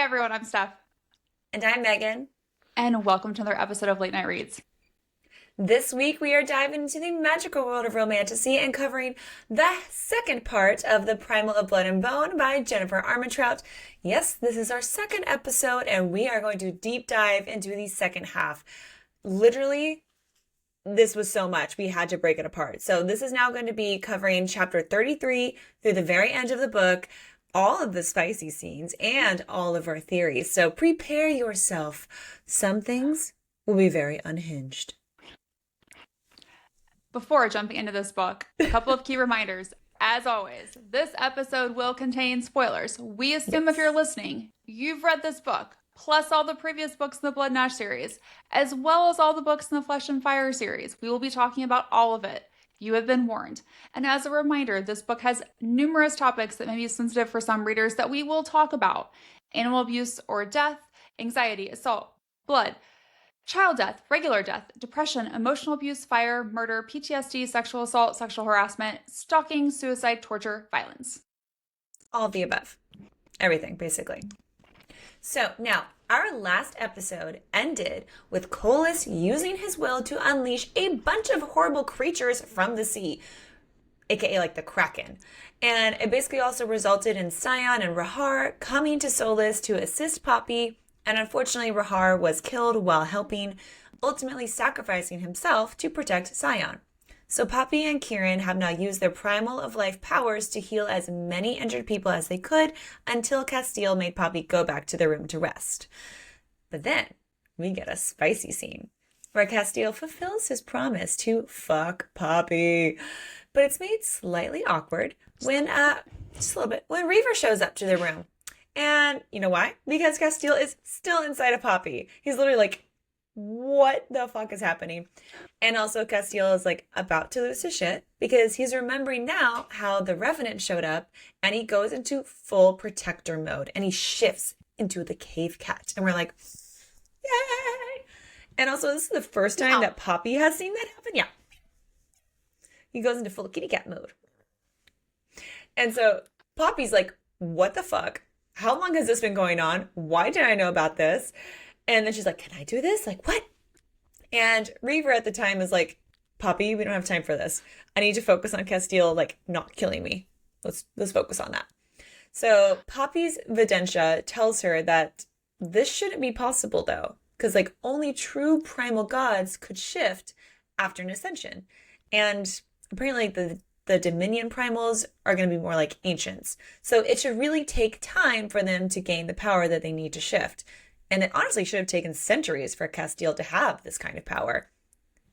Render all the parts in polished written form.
everyone, I'm Steph, And I'm Megan. and welcome to another episode of Late Night Reads. This week we are diving into the magical world of romantasy and covering the second part of The Primal of Blood and Bone by Jennifer Armentrout. Yes, this is our second episode, and we are going to deep dive into the second half. Literally, this was so much, we had to break it apart. So this is now going to be covering chapter 33 through the very end of the book, all of the spicy scenes, and all of our theories. So prepare yourself. Some things will be very unhinged. Before jumping into this book, a couple of key reminders. As always, this episode will contain spoilers. We assume if you're listening, you've read this book, plus all the previous books in the Blood and Ash series, as well as all the books in the Flesh and Fire series. We will be talking about all of it. You have been warned. And as a reminder, this book has numerous topics that may be sensitive for some readers that we will talk about. Animal abuse or death, anxiety, assault, blood, child death, regular death, depression, emotional abuse, fire, murder, PTSD, sexual assault, sexual harassment, stalking, suicide, torture, violence. All of the above. Everything, basically. So now, our last episode ended with Colas using his will to unleash a bunch of horrible creatures from the sea, aka like the Kraken. And it basically also resulted in Scion and Rahar coming to Solis to assist Poppy, and unfortunately Rahar was killed while helping, ultimately sacrificing himself to protect Scion. So Poppy and Kieran have now used their Primal of Life powers to heal as many injured people as they could until Casteel made Poppy go back to the room to rest. But then we get a spicy scene where Casteel fulfills his promise to fuck Poppy. But it's made slightly awkward when, just a little bit, when Reaver shows up to the room. And you know why? Because Casteel is still inside of Poppy. He's literally like, what the fuck is happening? And also Casteel is like about to lose his shit because he's remembering now how the Revenant showed up, and he goes into full protector mode and he shifts into the cave cat. And we're like, yay! And also this is the first time that Poppy has seen that happen. Yeah. He goes into full kitty cat mode. And so Poppy's like, what the fuck? How long has this been going on? Why did I know about this? And then she's like, can I do this? Like, what? And Reaver at the time is like, Poppy, we don't have time for this. I need to focus on Casteel, like, not killing me. Let's focus on that. So Poppy's Videntia tells her that this shouldn't be possible, though, because, like, only true primal gods could shift after an ascension. And apparently the Dominion primals are going to be more like ancients. So it should really take time for them to gain the power that they need to shift. And it honestly should have taken centuries for Casteel to have this kind of power.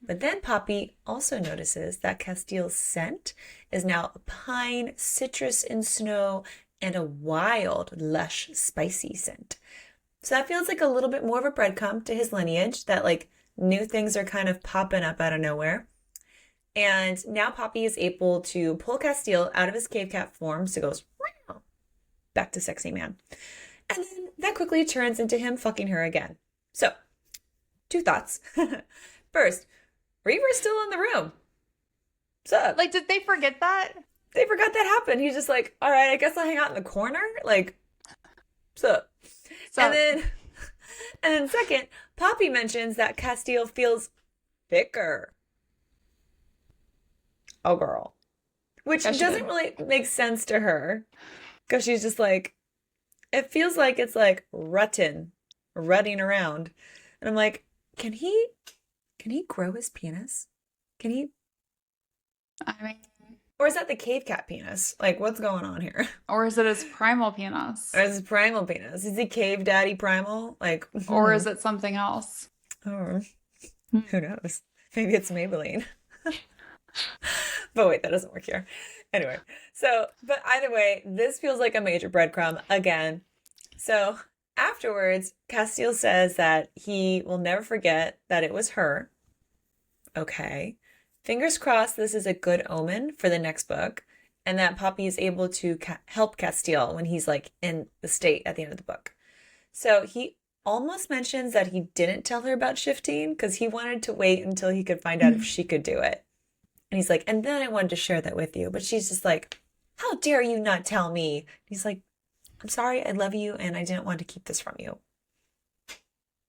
But then Poppy also notices that Casteel's scent is now a pine, citrus and snow, and a wild, lush, spicy scent. So that feels like a little bit more of a breadcrumb to his lineage, that like new things are kind of popping up out of nowhere. And now Poppy is able to pull Casteel out of his cave cat form, so goes back to sexy man. And then that quickly turns into him fucking her again. So, two thoughts. First, Reaver's still in the room. So, Like, did they forget that? they forgot that happened. He's just like, all right, I guess I'll hang out in the corner. Like, so. And then second, Poppy mentions that Casteel feels thicker. Oh, girl. Which doesn't really make sense to her. Because she's just like, it feels like it's like rutting around. And I'm like, can he grow his penis? Can he? I mean, Or is that the cave cat penis? Like, what's going on here? or is it his primal penis? Or is it primal penis? Is he cave daddy primal? Like, Or is it something else? oh, who knows? Maybe it's Maybelline. But wait, that doesn't work here. Anyway, so, but either way, this feels like a major breadcrumb again. So afterwards, Casteel says that he will never forget that it was her. Okay. Fingers crossed this is a good omen for the next book, and that Poppy is able to help Casteel when he's like in the state at the end of the book. So he almost mentions that he didn't tell her about shifting because he wanted to wait until he could find out if she could do it. And he's like, and then I wanted to share that with you. But she's just like, how dare you not tell me? And he's like, I'm sorry, I love you, and I didn't want to keep this from you.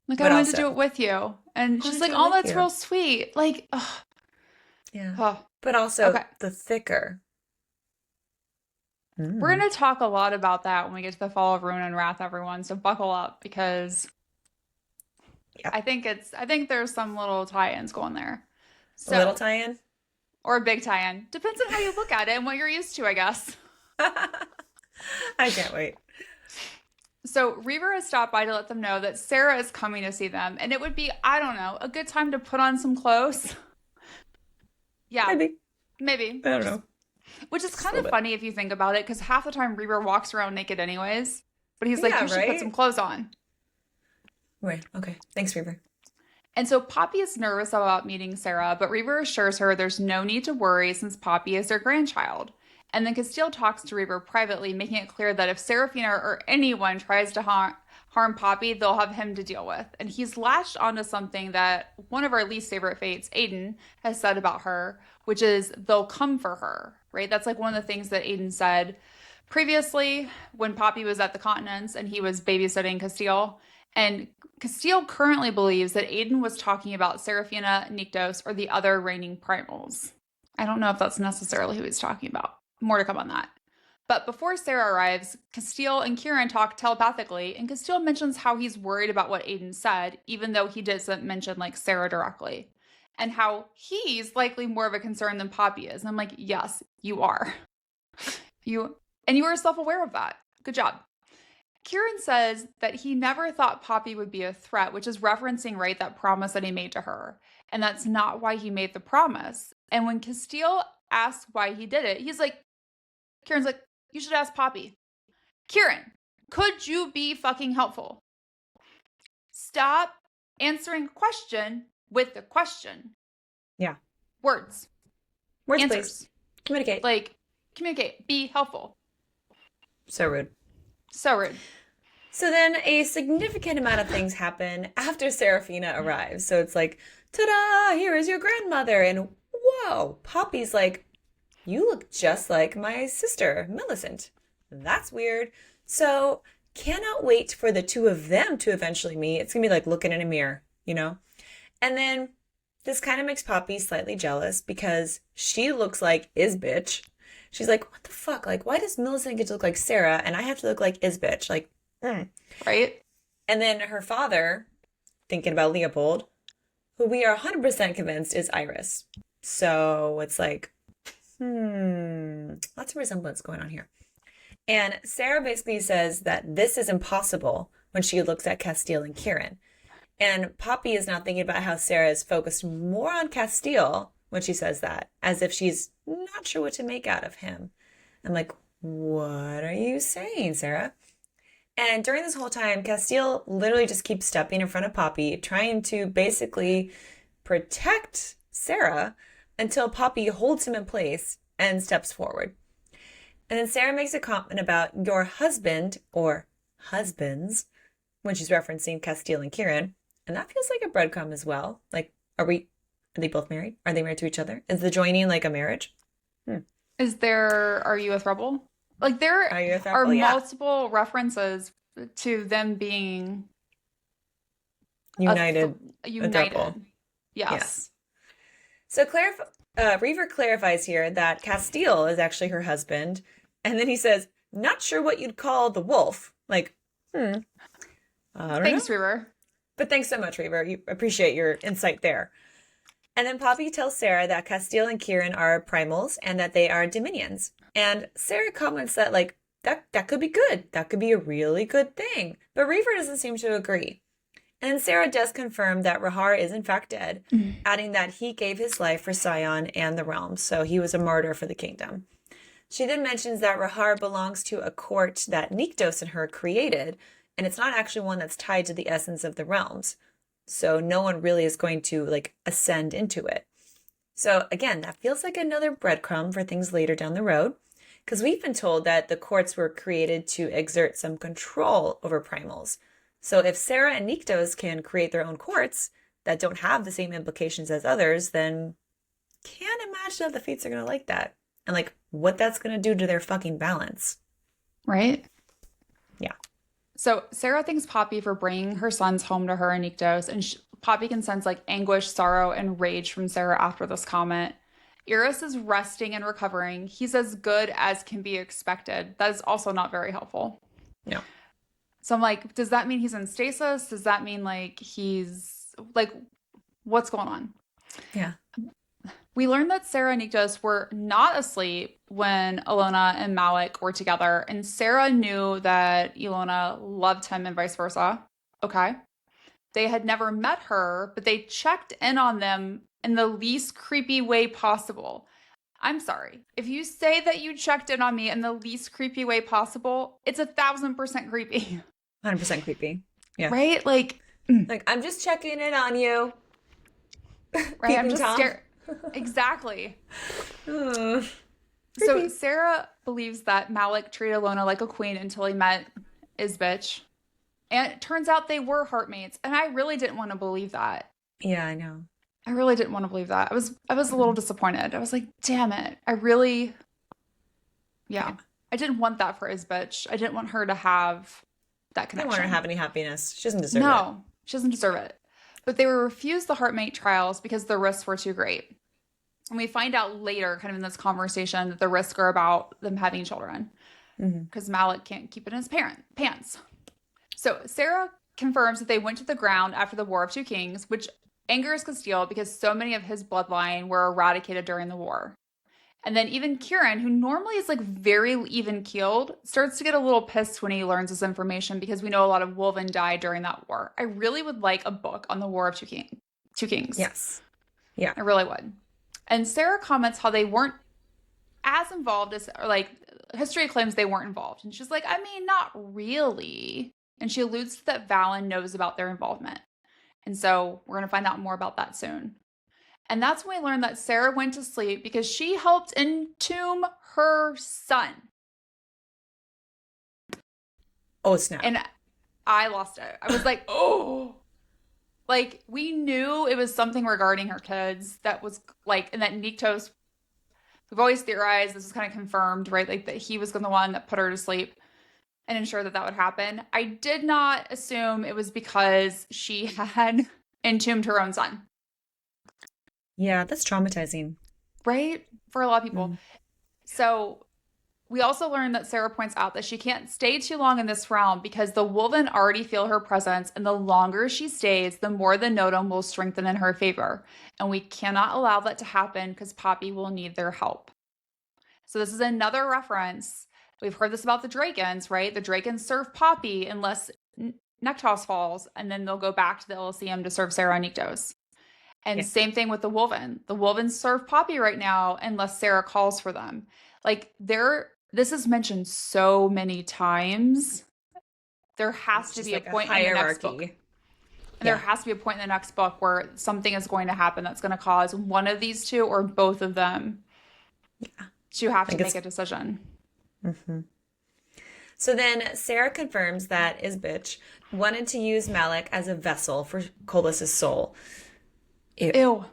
Like, But I wanted to also, do it with you. And I she's wanted like, to oh, with that's you. real sweet. Like, ugh. Yeah. Oh, But also, okay. the thicker. We're Mm. going to talk a lot about that when we get to the Fall of Ruin and Wrath, everyone. So buckle up because Yeah. I think there's some little tie-ins going there. A little So, tie-in? or a big tie-in. Depends on how you look at it and what you're used to, I guess. I can't wait. So Reaver has stopped by to let them know that Sera is coming to see them, and it would be, I don't know, a good time to put on some clothes. Yeah, Maybe. maybe. I don't know. Which is Just a kind little of bit. funny if you think about it, because half the time Reaver walks around naked anyways. But he's like, Yeah, you should put some right? clothes on. Right. Okay. Thanks, Reaver. And so Poppy is nervous about meeting Sera, but Reaver assures her there's no need to worry since Poppy is their grandchild. And then Casteel talks to Reaver privately, making it clear that if Serafina or anyone tries to harm Poppy, they'll have him to deal with. And he's latched onto something that one of our least favorite fates, Aiden, has said about her, which is they'll come for her, right? That's like one of the things that Aiden said previously when Poppy was at the continents and he was babysitting Casteel. And Casteel currently believes that Aiden was talking about Serafina, Nyktos, or the other reigning primals. I don't know if that's necessarily who he's talking about. More to come on that. But before Sera arrives, Casteel and Kieran talk telepathically, and Casteel mentions how he's worried about what Aiden said, even though he doesn't mention like Sera directly, and how he's likely more of a concern than Poppy is. And I'm like, yes, you are. You are self-aware of that. Good job. Kieran says that he never thought Poppy would be a threat, which is referencing, right, that promise that he made to her. And that's not why he made the promise. And when Casteel asks why he did it, Kieran's like, you should ask Poppy. Kieran, could you be fucking helpful? Stop answering a question with a question. Yeah. Words. Words, Answers. please. Communicate. Like, communicate. Be helpful. So rude. So rude. So then a significant amount of things happen after Serafina arrives. So it's like, ta-da, here is your grandmother. And whoa, Poppy's like, you look just like my sister, Millicent. That's weird. So cannot wait for the two of them to eventually meet. It's going to be like looking in a mirror, you know? And then this kind of makes Poppy slightly jealous because she looks like Isbitch. She's like, what the fuck? Like, why does Millicent get to look like Sera and I have to look like Isbitch? Like, Right? And then her father, thinking about Leopold, who we are 100% convinced is Iris. So it's like, lots of resemblance going on here. And Sera basically says that this is impossible when she looks at Casteel and Kieran. And Poppy is now thinking about how Sera is focused more on Casteel when she says that, as if she's not sure what to make out of him. I'm like, what are you saying, Sera? And during this whole time, Casteel literally just keeps stepping in front of Poppy, trying to basically protect Sera until Poppy holds him in place and steps forward. And then Sera makes a comment about your husband or husbands when she's referencing Casteel and Kieran. And that feels like a breadcrumb as well. Like, are they both married? Are they married to each other? Is the joining like a marriage? Are you a throuble? Like there Are you a are throuple? Yeah. multiple references to them being United. united. throuple. Yes. So Reaver clarifies here that Casteel is actually her husband. And then he says, not sure what you'd call the wolf. Like, I don't Thanks, know. Reaver. But thanks so much, Reaver. You appreciate your insight there. And then Poppy tells Sera that Casteel and Kieran are primals and that they are dominions. And Sera comments that, like, that could be good. That could be a really good thing. But Reaver doesn't seem to agree. And then Sera does confirm that Rahar is in fact dead, adding that he gave his life for Sion and the realm, so he was a martyr for the kingdom. She then mentions that Rahar belongs to a court that Nyktos and her created, and it's not actually one that's tied to the essence of the realms. So no one really is going to, like, ascend into it. So again, that feels like another breadcrumb for things later down the road, because we've been told that the courts were created to exert some control over primals. So if Sera and Nyktos can create their own courts that don't have the same implications as others, then can't imagine how the Fates are going to like that. And like what that's going to do to their fucking balance. Right? Yeah. So Sarah thanks Poppy for bringing her sons home to her and Nyktos, and Poppy can sense like anguish, sorrow, and rage from Sarah after this comment. Eris is resting and recovering. He's as good as can be expected. That is also not very helpful. No. So I'm like, does that mean he's in stasis? Does that mean like he's like, what's going on? Yeah. We learned that Sera and Nyktos were not asleep when Ilona and Malik were together, and Sera knew that Ilona loved him and vice versa. Okay. They had never met her, but they checked in on them in the least creepy way possible. I'm sorry. If you say that you checked in on me in the least creepy way possible, it's 1,000% creepy. 100% creepy. Yeah. Right? Like I'm just checking in on you. Right? I'm just scared. Exactly. So Sera believes that Malik treated Ilona like a queen until he met Isbitch. And it turns out they were heartmates. And I really didn't want to believe that. Yeah, I know. I really didn't want to believe that. I was a little disappointed. I was like, damn it. I really, yeah. I didn't want that for Isbitch. I didn't want her to have that connection. I don't want her to have any happiness. She doesn't deserve it. No, she doesn't deserve it. But they were refused the heartmate trials because the risks were too great. And we find out later, kind of in this conversation, that the risks are about them having children. Because Malik can't keep it in his pants. So Sera confirms that they went to the ground after the War of Two Kings, which angers Casteel because so many of his bloodline were eradicated during the war. And then even Kieran, who normally is like very even-keeled, starts to get a little pissed when he learns this information because we know a lot of wolven died during that war. I really would like a book on the War of Two Kings. Yes. Yeah. I really would. And Sera comments how they weren't as involved as, or like, history claims they weren't involved. And she's like, I mean, not really. And she alludes to that Valen knows about their involvement. And so we're going to find out more about that soon. And that's when we learn that Sera went to sleep because she helped entomb her son. Oh, snap. And I lost it. I was like, oh. Like, we knew it was something regarding her kids that was like, and that Nyktos, we've always theorized, this is kind of confirmed, right? Like, that he was the one that put her to sleep and ensured that that would happen. I did not assume it was because she had entombed her own son. Yeah, that's traumatizing. Right? For a lot of people. So we also learned that Sera points out that she can't stay too long in this realm because the wolven already feel her presence, and the longer she stays, the more the Notum will strengthen in her favor. And we cannot allow that to happen because Poppy will need their help. So this is another reference. We've heard this about the drakens, right? The drakens serve Poppy unless Nyktos falls, and then they'll go back to the Elysium to serve Sera and Nyktos. And same thing with the wolven. The wolven serve Poppy right now unless Sera calls for them. Like, this is mentioned so many times. There has to be a point in the next book. And there has to be a point in the next book where something is going to happen that's going to cause one of these two or both of them to have to make a decision. So then Sera confirms that Isbitch wanted to use Malik as a vessel for Kolis's soul. Ew.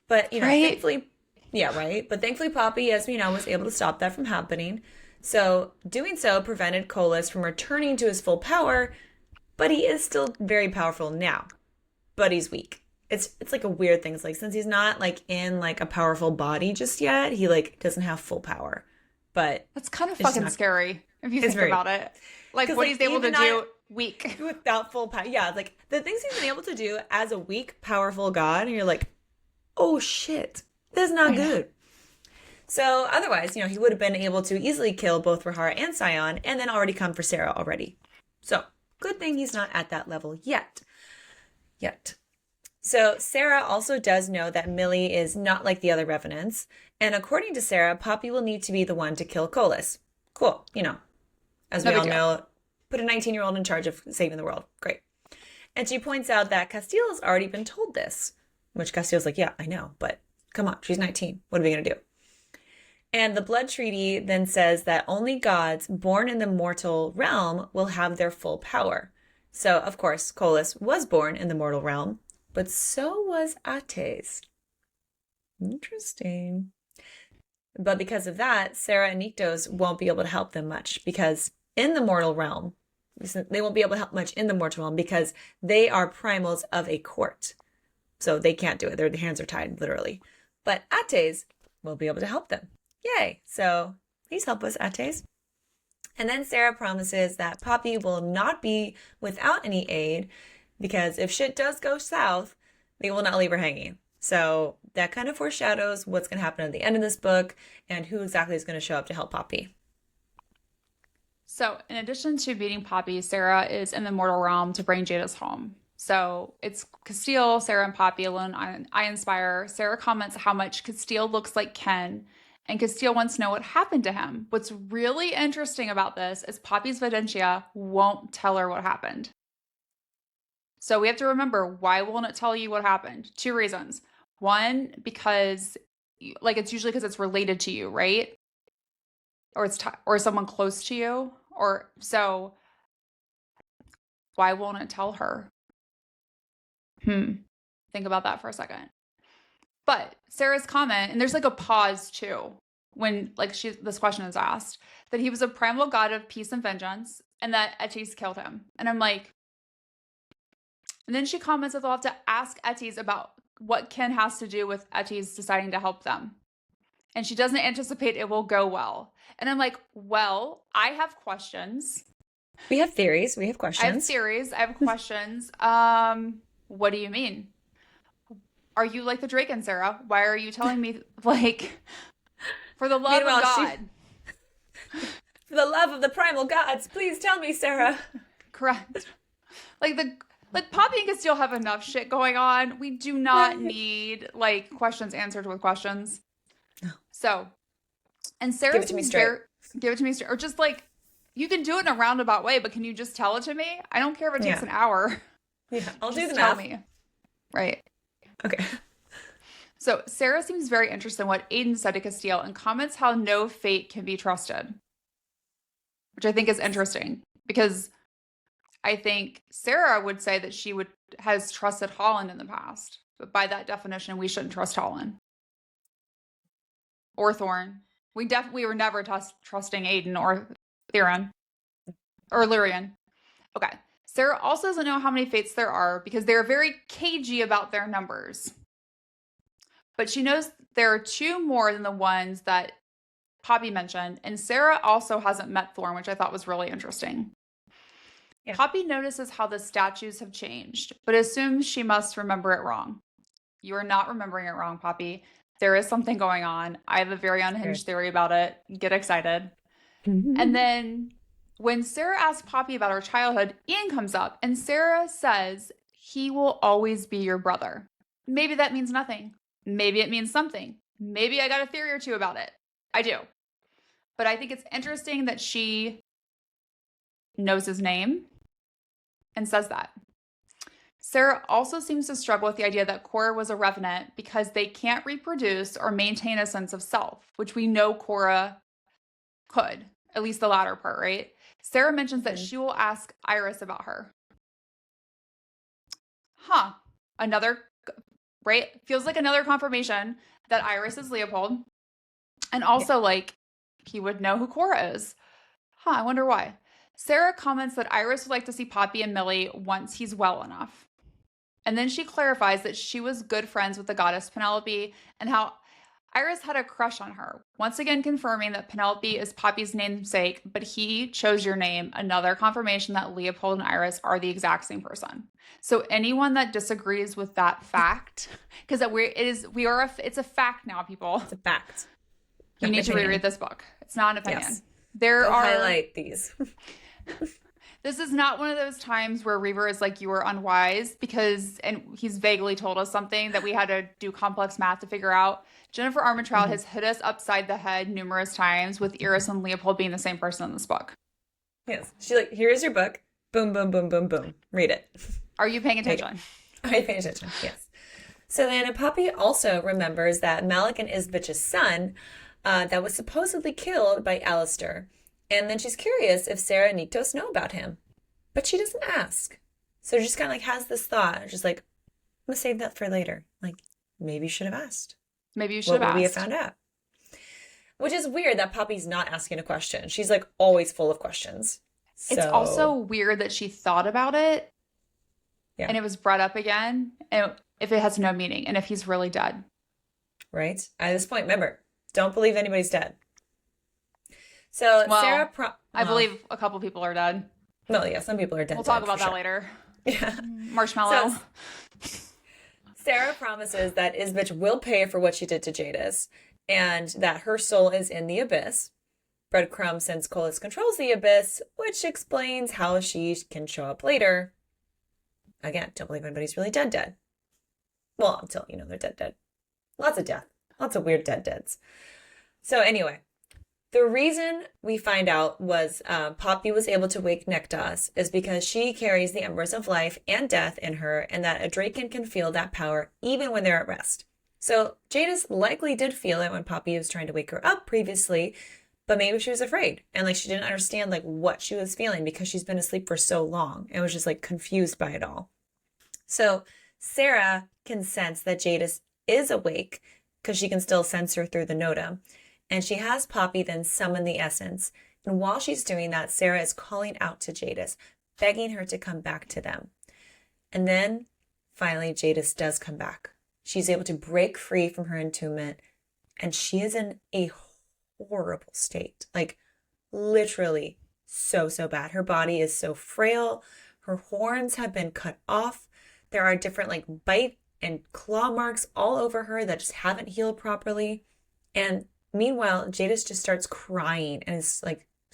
But, you know, thankfully... Yeah, right. But thankfully, Poppy, as we know, was able to stop that from happening. So doing so prevented Kolis from returning to his full power, but he is still very powerful now. But he's weak. It's like a weird thing. It's like, since he's not like in like a powerful body just yet, he like doesn't have full power. But that's kind of fucking scary if you think about it. Like what he's able to do weak without full power. Yeah, like the things he's been able to do as a weak, powerful god, and you're like, oh shit. That's not good. So otherwise, you know, he would have been able to easily kill both Rahara and Sion and then already come for Sera already. So good thing he's not at that level yet. So Sera also does know that Millie is not like the other revenants. And according to Sera, Poppy will need to be the one to kill Kolis. Cool. You know, as we all know, put a 19-year-old in charge of saving the world. Great. And she points out that Casteel has already been told this, which Casteel's like, yeah, I know, but come on, she's 19. What are we going to do? And the blood treaty then says that only gods born in the mortal realm will have their full power. So, of course, Kolis was born in the mortal realm, but so was Attes. Interesting. But because of that, Sera and Nyktos won't be able to help them much because in the mortal realm. They won't be able to help much in the mortal realm because they are primals of a court. So they can't do it. Their hands are tied, literally. But Attes will be able to help them. Yay. So please help us, Attes. And then Sera promises that Poppy will not be without any aid because if shit does go south, they will not leave her hanging. So that kind of foreshadows what's going to happen at the end of this book and who exactly is going to show up to help Poppy. So in addition to beating Poppy, Sera is in the mortal realm to bring Jadis home. So it's Casteel, Sera, and Poppy alone on I Inspire. Sera comments how much Casteel looks like Ken, and Casteel wants to know what happened to him. What's really interesting about this is Poppy's Videntia won't tell her what happened. So we have to remember, why won't it tell you what happened? 2 reasons. One, because it's usually because it's related to you, right? Or it's or someone close to you, or so. Why won't it tell her? Think about that for a second. But Sera's comment, and there's like a pause too, when this question is asked, that he was a primal god of peace and vengeance, and that Attes killed him. And I'm like, and then she comments that they'll have to ask Attes about what Ken has to do with Attes deciding to help them. And she doesn't anticipate it will go well. And I'm like, well, I have questions. We have theories. We have questions. I have theories. I have questions. What do you mean? Are you like the draken, Sera? Why are you telling me, for the love of God? For the love of the primal gods, please tell me, Sera. Correct. Poppy and Casteel have enough shit going on. We do not need questions answered with questions. No. So, and Sera, give it to me straight. Give it to me straight, or just you can do it in a roundabout way, but can you just tell it to me? I don't care if it takes an hour. Yeah, I'll do the tell math. Me. Right. Okay. So Sera seems very interested in what Aiden said to Casteel and comments how no fate can be trusted, which I think is interesting because I think Sera would say that she has trusted Holland in the past, but by that definition, we shouldn't trust Holland or Thorn. We were never trusting Aiden or Theron or Lyrian. Okay. Sera also doesn't know how many fates there are because they're very cagey about their numbers. But she knows there are 2 more than the ones that Poppy mentioned, and Sera also hasn't met Thorn, which I thought was really interesting. Yeah. Poppy notices how the statues have changed, but assumes she must remember it wrong. You are not remembering it wrong, Poppy. There is something going on. I have a very unhinged theory about it. Get excited. And then when Sera asks Poppy about her childhood, Ian comes up, and Sera says, he will always be your brother. Maybe that means nothing. Maybe it means something. Maybe I got a theory or 2 about it. I do. But I think it's interesting that she knows his name and says that. Sera also seems to struggle with the idea that Cora was a revenant because they can't reproduce or maintain a sense of self, which we know Cora could, at least the latter part, right? Sera mentions that she will ask Iris about her. Right? Feels like another confirmation that Iris is Leopold. And also, he would know who Cora is. I wonder why. Sera comments that Iris would like to see Poppy and Millie once he's well enough. And then she clarifies that she was good friends with the goddess Penelope and how Iris had a crush on her, once again confirming that Penelope is Poppy's namesake, but he chose your name, another confirmation that Leopold and Iris are the exact same person. So anyone that disagrees with that fact, because it's a fact now, people. It's a fact. You need to reread this book. It's not an opinion. Yes. There are highlight these. This is not one of those times where Reaver is like, you were unwise and he's vaguely told us something that we had to do complex math to figure out. Jennifer Armentrout has hit us upside the head numerous times with Iris and Leopold being the same person in this book. Yes. She's like, here's your book. Boom, boom, boom, boom, boom. Read it. Are you paying attention? Are you paying attention? Yes. So then Poppy also remembers that Malik and Isbitch's son that was supposedly killed by Alistair. And then she's curious if Sera and Niktos know about him. But she doesn't ask. So she just kind of has this thought. Just I'm going to save that for later. Maybe you should have asked. Maybe you should have asked. What would we have found out? Which is weird that Poppy's not asking a question. She's always full of questions. It's also So, weird that she thought about it yeah, and it was brought up again, and if it has no meaning and if he's really dead. right? At this point, remember, don't believe anybody's dead. So Sarah, Well, I believe a couple people are dead. well, yeah, some people are We'll dead, talk dead for about that sure. later. Yeah. So Marshmallow. Sarah promises that Isbitch will pay for what she did to Jadis and that her soul is in the abyss. Breadcrumbs since Colas controls the abyss, which explains how she can show up later. Again, don't believe anybody's really dead dead. Well, until, they're dead dead. Lots of death. Lots of weird deads. So anyway, the reason we find out was Poppy was able to wake Nektas is because she carries the embers of life and death in her, and that a draken can feel that power even when they're at rest. So Jadis likely did feel it when Poppy was trying to wake her up previously, but maybe she was afraid and she didn't understand what she was feeling because she's been asleep for so long and was just confused by it all. So Sera can sense that Jadis is awake because she can still sense her through the Nota. And she has Poppy then summon the essence. And while she's doing that, Sera is calling out to Jadis, begging her to come back to them. And then finally, Jadis does come back. She's able to break free from her entombment, and she is in a horrible state. Literally so bad. Her body is so frail. Her horns have been cut off. There are different bite and claw marks all over her that just haven't healed properly. And meanwhile, Jadis just starts crying and is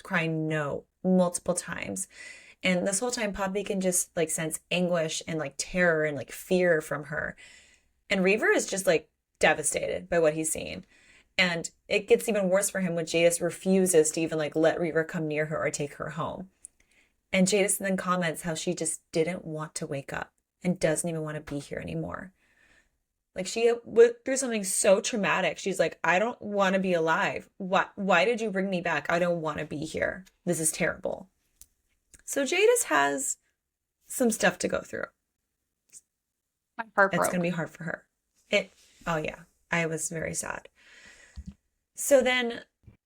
crying no multiple times. And this whole time, Poppy can just sense anguish and terror and fear from her. And Reaver is just devastated by what he's seeing. And it gets even worse for him when Jadis refuses to even let Reaver come near her or take her home. And Jadis then comments how she just didn't want to wake up and doesn't even want to be here anymore. She went through something so traumatic. She's I don't want to be alive. Why did you bring me back? I don't want to be here. This is terrible. So Jadis has some stuff to go through. My heart It's broke. going to be hard for her. Oh yeah, I was very sad. So then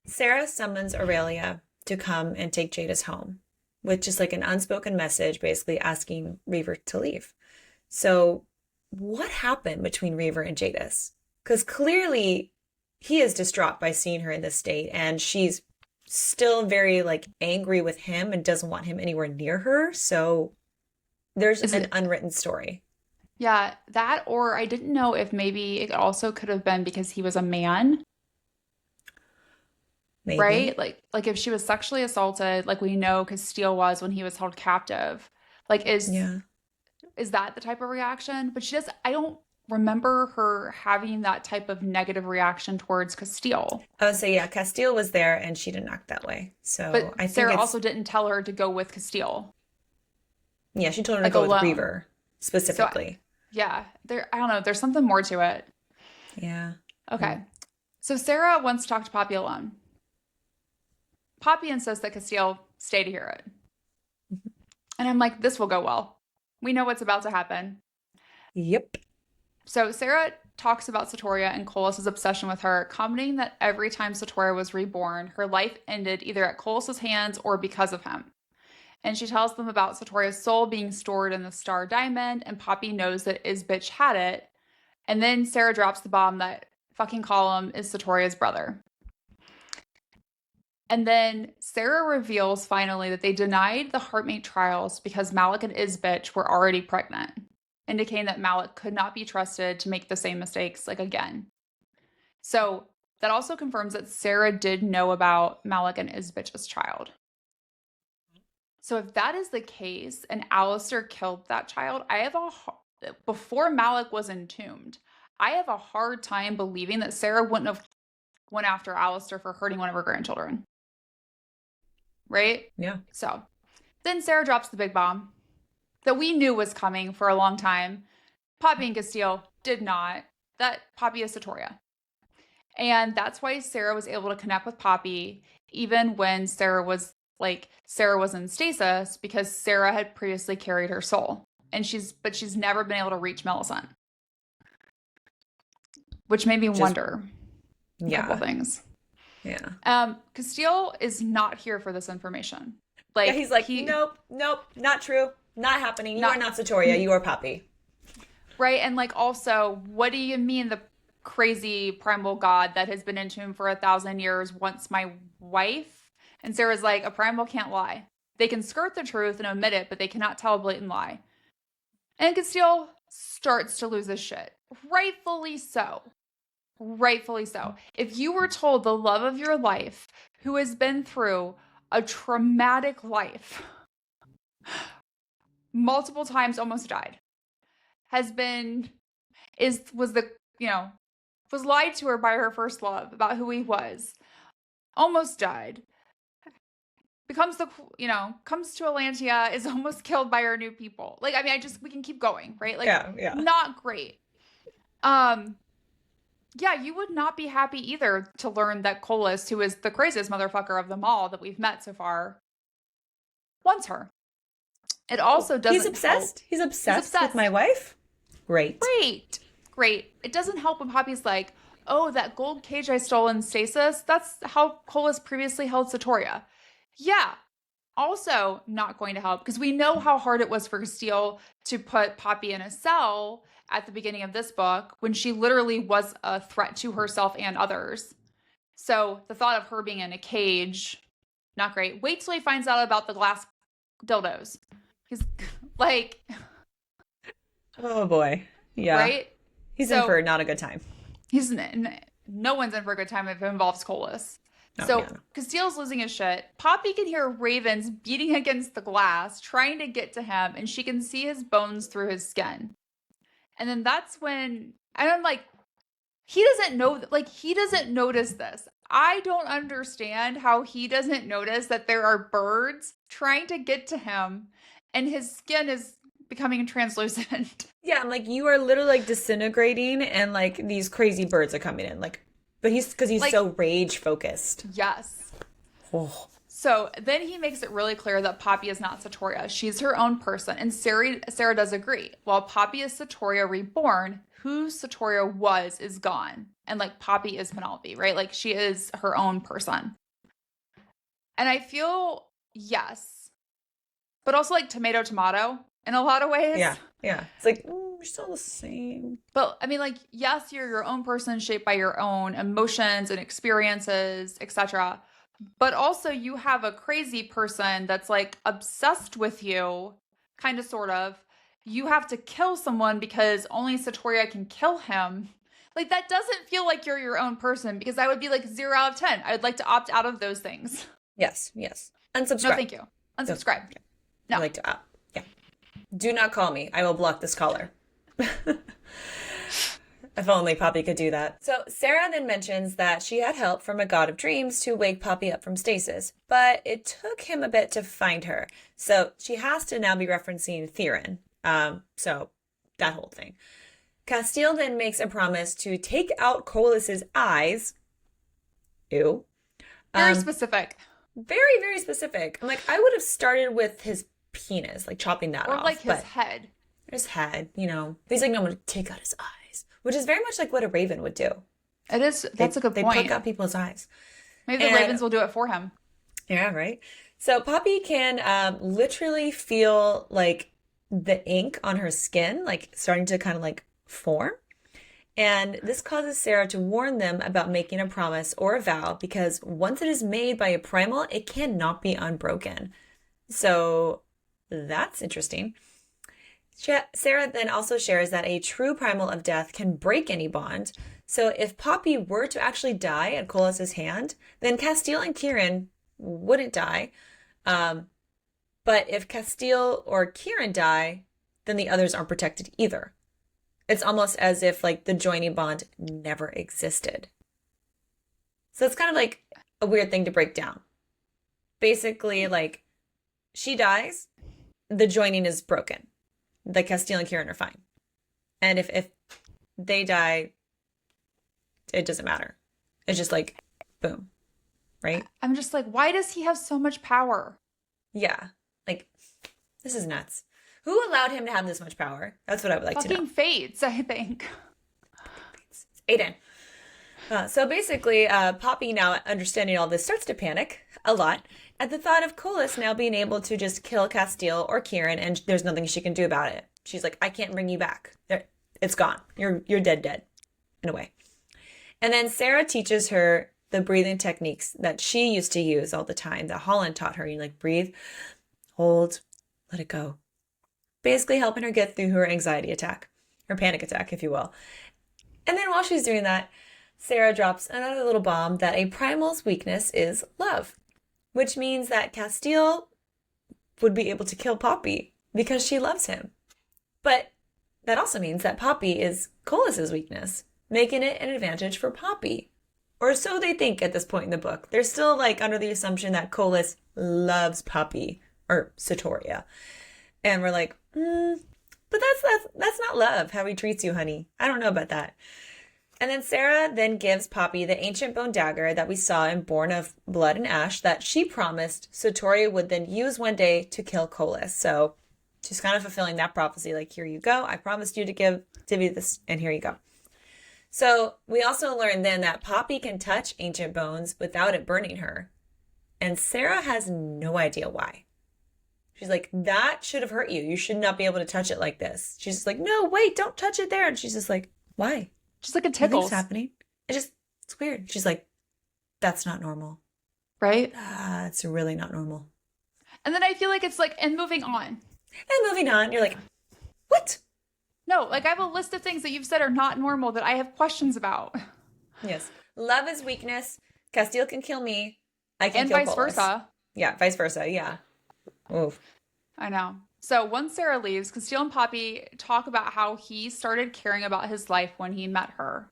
Sera summons Aurelia to come and take Jadis home, with just an unspoken message basically asking Reaver to leave. So what happened between Reaver and Jadis? Because clearly he is distraught by seeing her in this state, and she's still very angry with him and doesn't want him anywhere near her. So there's an unwritten story. Yeah, that, or I didn't know if maybe it also could have been because he was a man, Maybe. right? If she was sexually assaulted, like we know Casteel was when he was held captive. Yeah. Is that the type of reaction? But I don't remember her having that type of negative reaction towards Casteel. Oh, so yeah, Casteel was there and she didn't act that way. So But I think Sera also didn't tell her to go with Casteel. Yeah, she told her to go alone. with Reaver specifically. Yeah, I don't know. There's something more to it. Yeah. Okay. So Sera wants to talk to Poppy alone. Poppy insists that Casteel stay to hear it. And I'm like, this will go well. We know what's about to happen. Yep. So Sera talks about Satoria and Colas' obsession with her, commenting that every time Satoria was reborn, her life ended either at Colas' hands or because of him. And she tells them about Satoria's soul being stored in the star diamond, and Poppy knows that Isbitch had it. And then Sera drops the bomb that fucking Column is Satoria's brother. And then Sera reveals finally that they denied the Heartmate trials because Malik and Isbitch were already pregnant, indicating that Malik could not be trusted to make the same mistakes again. So that also confirms that Sera did know about Malik and Isbitch's child. So if that is the case and Alistair killed that child, before Malik was entombed, I have a hard time believing that Sera wouldn't have went after Alistair for hurting one of her grandchildren. Right? Yeah. So then Sera drops the big bomb that we knew was coming for a long time. Poppy and Casteel did not. That Poppy is Satoria. And that's why Sera was able to connect with Poppy even when Sera was in stasis, because Sera had previously carried her soul. And she's never been able to reach Millicent. Which made me wonder a couple things. Yeah. Casteel is not here for this information. Like, yeah, he's like, nope, not true. Not happening. You are not Satoria. You are Poppy. Right. And like, also, what do you mean the crazy primal god that has been entombed for 1,000 years wants my wife? And Sarah's like, a primal can't lie. They can skirt the truth and omit it, but they cannot tell a blatant lie. And Casteel starts to lose his shit. Rightfully so. Rightfully so. If you were told the love of your life, who has been through a traumatic life, multiple times almost died, was lied to her by her first love about who he was, almost died, comes to Atlantia, is almost killed by her new people. Like, I mean, we can keep going, right? Like, yeah. Not great. Yeah, you would not be happy either to learn that Colas, who is the craziest motherfucker of them all that we've met so far, wants her. It also doesn't He's obsessed? help. He's obsessed with my wife? Great. It doesn't help when Poppy's like, oh, that gold cage I stole in Stasis, that's how Colas previously held Satoria. Yeah. Also not going to help, because we know how hard it was for Casteel to put Poppy in a cell at the beginning of this book when she literally was a threat to herself and others. So the thought of her being in a cage, not great. Wait till he finds out about the glass dildos. He's like... Oh boy. Yeah. Right? He's in for not a good time. No one's in for a good time if it involves Colas. Casteel's losing his shit. Poppy can hear ravens beating against the glass, trying to get to him, and she can see his bones through his skin. And then that's when, and I'm like, he doesn't notice this. I don't understand how he doesn't notice that there are birds trying to get to him, and his skin is becoming translucent. Yeah, I'm like, you are literally like disintegrating, and like these crazy birds are coming in. Like, but he's like, so rage focused. Yes. Oh. So then he makes it really clear that Poppy is not Satoria. She's her own person. And Sera does agree. While Poppy is Satoria reborn, who Satoria was is gone. And like Poppy is Penelope, right? Like she is her own person. And I feel, yes. But also like tomato in a lot of ways. Yeah. It's like, we're still the same. But I mean, like, yes, you're your own person shaped by your own emotions and experiences, etc. But also you have a crazy person that's like obsessed with you, kind of, sort of. You have to kill someone because only Satoria can kill him. Like, that doesn't feel like you're your own person, because I would be like 0 out of 10. I would like to opt out of those things. Yes. Unsubscribe. No, thank you. Unsubscribe. Okay. No. I'd like to opt. Yeah. Do not call me. I will block this caller. If only Poppy could do that. So Sera then mentions that she had help from a god of dreams to wake Poppy up from stasis, but it took him a bit to find her. So she has to now be referencing Theron. So that whole thing. Casteel then makes a promise to take out Colas's eyes. Ew. Very specific. Very, very specific. I'm like, I would have started with his penis, like chopping that off. Or like his head. His head, you know. He's like, no, I'm going to take out his eyes, which is very much like what a raven would do. It is. That's a good point. They pick out people's eyes. Maybe the ravens will do it for him. Yeah, right? So Poppy can literally feel like the ink on her skin, like starting to kind of like form. And this causes Sera to warn them about making a promise or a vow, because once it is made by a primal, it cannot be unbroken. So that's interesting. Sera then also shares that a true primal of death can break any bond. So if Poppy were to actually die at Colas's hand, then Casteel and Kieran wouldn't die. But if Casteel or Kieran die, then the others aren't protected either. It's almost as if like the joining bond never existed. So it's kind of like a weird thing to break down. Basically, like, she dies, the joining is broken. The Casteel and Kieran are fine. And if they die, it doesn't matter. It's just like, boom. Right? I'm just like, why does he have so much power? Yeah. Like, this is nuts. Who allowed him to have this much power? That's what I would like to know. Fucking fates, I think. Aiden. So basically, Poppy, now understanding all this, starts to panic a lot. at the thought of Colas now being able to just kill Casteel or Kieran and there's nothing she can do about it. She's like, I can't bring you back. It's gone. You're dead, in a way. And then Sera teaches her the breathing techniques that she used to use all the time, that Holland taught her. You like breathe, hold, let it go. Basically helping her get through her anxiety attack, her panic attack, if you will. And then while she's doing that, Sera drops another little bomb that a primal's weakness is love, which means that Casteel would be able to kill Poppy because she loves him. But that also means that Poppy is Colas's weakness, making it an advantage for Poppy. Or so they think at this point in the book. They're still like under the assumption that Colas loves Poppy or Satoria. And we're like, but that's not love, how he treats you, honey. I don't know about that. And then Sera then gives Poppy the ancient bone dagger that we saw in Born of Blood and Ash that she promised Satoria would then use one day to kill Colas. So she's kind of fulfilling that prophecy. Like, here you go. I promised you to give Divvy this, and here you go. So we also learned then that Poppy can touch ancient bones without it burning her. And Sera has no idea why. She's like, that should have hurt you. You should not be able to touch it like this. She's just like, no, wait, don't touch it there. And she's just like, why? Just like it tickles. Nothing's happening. It's weird. She's like, that's not normal. Right? It's really not normal. And then I feel like it's like, and moving on. And moving on, you're like, what? No, like I have a list of things that you've said are not normal that I have questions about. Yes. Love is weakness. Casteel can kill me. I can and kill vice Colas. versa. Yeah, vice versa. Yeah. Oof. I know. So once Sera leaves, Casteel and Poppy talk about how he started caring about his life when he met her.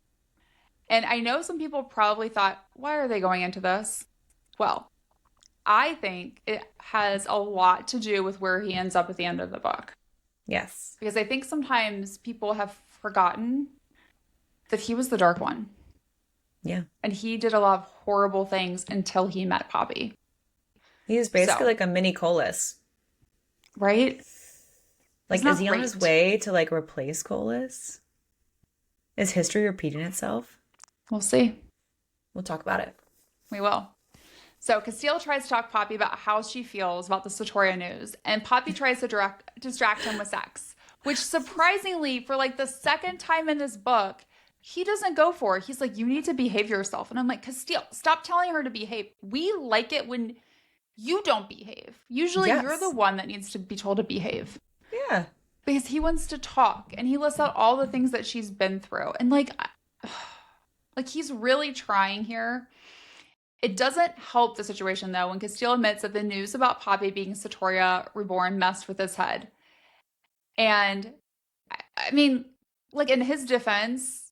And I know some people probably thought, why are they going into this? Well, I think it has a lot to do with where he ends up at the end of the book. Yes. Because I think sometimes people have forgotten that he was the Dark One. Yeah. And he did a lot of horrible things until he met Poppy. He was basically like a mini Colas. Right? Like, is he on his way to like replace Colas? Is history repeating itself? We'll see. We'll talk about it. We will. So Casteel tries to talk Poppy about how she feels about the Satoria news, and Poppy tries to distract him with sex, which surprisingly, for like the second time in this book, he doesn't go for it. He's like, you need to behave yourself. And I'm like, Casteel, stop telling her to behave. We like it when you don't behave. Usually you're the one that needs to be told to behave. Yeah. Because he wants to talk, and he lists out all the things that she's been through. And like he's really trying here. It doesn't help the situation, though, when Casteel admits that the news about Poppy being Satoria Reborn messed with his head. And, I mean, like, in his defense,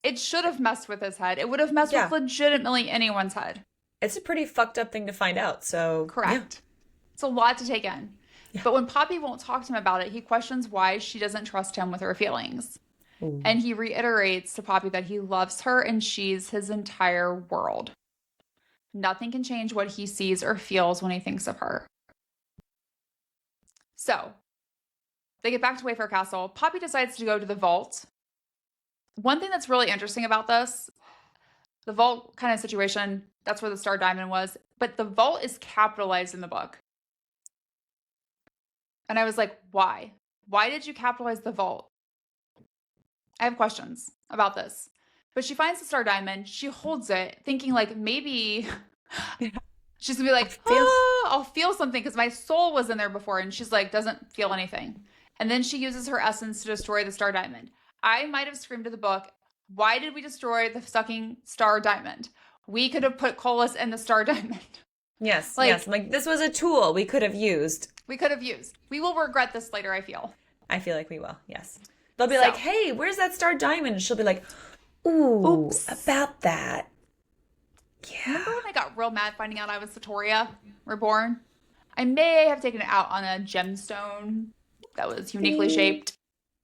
it should have messed with his head. It would have messed with legitimately anyone's head. It's a pretty fucked up thing to find out, so... Correct. Yeah. It's a lot to take in. Yeah. But when Poppy won't talk to him about it, he questions why she doesn't trust him with her feelings. Ooh. And he reiterates to Poppy that he loves her and she's his entire world. Nothing can change what he sees or feels when he thinks of her. So, they get back to Wayfair Castle. Poppy decides to go to the vault. One thing that's really interesting about this, the vault kind of situation, that's where the Star Diamond was, but the vault is capitalized in the book. And I was like, why? Why did you capitalize the vault? I have questions about this. But she finds the Star Diamond. She holds it, thinking like maybe she's gonna be like, I'll feel something because my soul was in there before. And she's like, doesn't feel anything. And then she uses her essence to destroy the Star Diamond. I might have screamed at the book, why did we destroy the fucking Star Diamond? We could have put Colas in the Star Diamond. Yes, yes. Like, this was a tool we could have used. We will regret this later, I feel. I feel like we will, yes. They'll be like, hey, where's that Star Diamond? And she'll be like, ooh, oops. About that. Yeah. Remember when I got real mad finding out I was Satoria Reborn? I may have taken it out on a gemstone that was uniquely shaped.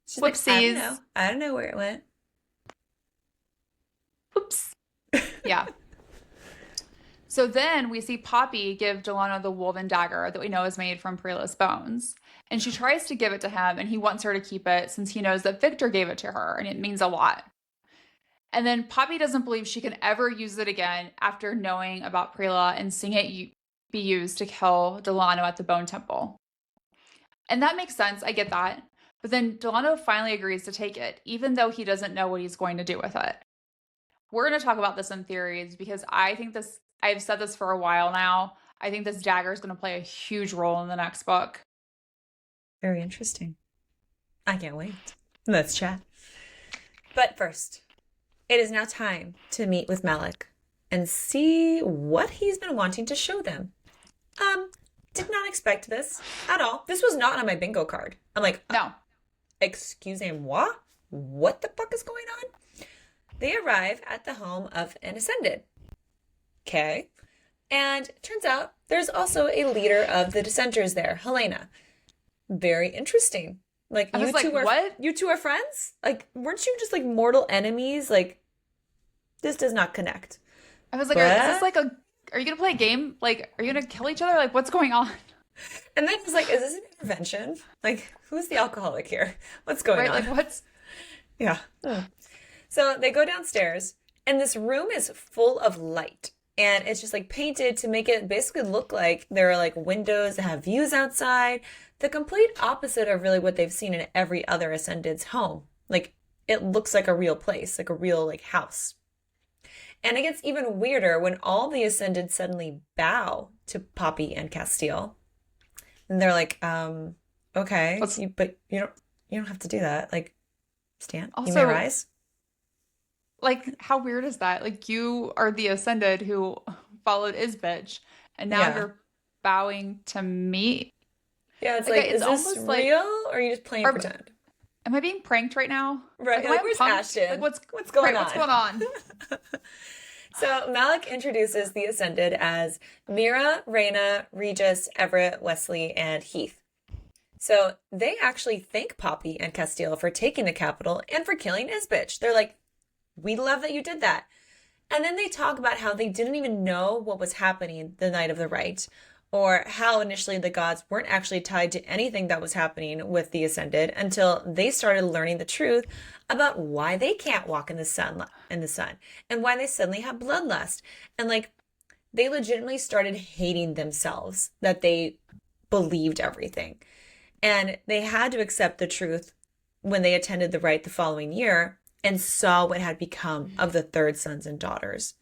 She's whoopsies. Like, I don't know where it went. Oops. Yeah. So then we see Poppy give Delano the wolven dagger that we know is made from Prila's bones. And she tries to give it to him, and he wants her to keep it since he knows that Victor gave it to her, and it means a lot. And then Poppy doesn't believe she can ever use it again after knowing about Prila and seeing it be used to kill Delano at the Bone Temple. And that makes sense. I get that. But then Delano finally agrees to take it, even though he doesn't know what he's going to do with it. We're going to talk about this in theories because I think this, I've said this for a while now. I think this dagger is going to play a huge role in the next book. Very interesting. I can't wait. Let's chat. But first, it is now time to meet with Malik and see what he's been wanting to show them. Did not expect this at all. This was not on my bingo card. I'm like, no. Excusez-moi? What the fuck is going on? They arrive at the home of an Ascended. Okay. And it turns out there's also a leader of the dissenters there, Helena. Very interesting. Like, I was like, what? You two are friends? Like, weren't you just like mortal enemies? Like, this does not connect. I was like, is this like a, are you going to play a game? Like, are you going to kill each other? Like, what's going on? And then it's like, is this an intervention? Like, who's the alcoholic here? What's going on? Like, what's... Yeah. So they go downstairs, and this room is full of light. And it's just like painted to make it basically look like there are like windows that have views outside. The complete opposite of really what they've seen in every other Ascended's home. Like, it looks like a real place, like a real like house. And it gets even weirder when all the Ascended suddenly bow to Poppy and Casteel. And they're like, okay, but you don't have to do that. Like, stand. Also, you may rise. Like, how weird is that? Like, you are the Ascended who followed Isbitch, and now you're bowing to me. Yeah, it's like, is this real, or are you just playing pretend? Am I being pranked right now? Right, like where's Ashton? Like, what's going on? What's going on? So Malik introduces the Ascended as Mira, Raina, Regis, Everett, Wesley, and Heath. So they actually thank Poppy and Casteel for taking the capital and for killing Isbitch. They're like, we love that you did that. And then they talk about how they didn't even know what was happening the night of the rite, or how initially the gods weren't actually tied to anything that was happening with the Ascended until they started learning the truth about why they can't walk in the sun, and why they suddenly have bloodlust. And like, they legitimately started hating themselves that they believed everything. And they had to accept the truth when they attended the rite the following year and saw what had become of the third sons and daughters.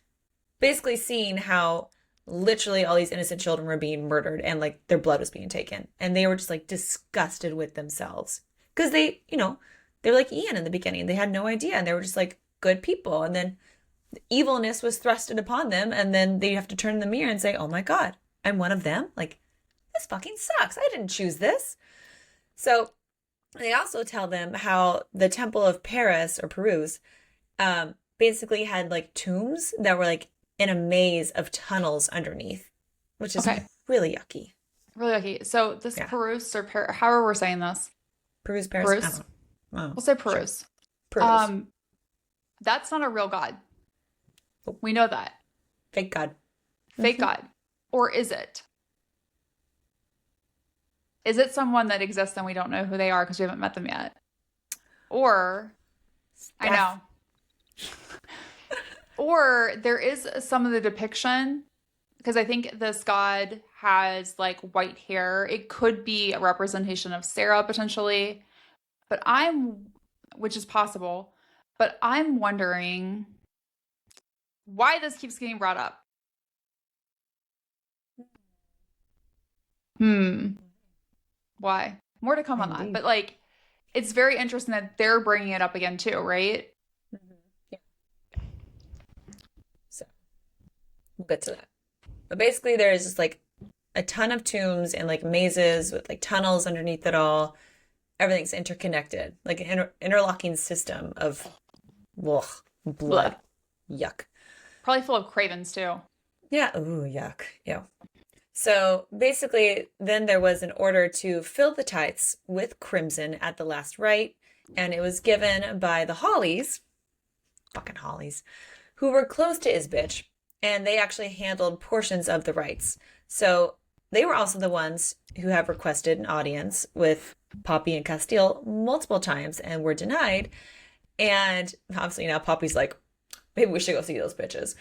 Basically seeing how literally all these innocent children were being murdered and like their blood was being taken. And they were just like disgusted with themselves. Because they, they were like Ian in the beginning. They had no idea. And they were just like good people. And then the evilness was thrusted upon them. And then they have to turn in the mirror and say, oh my God, I'm one of them. Like, this fucking sucks. I didn't choose this. So they also tell them how the Temple of Paris or Peruse basically had like tombs that were like in a maze of tunnels underneath, which is really yucky. Really yucky. So this Peruse or however we're saying this. Peruse, Paris. We'll say Peruse. Sure. Peruse. That's not a real god. We know that. Fake god. Fake god. Or is it? Is it someone that exists and we don't know who they are because we haven't met them yet? Or, I know. Or there is some of the depiction, because I think this god has like white hair. It could be a representation of Sera potentially, which is possible, but I'm wondering why this keeps getting brought up. Why? More to come on that. But like, it's very interesting that they're bringing it up again too, right? Yeah. So we'll get to that. But basically there's just like a ton of tombs and like mazes with like tunnels underneath it all. Everything's interconnected, like an interlocking system of blood. Yuck. Probably full of cravens too. Yeah. Ooh, yuck. Yeah. So basically, then there was an order to fill the tithes with crimson at the last rite, and it was given by the Hollies, fucking Hollies, who were close to Isbitch, and they actually handled portions of the rites. So they were also the ones who have requested an audience with Poppy and Casteel multiple times and were denied. And obviously now Poppy's like, maybe we should go see those bitches.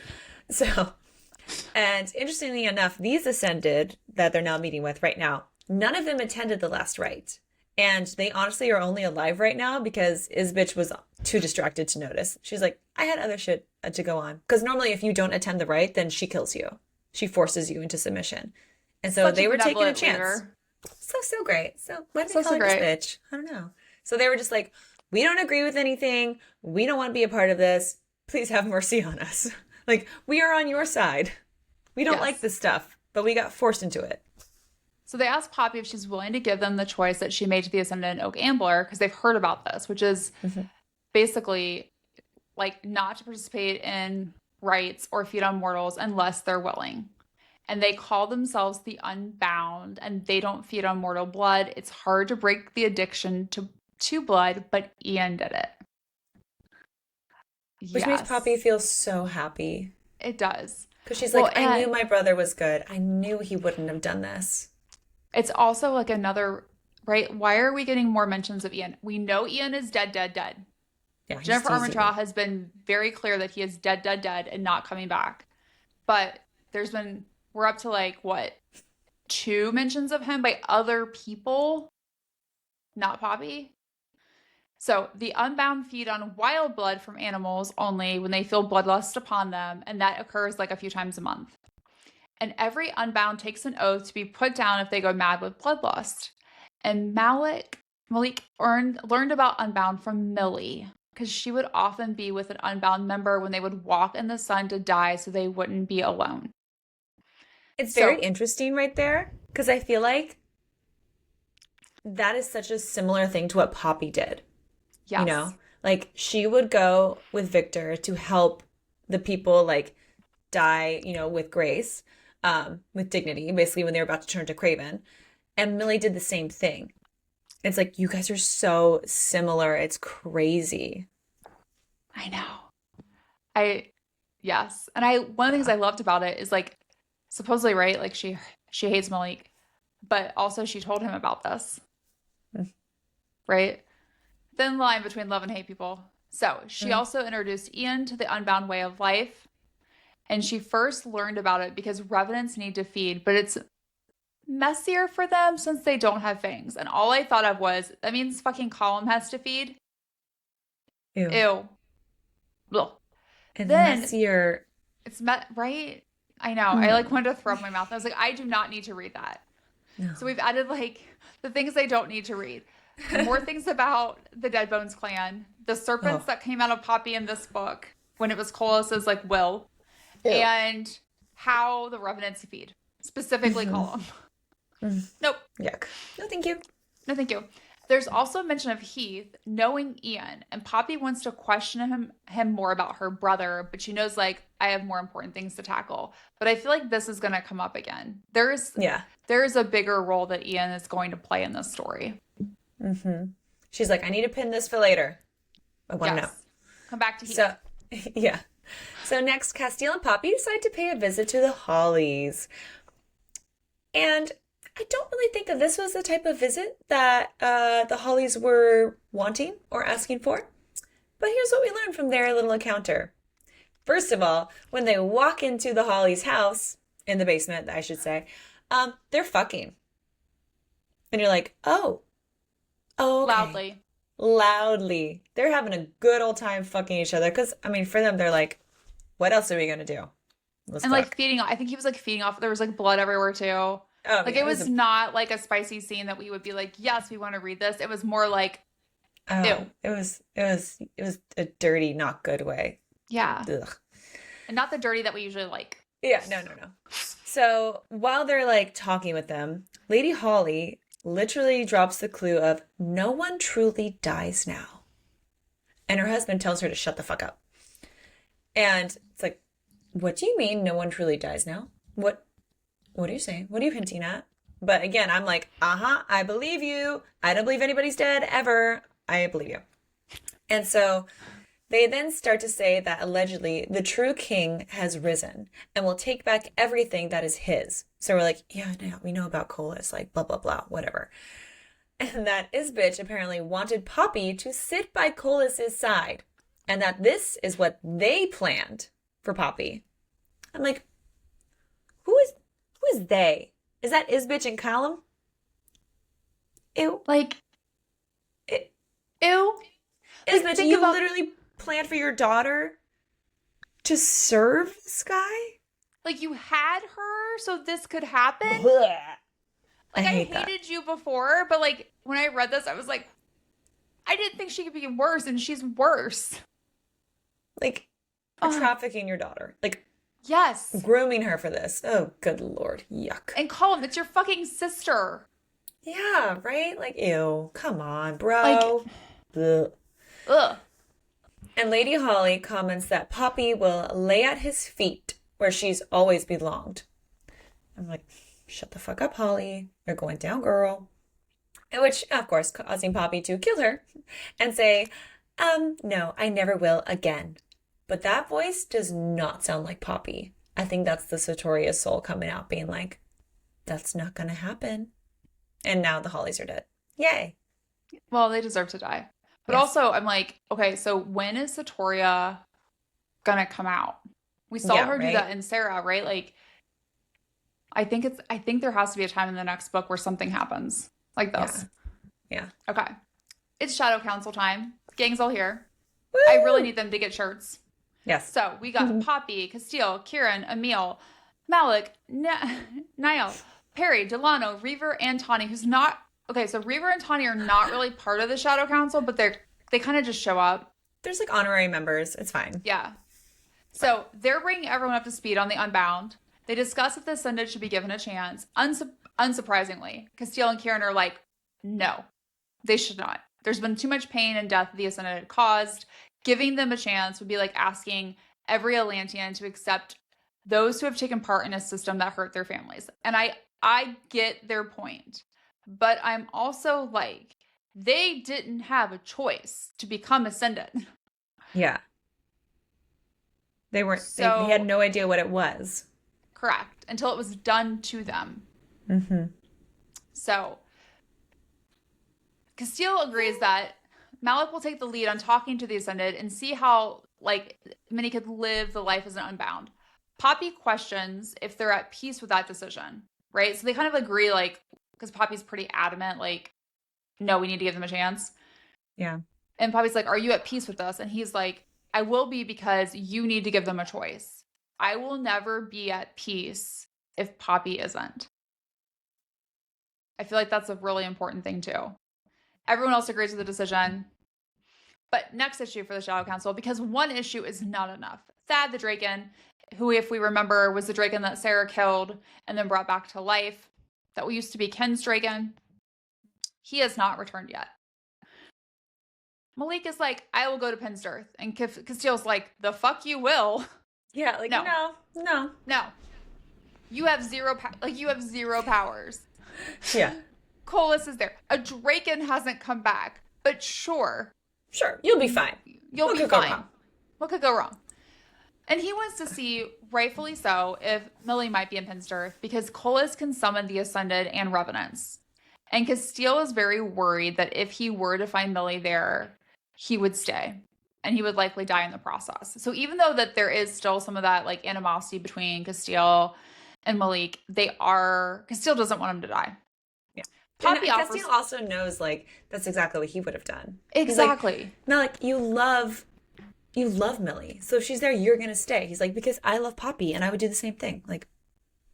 So And interestingly enough, these ascended that they're now meeting with right now, none of them attended the last rite. And they honestly are only alive right now because Isbitch was too distracted to notice. She's like, I had other shit to go on. Because normally if you don't attend the rite, then she kills you. She forces you into submission. And so they were taking a chance. Leader. So great. So why did they call her Isbitch? I don't know. So they were just like, we don't agree with anything. We don't want to be a part of this. Please have mercy on us. Like, we are on your side. We don't like this stuff, but we got forced into it. So they asked Poppy if she's willing to give them the choice that she made to the Ascendant Oak Ambler, because they've heard about this, which is basically like not to participate in rites or feed on mortals unless they're willing. And they call themselves the Unbound, and they don't feed on mortal blood. It's hard to break the addiction to blood, but Ian did it. Which makes Poppy feel so happy. It does. Because she's like, I knew my brother was good. I knew he wouldn't have done this. It's also like another, right? Why are we getting more mentions of Ian? We know Ian is dead. Yeah, Jennifer Armentrout has been very clear that he is dead, and not coming back. But we're up to like, what, 2 mentions of him by other people, not Poppy? So the Unbound feed on wild blood from animals only when they feel bloodlust upon them, and that occurs like a few times a month. And every Unbound takes an oath to be put down if they go mad with bloodlust. And Malik learned about Unbound from Millie, because she would often be with an Unbound member when they would walk in the sun to die so they wouldn't be alone. It's very interesting right there, because I feel like that is such a similar thing to what Poppy did. Yes. You know, like she would go with Victor to help the people like die, you know, with grace, with dignity, basically when they were about to turn to Craven. And Millie did the same thing. It's like, you guys are so similar. It's crazy. I know. Yes. And one of the things I loved about it is like, supposedly, right, like she hates Malik, but also she told him about this. Right? Thin line between love and hate, people. So she also introduced Ian to the Unbound way of life. And she first learned about it because revenants need to feed, but it's messier for them since they don't have fangs. And all I thought of was, that means fucking Column has to feed. Ew. Ugh. And then messier. It's right? I know. I like wanted to throw up my mouth. I was like, I do not need to read that. No. So we've added like the things I don't need to read. More things about the Dead Bones clan, the serpents that came out of Poppy in this book when it was Colus's like will, and how the revenants feed, specifically Column. Nope. Yuck. No, thank you. No, thank you. There's also a mention of Heath knowing Ian, and Poppy wants to question him more about her brother, but she knows like I have more important things to tackle. But I feel like this is going to come up again. There is a bigger role that Ian is going to play in this story. She's like, I need to pin this for later. I want to know. Come back to Heath. So, yeah. So next, Casteel and Poppy decide to pay a visit to the Hollies. And I don't really think that this was the type of visit that the Hollies were wanting or asking for. But here's what we learned from their little encounter. First of all, when they walk into the Hollies' house, in the basement, I should say, they're fucking. And you're like, oh. Okay. Loudly. They're having a good old time fucking each other. Because, I mean, for them, they're like, what else are we going to do? Let's fuck. Like feeding, I think he was like feeding off. There was like blood everywhere too. Oh, like it was not like a spicy scene that we would be like, yes, we want to read this. It was more like, ew. It was a dirty, not good way. Yeah. Ugh. And not the dirty that we usually like. Yeah, no. So while they're like talking with them, Lady Holly literally drops the clue of no one truly dies now. And her husband tells her to shut the fuck up. And it's like, what do you mean no one truly dies now? What are you saying? What are you hinting at? But again, I'm like, I believe you. I don't believe anybody's dead ever. I believe you. And so they then start to say that allegedly the true king has risen and will take back everything that is his. So we're like, yeah, we know about Colus, like blah, blah, blah, whatever. And that Isbitch apparently wanted Poppy to sit by Colus's side and that this is what they planned for Poppy. I'm like, Who is they? Is that Isbitch and Callum? Ew. Like, It, ew. Like, Isbitch, think you about, literally planned for your daughter to serve Sky? like, you had her so this could happen. Blech. Like, I hate that. hated you before, but, like, when I read this, I was like, I didn't think she could be worse, and she's worse. Like, trafficking your daughter. Like, yes. grooming her for this. Oh, good Lord. Yuck. And call him, it's your fucking sister. Yeah, right? Like, ew. Come on, bro. Like, ugh. And Lady Holly comments that Poppy will lay at his feet where she's always belonged. I'm like, shut the fuck up, Holly. You're going down, girl. And which, of course, causing Poppy to kill her and say, no, I never will again. But that voice does not sound like Poppy. I think that's the Sartorius soul coming out being like, that's not going to happen. And now the Hollies are dead. Yay. Well, they deserve to die. But Yes. also, I'm like, okay, so when is Satoria gonna come out? We saw her do that in Sera, right? Like, I think there has to be a time in the next book where something happens like this. Yeah. Okay. It's Shadow Council time. Gang's all here. Woo! I really need them to get shirts. Yes. So we got Poppy, Casteel, Kieran, Emil, Malik, Niall, Perry, Delano, Reaver, and Tawny, who's not... Okay, so Reaver and Tawny are not really part of the Shadow Council, but they kind of just show up. There's like honorary members. It's fine. Yeah. So they're bringing everyone up to speed on the Unbound. They discuss if the Ascended should be given a chance. Unsurprisingly, Casteel and Kieran are like, no, they should not. There's been too much pain and death the Ascended caused. Giving them a chance would be like asking every Atlantean to accept those who have taken part in a system that hurt their families. And I get their point. But I'm also like, they didn't have a choice to become Ascended. Yeah. They weren't, So- they had no idea what it was. Correct. Until it was done to them. Mm-hmm. So, Casteel agrees that Malik will take the lead on talking to the Ascended and see how, like, Minnie could live the life as an Unbound. Poppy questions if they're at peace with that decision, right? So they kind of agree, like, because Poppy's pretty adamant, like, no, we need to give them a chance. Yeah. And Poppy's like, are you at peace with this? And he's like, I will be because you need to give them a choice. I will never be at peace if Poppy isn't. I feel like that's a really important thing too. Everyone else agrees with the decision. But next issue for the Shadow Council, because one issue is not enough. Thad the Draken, who, if we remember, was the Draken that Sera killed and then brought back to life, that used to be Ken's Draken, he has not returned yet. Malik is like, I will go to Penstirth. And Casteel's like, the fuck you will. Yeah, like, No. no. You have zero powers. Yeah. Colas is there. A Draken hasn't come back, but sure. Sure, you'll be fine. You'll What be could go fine. wrong? What could go wrong? And he wants to see, rightfully so, if Millie might be in Penstirth, because Colas can summon the Ascended and Revenants. And Casteel is very worried that if he were to find Millie there, he would stay. And he would likely die in the process. So even though that there is still some of that like animosity between Casteel and Malik, Casteel doesn't want him to die. Yeah. Poppy and offers... Casteel also knows, like, that's exactly what he would have done. Exactly. He's like, no, like, you love Millie. So if she's there, you're going to stay. He's like, because I love Poppy and I would do the same thing. Like,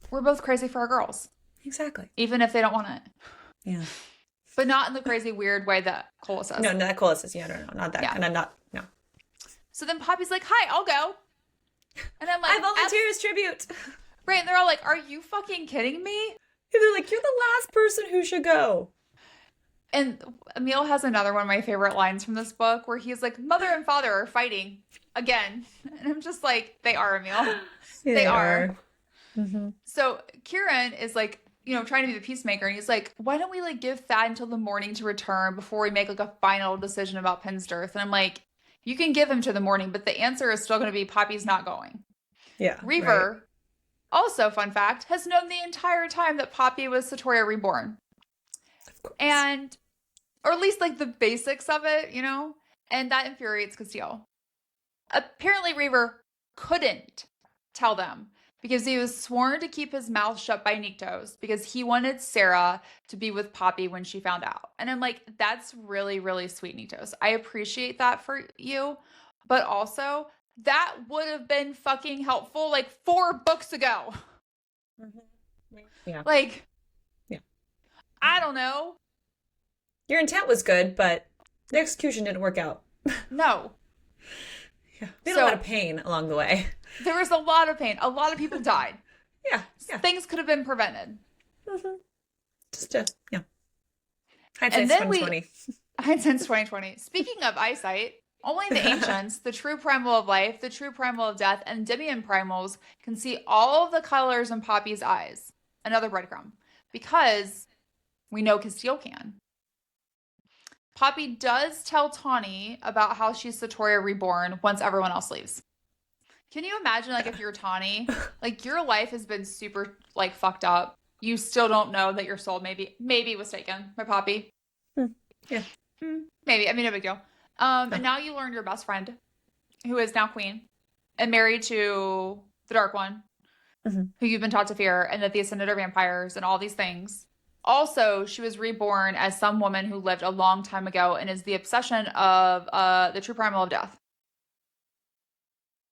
we're both crazy for our girls. Exactly. Even if they don't want it. Yeah. But not in the crazy, weird way that Cole says. No, that Colas says, no, not that. Yeah. And I'm not, no. So then Poppy's like, hi, I'll go. And I'm like, I volunteer as tribute. Right, and they're all like, are you fucking kidding me? And they're like, you're the last person who should go. And Emil has another one of my favorite lines from this book where he's like, mother and father are fighting again. And I'm just like, they are, Emil. They are. Mm-hmm. So Kieran is like, trying to be the peacemaker. And he's like, why don't we like give Thad until the morning to return before we make like a final decision about Penstirth? And I'm like, you can give him to the morning, but the answer is still going to be Poppy's not going. Yeah. Reaver, also fun fact, has known the entire time that Poppy was Satoria reborn. Of course. And, or at least like the basics of it, and that infuriates Casteel. Apparently Reaver couldn't tell them because he was sworn to keep his mouth shut by Nyctos because he wanted Sera to be with Poppy when she found out. And I'm like, that's really, really sweet, Nyctos. I appreciate that for you. But also, that would have been fucking helpful like 4 books ago. Mm-hmm. Yeah. Like, yeah. I don't know. Your intent was good, but the execution didn't work out. No. Yeah. We had a lot of pain along the way. There was a lot of pain. A lot of people died. Yeah. Things could have been prevented. Mm-hmm. Just, yeah. Hindsight's 2020. Hindsight's 2020. Speaking of eyesight, only the ancients, the true primal of life, the true primal of death, and Endymion primals can see all of the colors in Poppy's eyes. Another breadcrumb. Because we know Casteel can. Poppy does tell Tawny about how she's Satoria reborn once everyone else leaves. Can you imagine, like, if you're Tawny, like, your life has been super, like, fucked up. You still don't know that your soul maybe was taken by Poppy. Yeah. Maybe. I mean, no big deal. And now you learn your best friend, who is now queen, and married to the Dark One, who you've been taught to fear, and that the Ascended are vampires and all these things. Also, she was reborn as some woman who lived a long time ago and is the obsession of the true primal of death.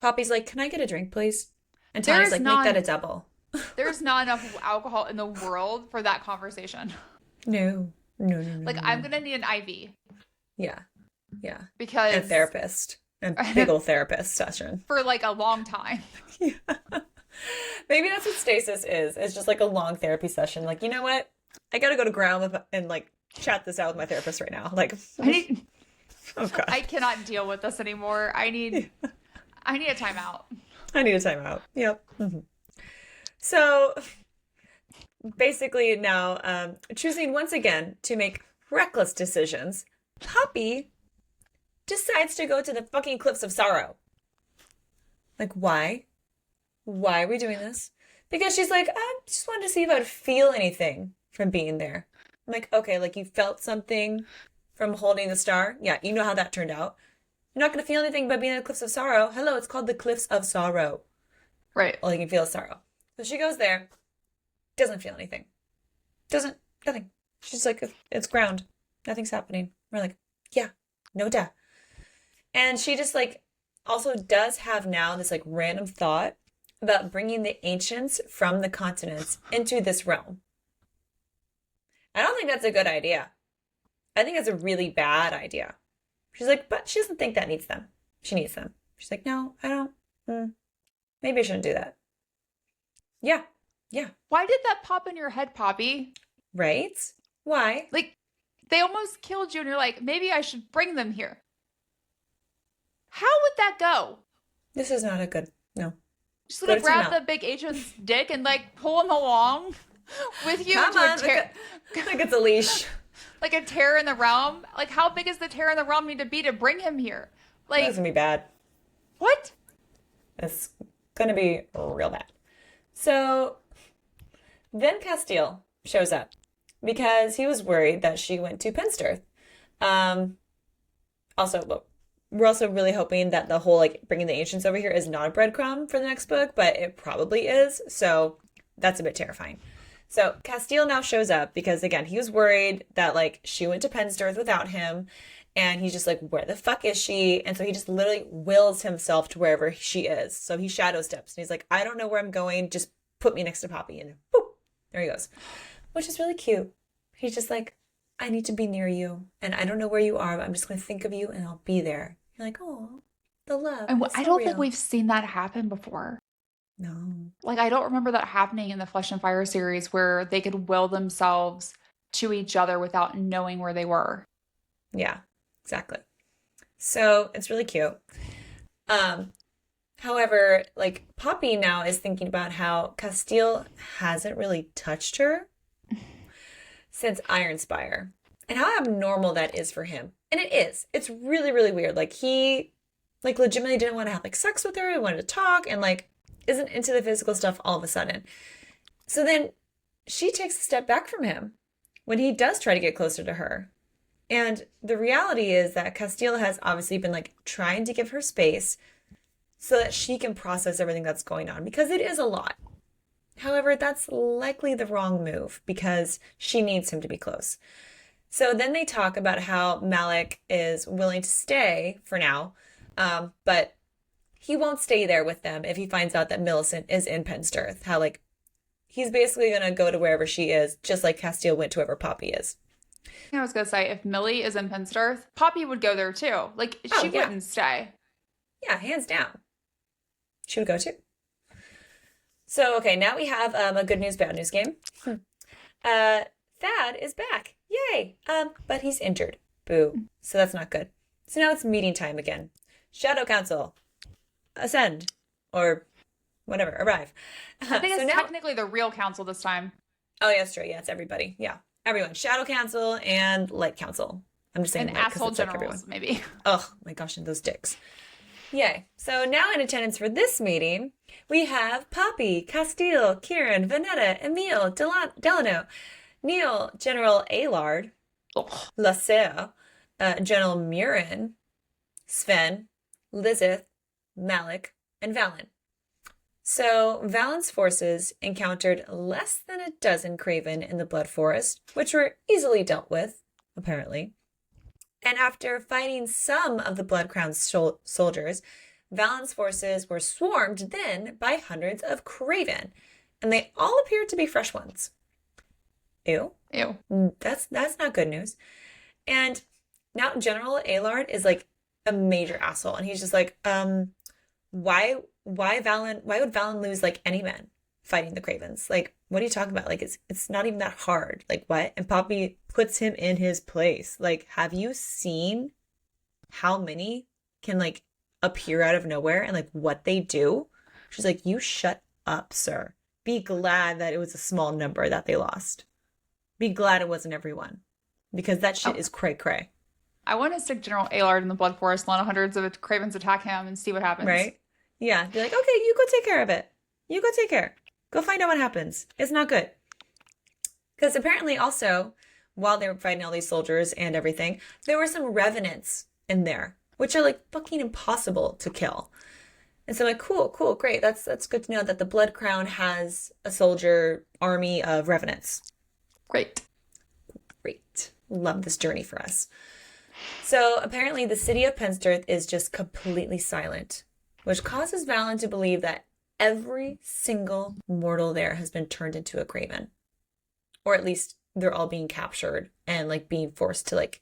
Poppy's like, can I get a drink, please? And Tawny's like, make that a double. There's not enough alcohol in the world for that conversation. No. Like, I'm going to need an IV. Yeah. Because... And a therapist. And big old therapist session. For, like, a long time. Yeah. Maybe that's what stasis is. It's just, like, a long therapy session. Like, you know what? I gotta go to ground and, like, chat this out with my therapist right now. Like, oh, God. I cannot deal with this anymore. I need a timeout. I need a timeout. Yep. Mm-hmm. So, basically now, choosing once again to make reckless decisions, Poppy decides to go to the fucking Cliffs of Sorrow. Like, why? Why are we doing this? Because she's like, I just wanted to see if I would feel anything from being there. I'm like, okay, like you felt something from holding the star? Yeah, you know how that turned out. You're not going to feel anything by being in the Cliffs of Sorrow. Hello, it's called the Cliffs of Sorrow. Right. All you can feel is sorrow. So she goes there, doesn't feel anything. Nothing. She's like, it's ground. Nothing's happening. We're like, yeah, no duh. And she just like also does have now this like random thought about bringing the ancients from the continents into this realm. I don't think that's a good idea. I think that's a really bad idea. She's like, but she doesn't think that needs them. She needs them. She's like, no, I don't. Maybe I shouldn't do that. Yeah. Why did that pop in your head, Poppy? Right? Why? Like, they almost killed you and you're like, maybe I should bring them here. How would that go? This is not a good, no. Just gonna grab the big agent's dick and like pull him along with you Come on, like it's a leash. Like a tear in the realm? Like, how big is the tear in the realm need to be to bring him here? Like, That's gonna be bad. What? It's gonna be real bad. So then Casteel shows up because he was worried that she went to Penstirth. We're also really hoping that the whole like bringing the ancients over here is not a breadcrumb for the next book, but it probably is. So that's a bit terrifying. So Casteel now shows up because again, he was worried that like she went to Penstirth without him. And he's just like, where the fuck is she? And so he just literally wills himself to wherever she is. So he shadow steps. And he's like, I don't know where I'm going. Just put me next to Poppy. And boop, there he goes. Which is really cute. He's just like, I need to be near you. And I don't know where you are, but I'm just going to think of you and I'll be there. You're like, oh, the love. And I don't real. think we've seen that happen before. No. Like, I don't remember that happening in the Flesh and Fire series where they could will themselves to each other without knowing where they were. Yeah. Exactly. So it's really cute. However, like Poppy now is thinking about how Casteel hasn't really touched her since Ironspire and how abnormal that is for him. And it is. It's really, really weird. Like he like legitimately didn't want to have like sex with her. He wanted to talk and like isn't into the physical stuff all of a sudden. So then she takes a step back from him when he does try to get closer to her. And the reality is that Casteel has obviously been like trying to give her space so that she can process everything that's going on because it is a lot. However, that's likely the wrong move because she needs him to be close. So then they talk about how Malik is willing to stay for now, but he won't stay there with them if he finds out that Millicent is in Pensterth. How, like, he's basically going to go to wherever she is, just like Casteel went to wherever Poppy is. I was going to say, if Millie is in Pensterth, Poppy would go there too. Like, she wouldn't stay. Yeah, hands down. She would go too. So, okay, now we have a good news, bad news game. Thad is back. Yay! But he's injured. Boo. So that's not good. So now it's meeting time again. Shadow Council. Ascend. Or whatever. Arrive. I think it's technically the real council this time. Oh, yeah, that's true. Yeah, it's everybody. Yeah. Everyone. Shadow Council and Light Council. I'm just saying and asshole generals, maybe. Oh, my gosh, and those dicks. Yay. So now in attendance for this meeting, we have Poppy, Casteel, Kieran, Vanetta, Emile, Delano, Neil, General Aylard, Lasser, General Murin, Sven, Lizeth, Malik, and Valen. So Valen's forces encountered less than a dozen Craven in the Blood Forest, which were easily dealt with, apparently. And after fighting some of the Blood Crown's soldiers, Valen's forces were swarmed then by hundreds of Craven, and they all appeared to be fresh ones. Ew. Ew. That's not good news. And now General Aylard is like a major asshole, and he's just like, why would Valen lose like any men fighting the Cravens? Like, what are you talking about? Like, it's not even that hard. Like, what? And Poppy puts him in his place. Like, have you seen how many can like appear out of nowhere and like what they do? She's like, you shut up, sir. Be glad that it was a small number that they lost. Be glad it wasn't everyone. Because that shit is cray-cray. I want to stick General Aylard in the Blood Forest and let hundreds of Cravens attack him and see what happens. Right? Yeah. Be like, okay, you go take care of it. You go take care. Go find out what happens. It's not good. Because apparently also, while they were fighting all these soldiers and everything, there were some revenants in there, which are like fucking impossible to kill. And so I'm like, cool, great. That's good to know that the Blood Crown has a soldier army of revenants. Great. Love this journey for us. So apparently the city of Pensterth is just completely silent, which causes Valen to believe that every single mortal there has been turned into a Craven. Or at least they're all being captured and like being forced to like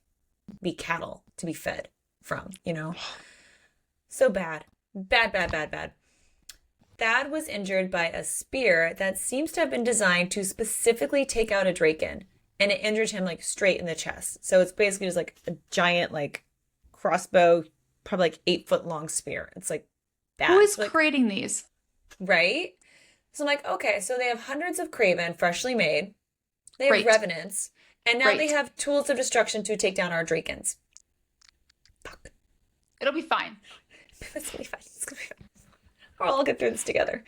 be cattle to be fed from, you know? So bad. Bad. Thad was injured by a spear that seems to have been designed to specifically take out a draken. And it injured him like straight in the chest. So it's basically just like a giant like crossbow, probably like 8-foot long spear. It's like that. Who is like, creating these? Right? So I'm like, okay, so they have hundreds of Craven freshly made. They have revenants. And now they have tools of destruction to take down our drakens. Fuck. It'll be fine. It's gonna be fine. We'll all get through this together.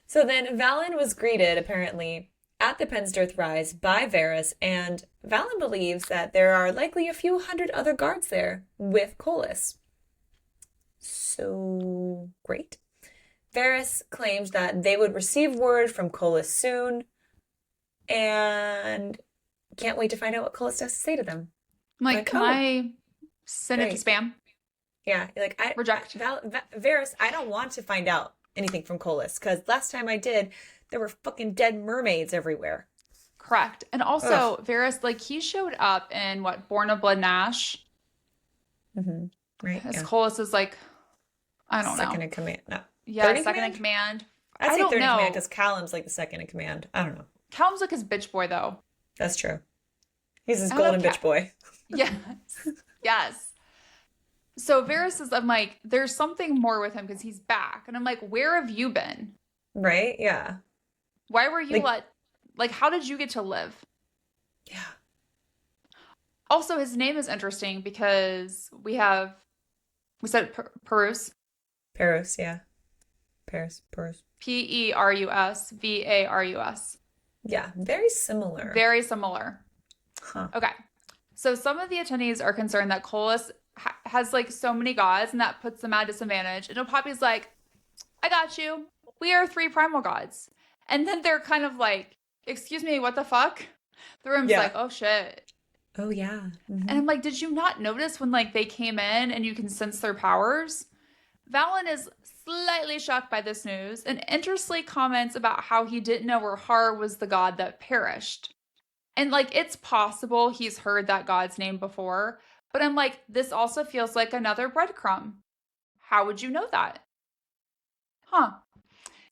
So then Valen was greeted, apparently, at the Pensterth Rise by Varys, and Valen believes that there are likely a few hundred other guards there with Colas. So great. Varys claims that they would receive word from Colas soon, and can't wait to find out what Colas has to say to them. I'm like, can I send it to spam? Yeah, like I reject. Varys, I don't want to find out anything from Colas, because last time I did, there were fucking dead mermaids everywhere. Correct. And also, Varys, like, he showed up in, Born of Blood Nash? Mm-hmm. Right, As Colas is, like, I don't know. Second in command. No. Yeah, second in command. I'd say third in command, because Callum's, like, the second in command. I don't know. Callum's, like, his bitch boy, though. That's true. He's his golden bitch boy. Yes. Yes. So Varys is, I'm like, there's something more with him, because he's back. And I'm like, where have you been? Right? Yeah. Why were you how did you get to live? Yeah. Also, his name is interesting because we said Perus. Perus, yeah. Perus. Perus, Varus. Yeah, very similar. Very similar. Huh. Okay. So some of the attendees are concerned that Colas has like so many gods and that puts them at a disadvantage. And Poppy's like, I got you. We are 3 primal gods. And then they're kind of like, excuse me, what the fuck? The room's Yeah. like, oh shit. Oh, yeah. And I'm like, did you not notice when like they came in and you can sense their powers? Valen is slightly shocked by this news and interestingly comments about how he didn't know Rahar was the god that perished. And like, it's possible he's heard that god's name before, but I'm like, this also feels like another breadcrumb. How would you know that? Huh.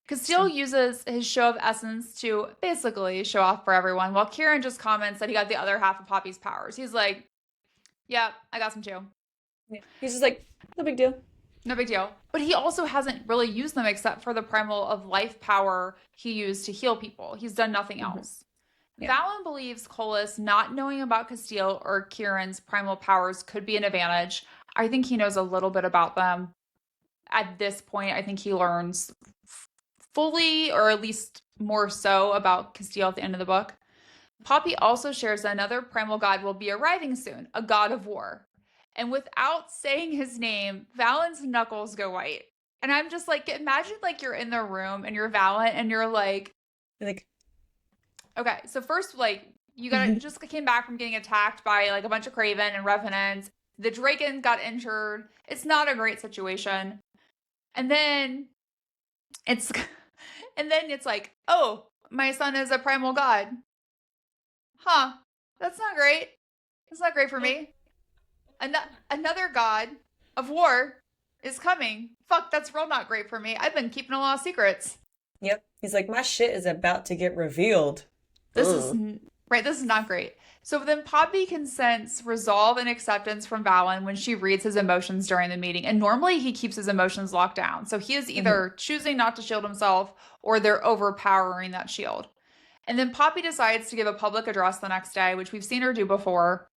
Casteel uses his show of essence to basically show off for everyone, while Kieran just comments that he got the other half of Poppy's powers. He's like, yeah, I got some too. Yeah. He's just like, no big deal. No big deal. But he also hasn't really used them except for the primal of life power he used to heal people. He's done nothing else. Yeah. Valen believes Colas not knowing about Casteel or Kieran's primal powers could be an advantage. I think he knows a little bit about them. At this point, I think he learns fully, or at least more so, about Casteel at the end of the book. Poppy also shares that another primal god will be arriving soon, a god of war. And without saying his name, Valen's knuckles go white. And I'm just like, imagine like you're in the room and you're Valen and you're like, okay, so first, like, you just came back from getting attacked by like a bunch of Craven and Revenants. The draken got injured. It's not a great situation. And then it's like, oh, my son is a primal god. Huh. That's not great. That's not great for me. Another god of war is coming. Fuck, that's real not great for me. I've been keeping a lot of secrets. Yep. He's like, my shit is about to get revealed. This is not great. So then Poppy can sense resolve and acceptance from Valen when she reads his emotions during the meeting. And normally he keeps his emotions locked down. So he is either choosing not to shield himself or they're overpowering that shield. And then Poppy decides to give a public address the next day, which we've seen her do before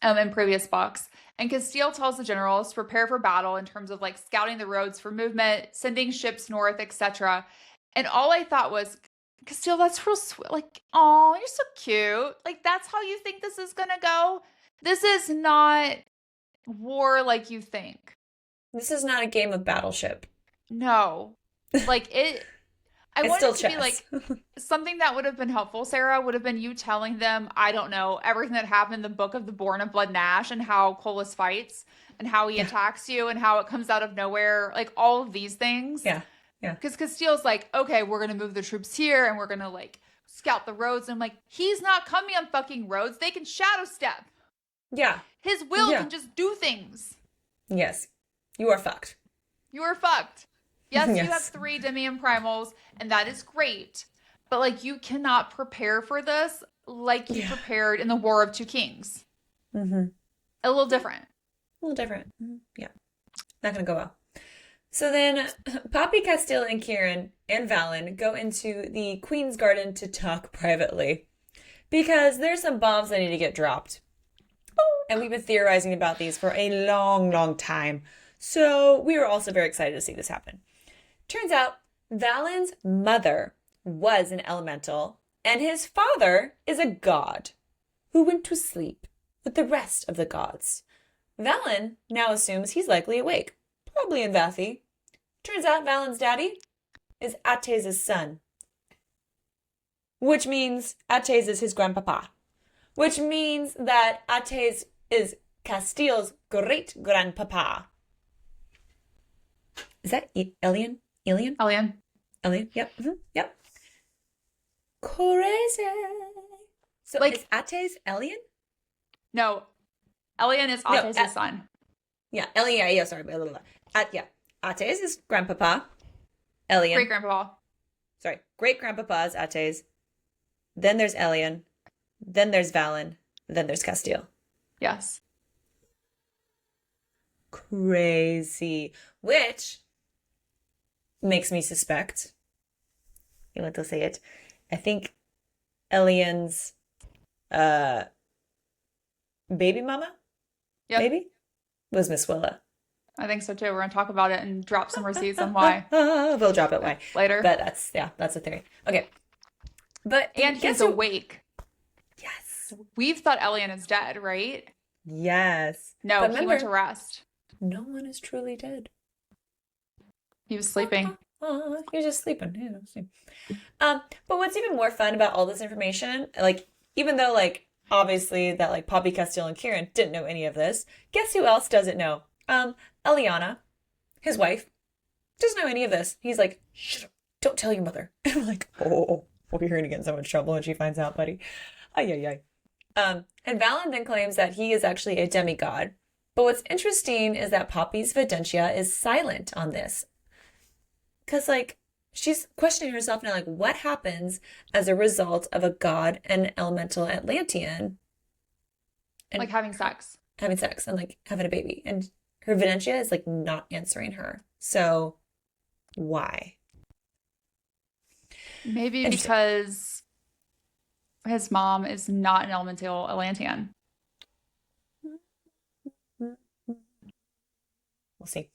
in previous books. And Casteel tells the generals to prepare for battle in terms of like scouting the roads for movement, sending ships north, etc. And all I thought was, Casteel, that's real sweet. Like, oh, you're so cute. Like, that's how you think this is gonna go? This is not war like you think. This is not a game of Battleship. No. Like, I want it to be like something that would have been helpful, Sarah, would have been you telling them, I don't know, everything that happened in the book of the Born of Blood Nash and how Colas fights and how he attacks you and how it comes out of nowhere. Like, all of these things. Yeah. Yeah. Because Casteel's like, okay, we're going to move the troops here and we're going to like scout the roads. And I'm like, he's not coming on fucking roads. They can shadow step. Yeah. His will can just do things. Yes. You are fucked. You are fucked. Yes, you have 3 Demian primals and that is great. But like, you cannot prepare for this like you prepared in the War of Two Kings. Mm-hmm. A little different. A little different. Mm-hmm. Yeah. Not going to go well. So then Poppy, Casteel, and Kieran and Valen go into the Queen's Garden to talk privately because there's some bombs that need to get dropped. And we've been theorizing about these for a long, long time. So we were also very excited to see this happen. Turns out Valen's mother was an elemental and his father is a god who went to sleep with the rest of the gods. Valen now assumes he's likely awake. Probably in Vathi. Turns out Valen's daddy is Attes' son. Which means Attes is his grandpapa. Which means that Attes is Casteel's great-grandpapa. Is that Elian? Elian? Elian. Elian, yep. Mm-hmm. Yep. Crazy. So like, is Attes Elian? No. Elian is Attes' son. Yeah, Elian, yeah, sorry. Blah, blah, blah. Attes is grandpapa. Elian. Great-grandpapa. Sorry, great-grandpapa is Attes. Then there's Elian. Then there's Valen. Then there's Casteel. Yes. Crazy. Which makes me suspect, you want to say it, I think Elian's baby mama? Yep. Maybe? Was Miss Willa. I think so too. We're going to talk about it and drop some receipts on why. We'll drop it why. Later. But that's a theory. Okay. And he's awake. Yes. We've thought Elian is dead, right? Yes. No, but he remember, went to rest. No one is truly dead. He was sleeping. Oh, you're just sleeping. Yeah, sleep. But what's even more fun about all this information, like, even though, like, obviously that, like, Poppy, Casteel, and Kieran didn't know any of this, guess who else doesn't know? Eliana, his wife, doesn't know any of this. He's like, shh, don't tell your mother. And I'm like, oh, well, you're gonna get in so much trouble when she finds out, buddy. Ay, ay, ay. And Valen then claims that he is actually a demigod. But what's interesting is that Poppy's Videntia is silent on this. Because, like, she's questioning herself now, like, what happens as a result of a god and elemental Atlantean? And like having sex. having sex and, like, having a baby. And her Videntia is, like, not answering her. So, why? Maybe because his mom is not an elemental Atlantean. We'll see.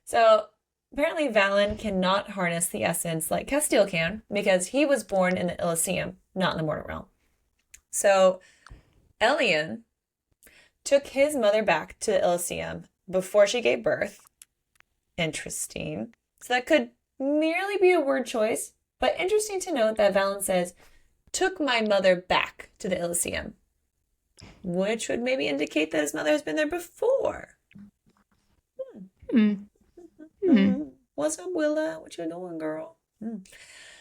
So, apparently Valen cannot harness the essence like Casteel can because he was born in the Elysium, not in the mortal realm. So, Elian took his mother back to the Elysium before she gave birth. Interesting. So that could merely be a word choice, but interesting to note that Valen says, took my mother back to the Elysium, which would maybe indicate that his mother has been there before. What's up, Willa? What you doing, girl?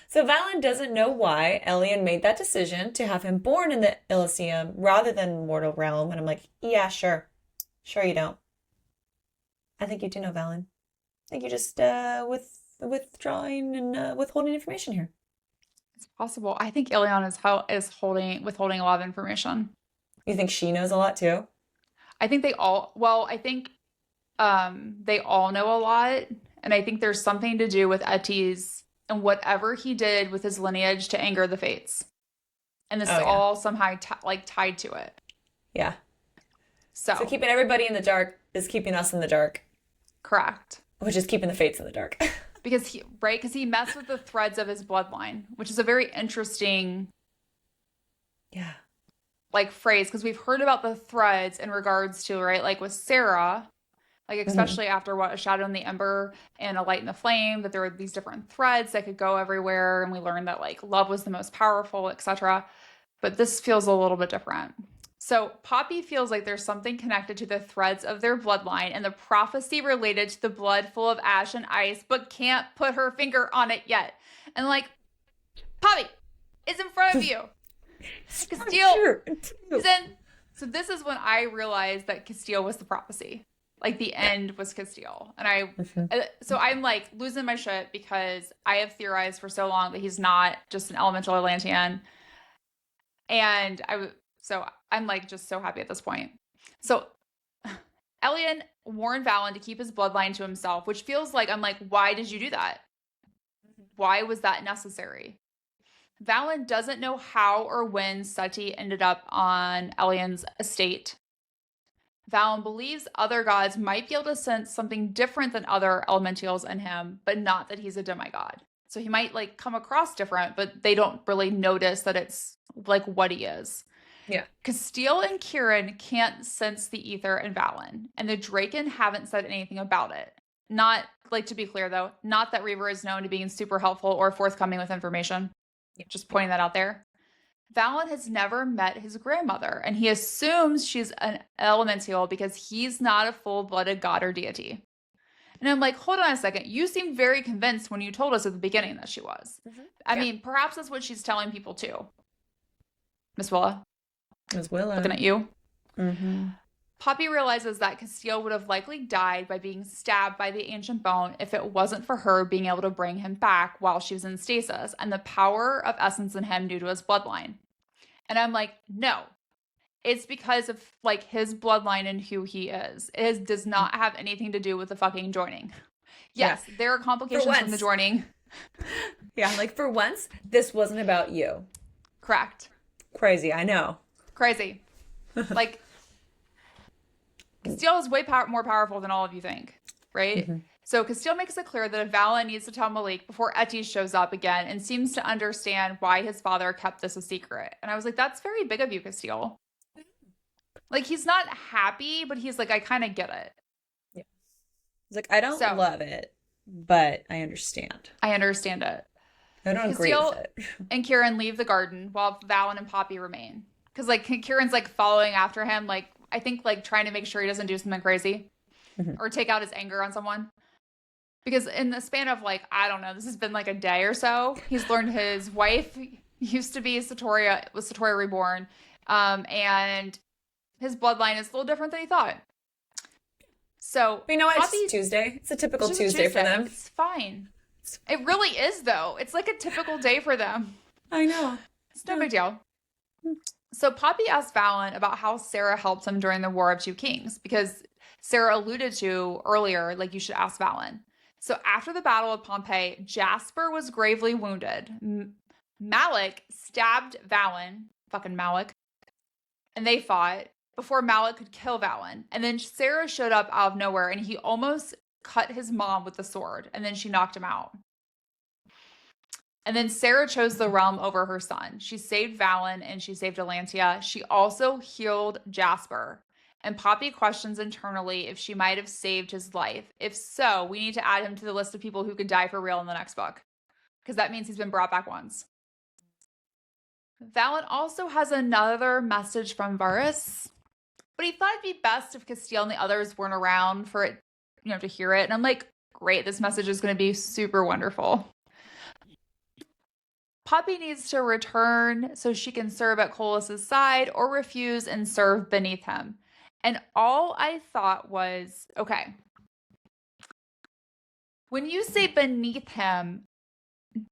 So Valen doesn't know why Elian made that decision to have him born in the Elysium rather than mortal realm. And I'm like, yeah, sure. Sure you don't. I think you do know, Valen. I think you're just withdrawing and withholding information here. It's possible. I think Ilion is withholding a lot of information. You think she knows a lot too? I think they all know a lot, and I think there's something to do with Attes and whatever he did with his lineage to anger the fates. And this is all somehow tied to it. Yeah. So keeping everybody in the dark is keeping us in the dark. Correct. Which is keeping the fates in the dark. Because he messed with the threads of his bloodline, which is a very interesting phrase, because we've heard about the threads in regards to, right, like with Sera, like especially after what, a shadow in the ember and a light in the flame, that there were these different threads that could go everywhere, and we learned that like love was the most powerful, etc. But this feels a little bit different. So Poppy feels like there's something connected to the threads of their bloodline and the prophecy related to the blood full of ash and ice, but can't put her finger on it yet. And like, Poppy, it's in front of you. Casteel is in. So this is when I realized that Casteel was the prophecy. Like the end was Casteel. And so I'm like losing my shit because I have theorized for so long that he's not just an elemental Atlantean. And so I'm like just so happy at this point. So Elian warned Valen to keep his bloodline to himself, which feels like, I'm like, why did you do that? Why was that necessary? Valen doesn't know how or when Seti ended up on Elian's estate. Valen believes other gods might be able to sense something different than other elementals in him, but not that he's a demigod. So he might like come across different, but they don't really notice that it's like what he is. Yeah. Casteel and Kieran can't sense the ether in Valen, and the draken haven't said anything about it. Not, like, to be clear though, not that Reaver is known to being super helpful or forthcoming with information. Just pointing that out there. Valen has never met his grandmother, and he assumes she's an elemental because he's not a full-blooded god or deity. And I'm like, hold on a second. You seemed very convinced when you told us at the beginning that she was. I mean, perhaps that's what she's telling people too. Miss Willa? Miss Willa. Looking at you. Poppy realizes that Casteel would have likely died by being stabbed by the ancient bone if it wasn't for her being able to bring him back while she was in stasis, and the power of essence in him due to his bloodline. And I'm like, no. It's because of like his bloodline and who he is. It does not have anything to do with the fucking joining. Yes, there are complications from the joining. Yeah, like for once, this wasn't about you. Correct. Crazy, I know. Crazy. Like, Casteel is way more powerful than all of you think, right? So Casteel makes it clear that Valen needs to tell Malik before Attes shows up again, and seems to understand why his father kept this a secret. And I was like, that's very big of you, Casteel. Like, he's not happy, but he's like, I kind of get it. Yeah. He's like, I don't love it, but I understand. I understand it. I don't agree with it. And Kieran leave the garden while Valen and Poppy remain. Because, like, Kieran's, like, following after him, like, I think, like, trying to make sure he doesn't do something crazy or take out his anger on someone. Because in the span of, like, I don't know, this has been, like, a day or so, he's learned his wife used to be was Satori reborn, and his bloodline is a little different than he thought. So, but you know what? Poppy, It's Tuesday. It's a typical Tuesday for them. It's fine. It really is, though. It's like a typical day for them. I know. It's no big deal. So Poppy asked Valen about how Sera helped him during the War of Two Kings, because Sera alluded to earlier, like, you should ask Valen. So after the Battle of Pompeii, Jasper was gravely wounded. Malik stabbed Valen, fucking Malik, and they fought before Malik could kill Valen. And then Sera showed up out of nowhere, and he almost cut his mom with the sword, and then she knocked him out. And then Sera chose the realm over her son. She saved Valen and she saved Atlantia. She also healed Jasper. And Poppy questions internally if she might have saved his life. If so, we need to add him to the list of people who could die for real in the next book, because that means he's been brought back once. Valen also has another message from Varys, but he thought it'd be best if Casteel and the others weren't around for it, to hear it. And I'm like, great, this message is going to be super wonderful. Poppy needs to return so she can serve at Colus's side or refuse and serve beneath him. And all I thought was, okay, when you say beneath him,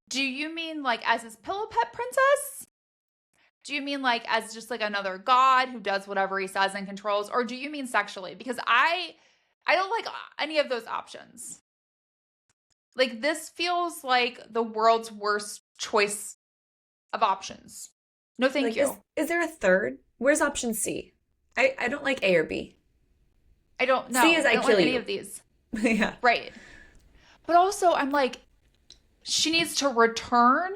do you mean like as his pillow pet princess? Do you mean like as just like another god who does whatever he says and controls? Or do you mean sexually? Because I don't like any of those options. Like, this feels like the world's worst choice of options. No, thank you. Is there a third? Where's option C? I don't like A or B. I don't know. C is I don't kill like you. any of these. Yeah. Right. But also, I'm like, she needs to return.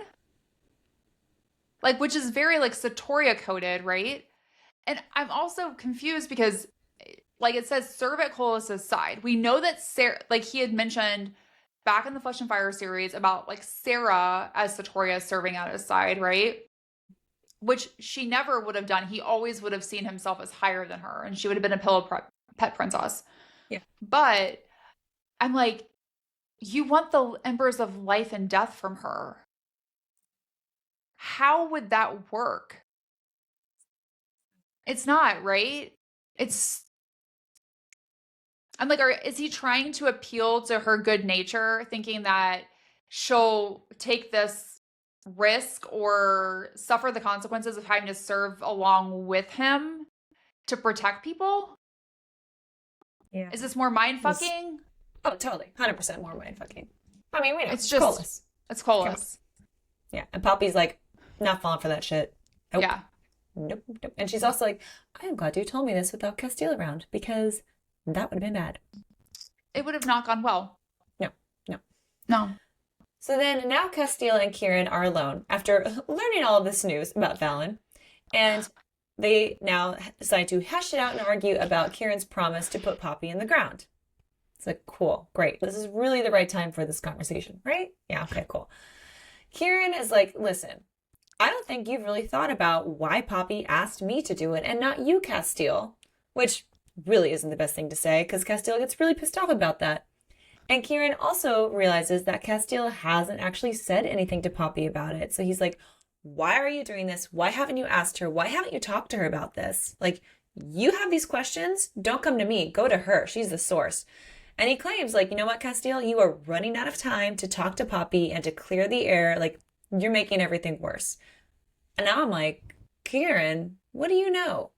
Like, which is very, like, Satoria coded, right? And I'm also confused because, like, it says serve at Colus's side. We know that Sera, like, he had mentioned back in the Flesh and Fire series about, like, Sera as Satoria serving at his side, right? Which she never would have done. He always would have seen himself as higher than her, and she would have been a pillow pet princess. Yeah. But I'm like, you want the embers of life and death from her. How would that work? It's not, right? I'm like, is he trying to appeal to her good nature, thinking that she'll take this risk or suffer the consequences of having to serve along with him to protect people? Yeah. Is this more mind fucking? Oh, totally. 100% more mind fucking. I mean, we know. It's just Colus. It's Colus. Yeah. And Poppy's like, not falling for that shit. Nope. Yeah. Nope. And she's also like, I am glad you told me this without Casteel around, because that would have been bad. It would have not gone well. No. So then now Casteel and Kieran are alone after learning all of this news about Valen. And they now decide to hash it out and argue about Kieran's promise to put Poppy in the ground. It's like, cool, great. This is really the right time for this conversation, right? Yeah, okay, cool. Kieran is like, listen, I don't think you've really thought about why Poppy asked me to do it and not you, Casteel. Which really isn't the best thing to say, because Casteel gets really pissed off about that. And Kieran also realizes that Casteel hasn't actually said anything to Poppy about it. So he's like, why are you doing this? Why haven't you asked her? Why haven't you talked to her about this? Like, you have these questions? Don't come to me. Go to her. She's the source. And he claims, like, you know what, Casteel? You are running out of time to talk to Poppy and to clear the air. Like, you're making everything worse. And now I'm like, Kieran, what do you know?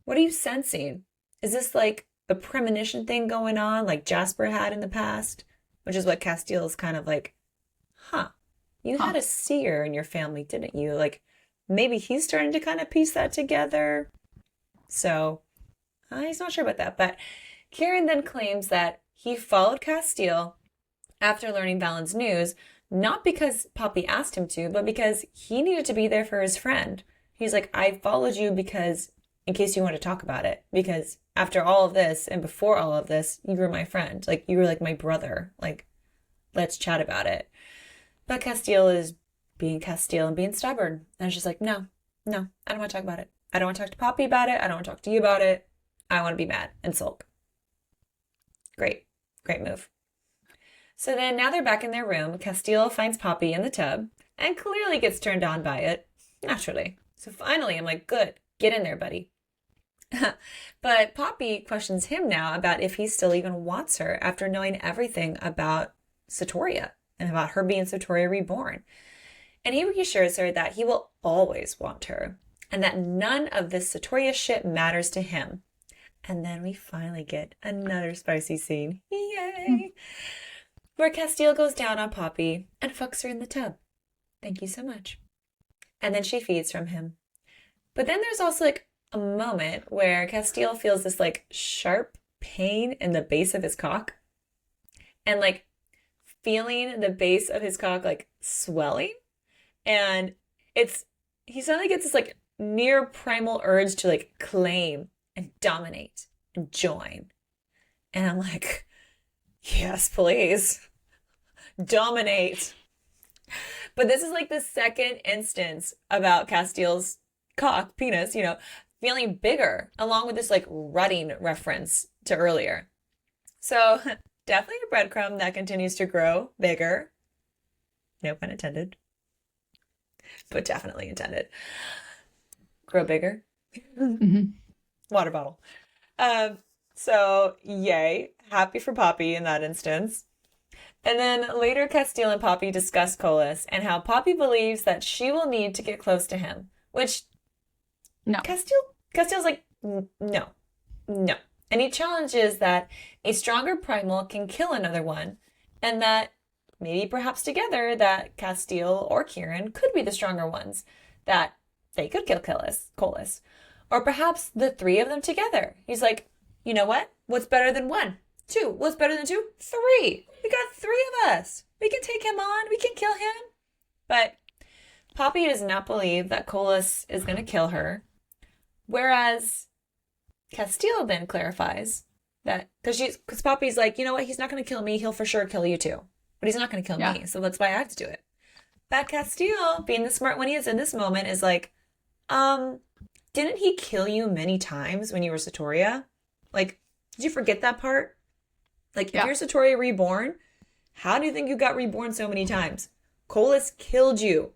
What are you sensing? Is this like a premonition thing going on like Jasper had in the past? Which is what Casteel is kind of like, you had a seer in your family, didn't you? Like, maybe he's starting to kind of piece that together. So, he's not sure about that. But Kieran then claims that he followed Casteel after learning Valen's news, not because Poppy asked him to, but because he needed to be there for his friend. He's like, I followed you because, in case you want to talk about it, because after all of this and before all of this, you were my friend. Like, you were like my brother. Like, let's chat about it. But Casteel is being Casteel and being stubborn. And she's like, no, I don't want to talk about it. I don't want to talk to Poppy about it. I don't want to talk to you about it. I want to be mad and sulk. Great move. So then now they're back in their room. Casteel finds Poppy in the tub and clearly gets turned on by it, naturally. So finally, I'm like, good, get in there, buddy. But Poppy questions him now about if he still even wants her after knowing everything about Satoria and about her being Satoria reborn. And he reassures her that he will always want her and that none of this Satoria shit matters to him. And then we finally get another spicy scene. Yay! Where Casteel goes down on Poppy and fucks her in the tub. Thank you so much. And then she feeds from him. But then there's also like a moment where Casteel feels this like sharp pain in the base of his cock. And like feeling the base of his cock like swelling. And he suddenly gets this like near primal urge to like claim and dominate and join. And I'm like, yes, please. Dominate. But this is like the second instance about Casteel's cock, penis, feeling bigger, along with this like rutting reference to earlier. So definitely a breadcrumb that continues to grow bigger. No pun intended. But definitely intended. Grow bigger. Mm-hmm. Water bottle. So yay. Happy for Poppy in that instance. And then later Casteel and Poppy discuss Colas and how Poppy believes that she will need to get close to him. Which no. Casteel's like, no. And he challenges that a stronger primal can kill another one. And that maybe perhaps together that Casteel or Kieran could be the stronger ones. That they could kill Colas. Or perhaps the three of them together. He's like, you know what? What's better than 1? 2. What's better than 2? 3. We got 3 of us. We can take him on. We can kill him. But Poppy does not believe that Colas is going to kill her. Whereas Casteel then clarifies that, because Poppy's like, you know what? He's not going to kill me. He'll for sure kill you too. But he's not going to kill me. So that's why I have to do it. But Casteel, being the smart one he is in this moment, is like, didn't he kill you many times when you were Satoria? Like, did you forget that part? Like, if you're Satoria reborn, how do you think you got reborn so many times? Colas killed you.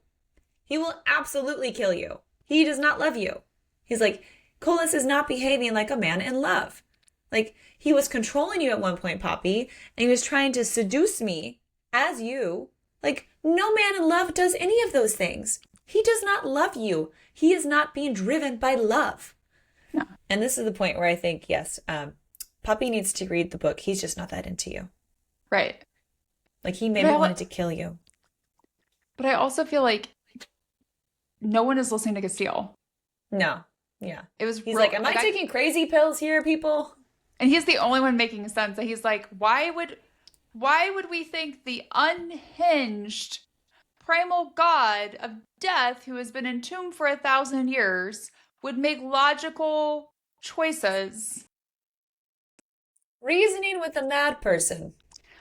He will absolutely kill you. He does not love you. He's like, Colas is not behaving like a man in love. Like, he was controlling you at one point, Poppy, and he was trying to seduce me as you. Like, no man in love does any of those things. He does not love you. He is not being driven by love. No. And this is the point where I think, yes, Poppy needs to read the book. He's just not that into you. Right. Like, he maybe wanted to kill you. But I also feel like no one is listening to Casteel. No. Yeah. He's like, am I taking crazy pills here, people? And he's the only one making sense. That he's like, why would we think the unhinged primal god of death who has been entombed for 1,000 years would make logical choices? Reasoning with a mad person.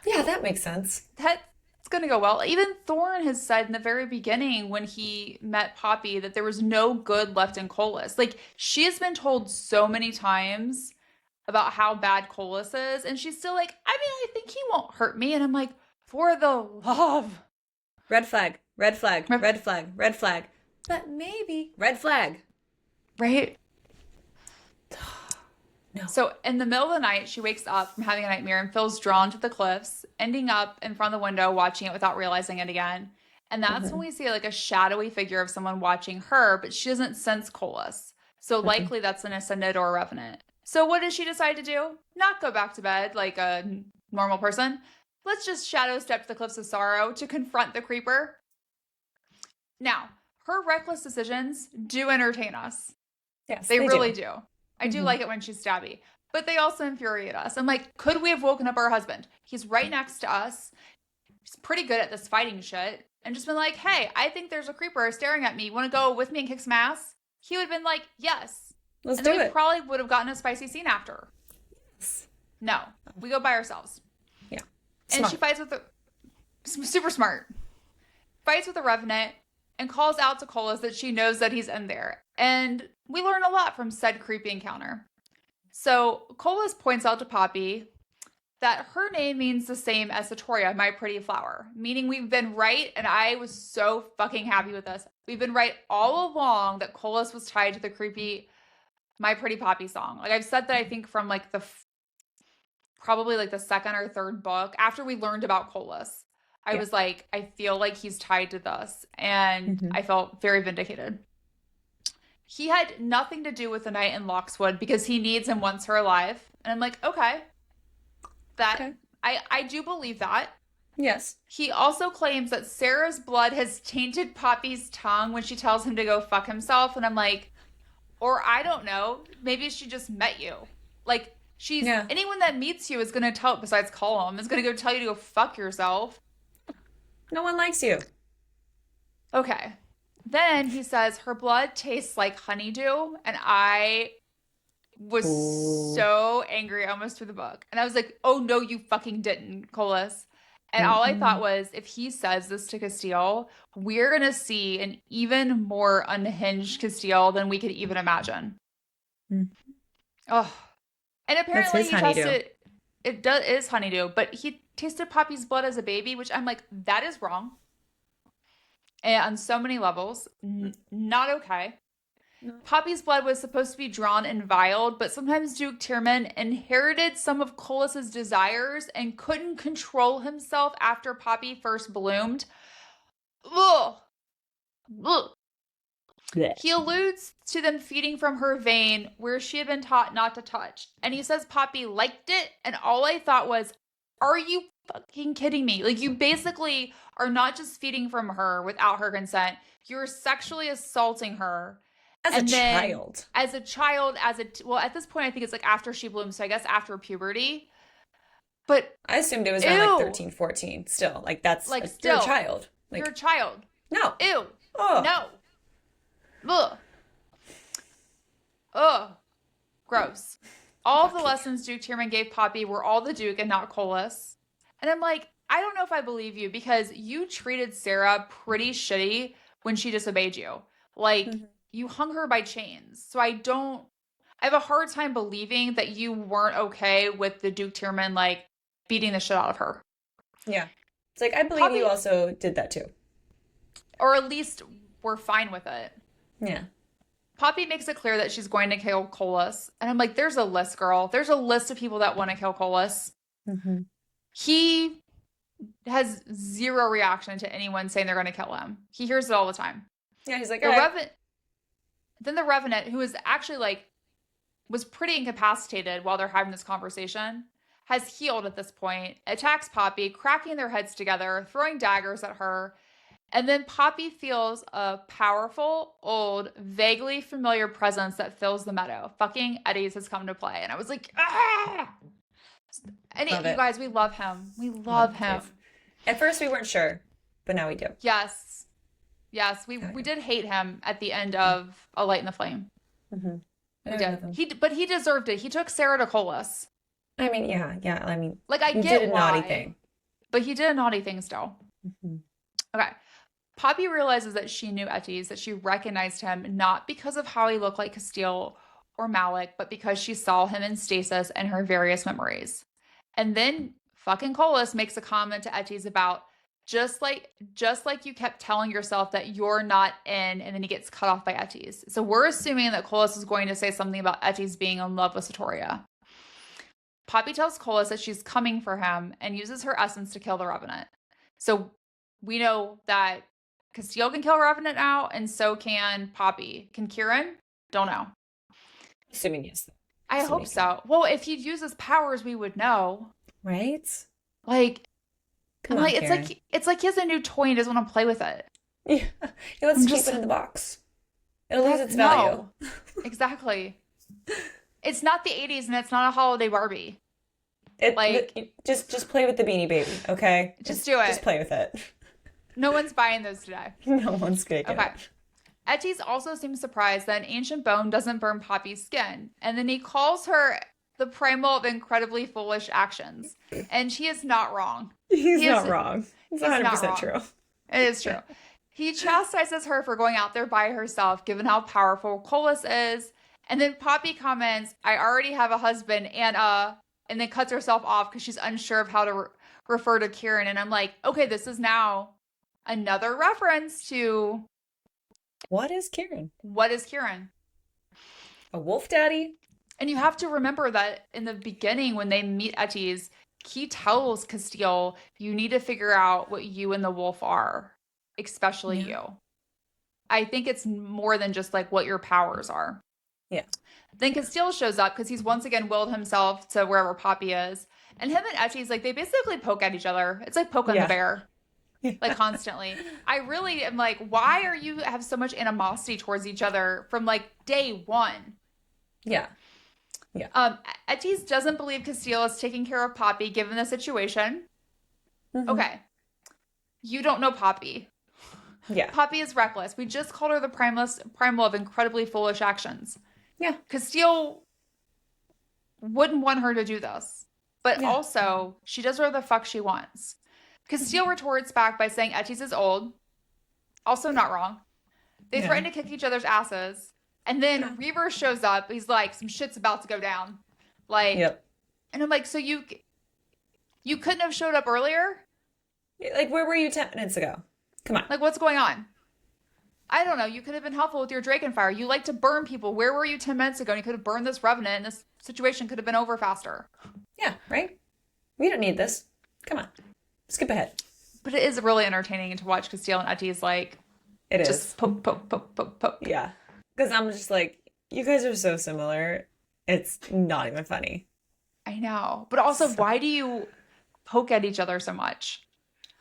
Yeah, that makes sense. That's going to go well. Even Thorne has said in the very beginning when he met Poppy that there was no good left in Colas. Like, she has been told so many times about how bad Colas is, and she's still like, I mean, I think he won't hurt me. And I'm like, for the love. Red flag, red flag, red flag, red flag. But maybe red flag. Right? No. So in the middle of the night, she wakes up from having a nightmare and feels drawn to the cliffs, ending up in front of the window, watching it without realizing it again. And that's when we see like a shadowy figure of someone watching her, but she doesn't sense Colas. So likely that's an Ascended or a Revenant. So what does she decide to do? Not go back to bed like a normal person. Let's just shadow step to the Cliffs of Sorrow to confront the creeper. Now, her reckless decisions do entertain us. Yes, they really do. I do like it when she's stabby. But they also infuriate us. I'm like, could we have woken up our husband? He's right next to us. He's pretty good at this fighting shit. And just been like, hey, I think there's a creeper staring at me. Want to go with me and kick some ass? He would have been like, yes. Let's and do then it. We probably would have gotten a spicy scene after. Yes. No. We go by ourselves. Yeah. And Smart. she fights with super smart, fights with the Revenant and calls out to Colas that she knows that he's in there. And we learn a lot from said creepy encounter. So Colas points out to Poppy that her name means the same as Satoria, my pretty flower, meaning we've been right, and I was so fucking happy with this. We've been right all along that Colas was tied to the creepy My Pretty Poppy song. Like I've said that I think from like probably like the second or third book after we learned about Colas. I was like, I feel like he's tied to this, and I felt very vindicated. He had nothing to do with the night in Lockswood because he needs and wants her alive. And I'm like, okay. I do believe that. Yes. He also claims that Sera's blood has tainted Poppy's tongue when she tells him to go fuck himself. And I'm like, or I don't know, maybe she just met you. Like, anyone that meets you is going to tell, besides Colum, is going to go tell you to go fuck yourself. No one likes you. Okay. Then he says her blood tastes like honeydew, and I was so angry almost through the book. And I was like, oh no, you fucking didn't, Colas. And all I thought was, if he says this to Casteel, we're going to see an even more unhinged Casteel than we could even imagine. Oh. And apparently he tested, it is honeydew, but he tasted Poppy's blood as a baby, which I'm like, that is wrong. And on so many levels, not okay. No. Poppy's blood was supposed to be drawn and vialed, but sometimes Duke Tierman inherited some of Colas's desires and couldn't control himself after Poppy first bloomed. Ugh. Ugh. He alludes to them feeding from her vein where she had been taught not to touch. And he says Poppy liked it, and all I thought was, are you fucking kidding me? Like, you basically are not just feeding from her without her consent. You're sexually assaulting her. As a child, well, at this point, I think it's like after she blooms, so I guess after puberty. But I assumed it was around like 13, 14. Still, like that's like still, you're a child. Like, you're a child. No. Ew. Oh. No. Ugh. Ugh. Gross. All of the lessons Duke Tierman gave Poppy were all the Duke and not Colas. And I'm like, I don't know if I believe you because you treated Sera pretty shitty when she disobeyed you. Like, you hung her by chains. So I have a hard time believing that you weren't okay with the Duke Tierman, like, beating the shit out of her. Yeah. It's like, I believe Poppy, you also did that too. Or at least we're fine with it. Yeah. Poppy makes it clear that she's going to kill Colas. And I'm like, there's a list, girl. There's a list of people that want to kill Colas. He has zero reaction to anyone saying they're going to kill him. He hears it all the time. Yeah, he's like, Then the Revenant, who is actually like, was pretty incapacitated while they're having this conversation, has healed at this point, attacks Poppy, cracking their heads together, throwing daggers at her. And then Poppy feels a powerful, old, vaguely familiar presence that fills the meadow. Fucking Attes has come to play. And I was like, ah! And you guys, we love him. We love him. At first we weren't sure, but now we do. Yes. We did hate him at the end of A Light in the Flame. We did. But he deserved it. He took Sera to Colas. I mean, yeah. I mean, like, I get did a naughty thing. But he did a naughty thing still. Okay. Poppy realizes that she knew Attes, that she recognized him, not because of how he looked like Casteel or Malik, but because she saw him in stasis and her various memories. And then fucking Colas makes a comment to Attes about, just like you kept telling yourself that you're not in, and then he gets cut off by Attes. So we're assuming that Colas is going to say something about Attes being in love with Satoria. Poppy tells Colas that she's coming for him and uses her essence to kill the Revenant. So we know that Casteel can kill Revenant now, and so can Poppy. Can Kieran? Don't know. Assuming yes. I hope so. Well, if he'd use his powers, we would know. Right? Like, come on, like Karen. it's like he has a new toy and doesn't want to play with it. Yeah. He wants to keep it in the box. It'll lose its value. No. Exactly. It's not the 80s and it's not a holiday Barbie. Just play with the Beanie Baby, okay? Just do it. Just play with it. No one's buying those today. No one's gonna get it. Attes also seems surprised that an ancient bone doesn't burn Poppy's skin. And then he calls her the primal of incredibly foolish actions. And she is not wrong. He's not wrong. It's He's not 100% wrong. true. It is true. He chastises her for going out there by herself, given how powerful Colas is. And then Poppy comments, I already have a husband, and then cuts herself off because she's unsure of how to refer to Kieran. And I'm like, okay, this is now another reference to What is Kieran? what is Kieran? A wolf daddy? And you have to remember that in the beginning, when they meet Attes, he tells Casteel, you need to figure out what you and the wolf are, especially you. I think it's more than just like what your powers are. Yeah. Then Casteel shows up because he's once again willed himself to wherever Poppy is. And him and Attes, like, they basically poke at each other. It's like poking the bear. Like, constantly. I really am like, why are you have so much animosity towards each other from like day one? Yeah. Yeah. Attes doesn't believe Casteel is taking care of Poppy given the situation. Mm-hmm. Okay. You don't know Poppy. Yeah. Poppy is reckless. We just called her the primal of incredibly foolish actions. Yeah. Casteel wouldn't want her to do this. But also, she does whatever the fuck she wants. Casteel retorts back by saying Attes is old. Also not wrong. They threaten to kick each other's asses. And then Reaver shows up. He's like, some shit's about to go down. Like, and I'm like, so you couldn't have showed up earlier? Like, where were you 10 minutes ago? Come on. Like, what's going on? I don't know. You could have been helpful with your draken fire. You like to burn people. Where were you 10 minutes ago? And you could have burned this revenant and this situation could have been over faster. Yeah, right? We don't need this. Come on. Skip ahead. But it is really entertaining to watch Casteel and Attes like, it is. Just poke, poke, poke, poke, poke. Yeah. Because I'm just like, you guys are so similar. It's not even funny. I know. But also, why do you poke at each other so much?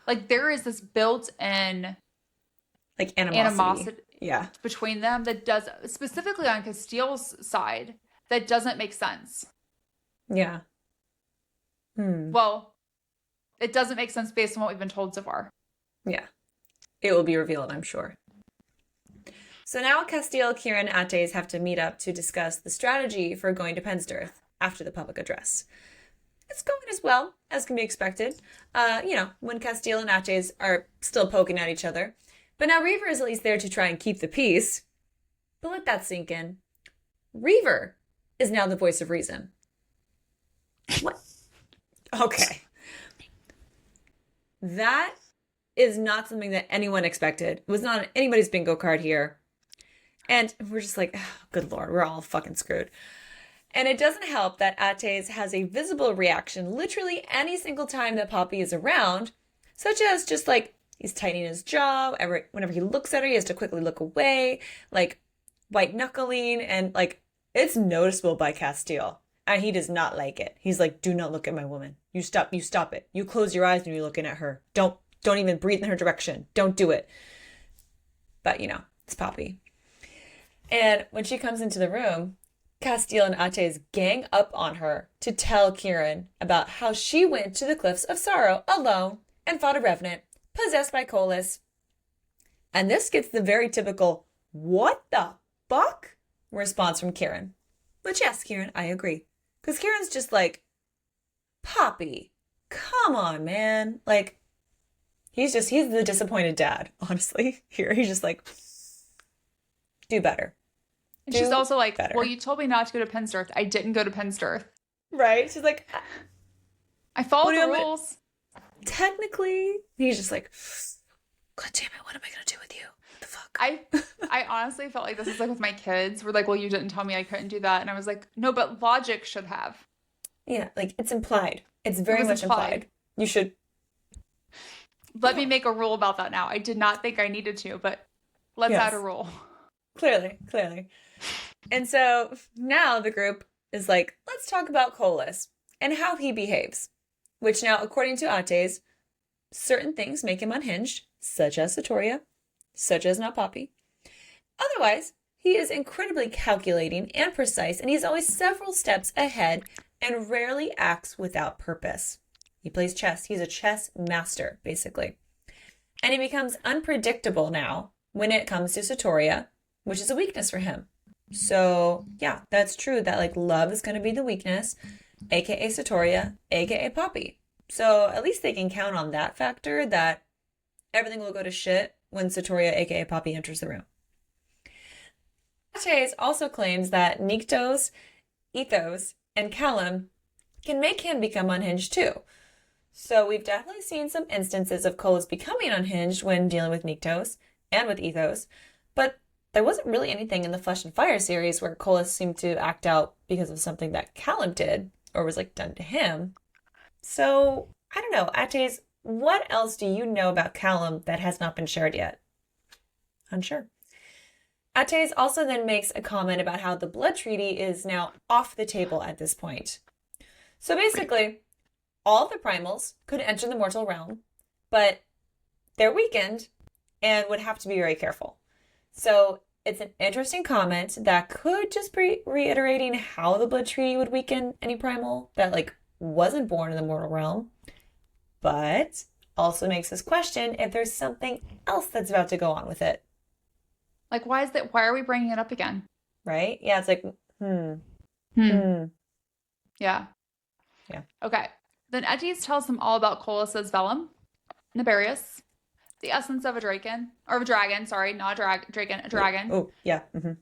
Like, there is this built-in like animosity between them that does, specifically on Casteel's side, that doesn't make sense. Yeah. Well, it doesn't make sense based on what we've been told so far. Yeah. It will be revealed, I'm sure. So now Casteel, Kieran, and Attes have to meet up to discuss the strategy for going to Penstirth after the public address. It's going as well as can be expected, when Casteel and Attes are still poking at each other. But now Reaver is at least there to try and keep the peace. But let that sink in. Reaver is now the voice of reason. What? Okay. That is not something that anyone expected. It was not on anybody's bingo card here. And we're just like, oh, good Lord, we're all fucking screwed. And it doesn't help that Attes has a visible reaction literally any single time that Poppy is around, such as just like he's tightening his jaw. Whenever he looks at her, he has to quickly look away, like white knuckling, and like it's noticeable by Casteel. And he does not like it. He's like, do not look at my woman. You stop it. You close your eyes when you're looking at her. Don't even breathe in her direction. Don't do it. But it's Poppy. And when she comes into the room, Casteel and Attes gang up on her to tell Kieran about how she went to the Cliffs of Sorrow alone and fought a revenant possessed by Colas. And this gets the very typical, what the fuck? Response from Kieran. Which, yes, Kieran, I agree. Because Kieran's just like, Poppy, come on, man. Like, he's the disappointed dad, honestly. Here, he's just like, do better. And she's also like, well, you told me not to go to Penstirth. I didn't go to Penstirth. Right? She's like, I followed the rules. Technically, he's just like, God damn it, what am I going to do with you? What the fuck? I honestly felt like this is like with my kids. We're like, well, you didn't tell me I couldn't do that. And I was like, no, but logic should have. Yeah, like it's implied. It's very much implied. You should. Let me make a rule about that now. I did not think I needed to, but let's add a rule. Clearly. And so now the group is like, let's talk about Colas and how he behaves. Which now, according to Attes, certain things make him unhinged, such as Satoria, such as not Poppy. Otherwise, he is incredibly calculating and precise, and he's always several steps ahead and rarely acts without purpose. He plays chess. He's a chess master, basically. And he becomes unpredictable now when it comes to Satoria, which is a weakness for him. So, yeah, that's true that, like, love is going to be the weakness, aka Satoria, aka Poppy. So at least they can count on that factor that everything will go to shit when Satoria, aka Poppy, enters the room. Attes also claims that Nyktos, Ethos, and Callum can make him become unhinged too. So we've definitely seen some instances of Colas becoming unhinged when dealing with Nyktos and with Ethos, but there wasn't really anything in the Flesh and Fire series where Colas seemed to act out because of something that Callum did or was like done to him. So I don't know, Attes, what else do you know about Callum that has not been shared yet? Unsure. Attes also then makes a comment about how the blood treaty is now off the table at this point. So basically, all the primals could enter the mortal realm, but they're weakened and would have to be very careful. So it's an interesting comment that could just be reiterating how the blood treaty would weaken any primal that like wasn't born in the mortal realm, but also makes us question if there's something else that's about to go on with it. Like, why are we bringing it up again? Right? Yeah, it's like, Yeah. Yeah. Okay. Then Attes tells them all about Colas's vellum, Naberius, the essence of a draken, or of a dragon, sorry, not a draken, a dragon. Oh, yeah. Mm-hmm.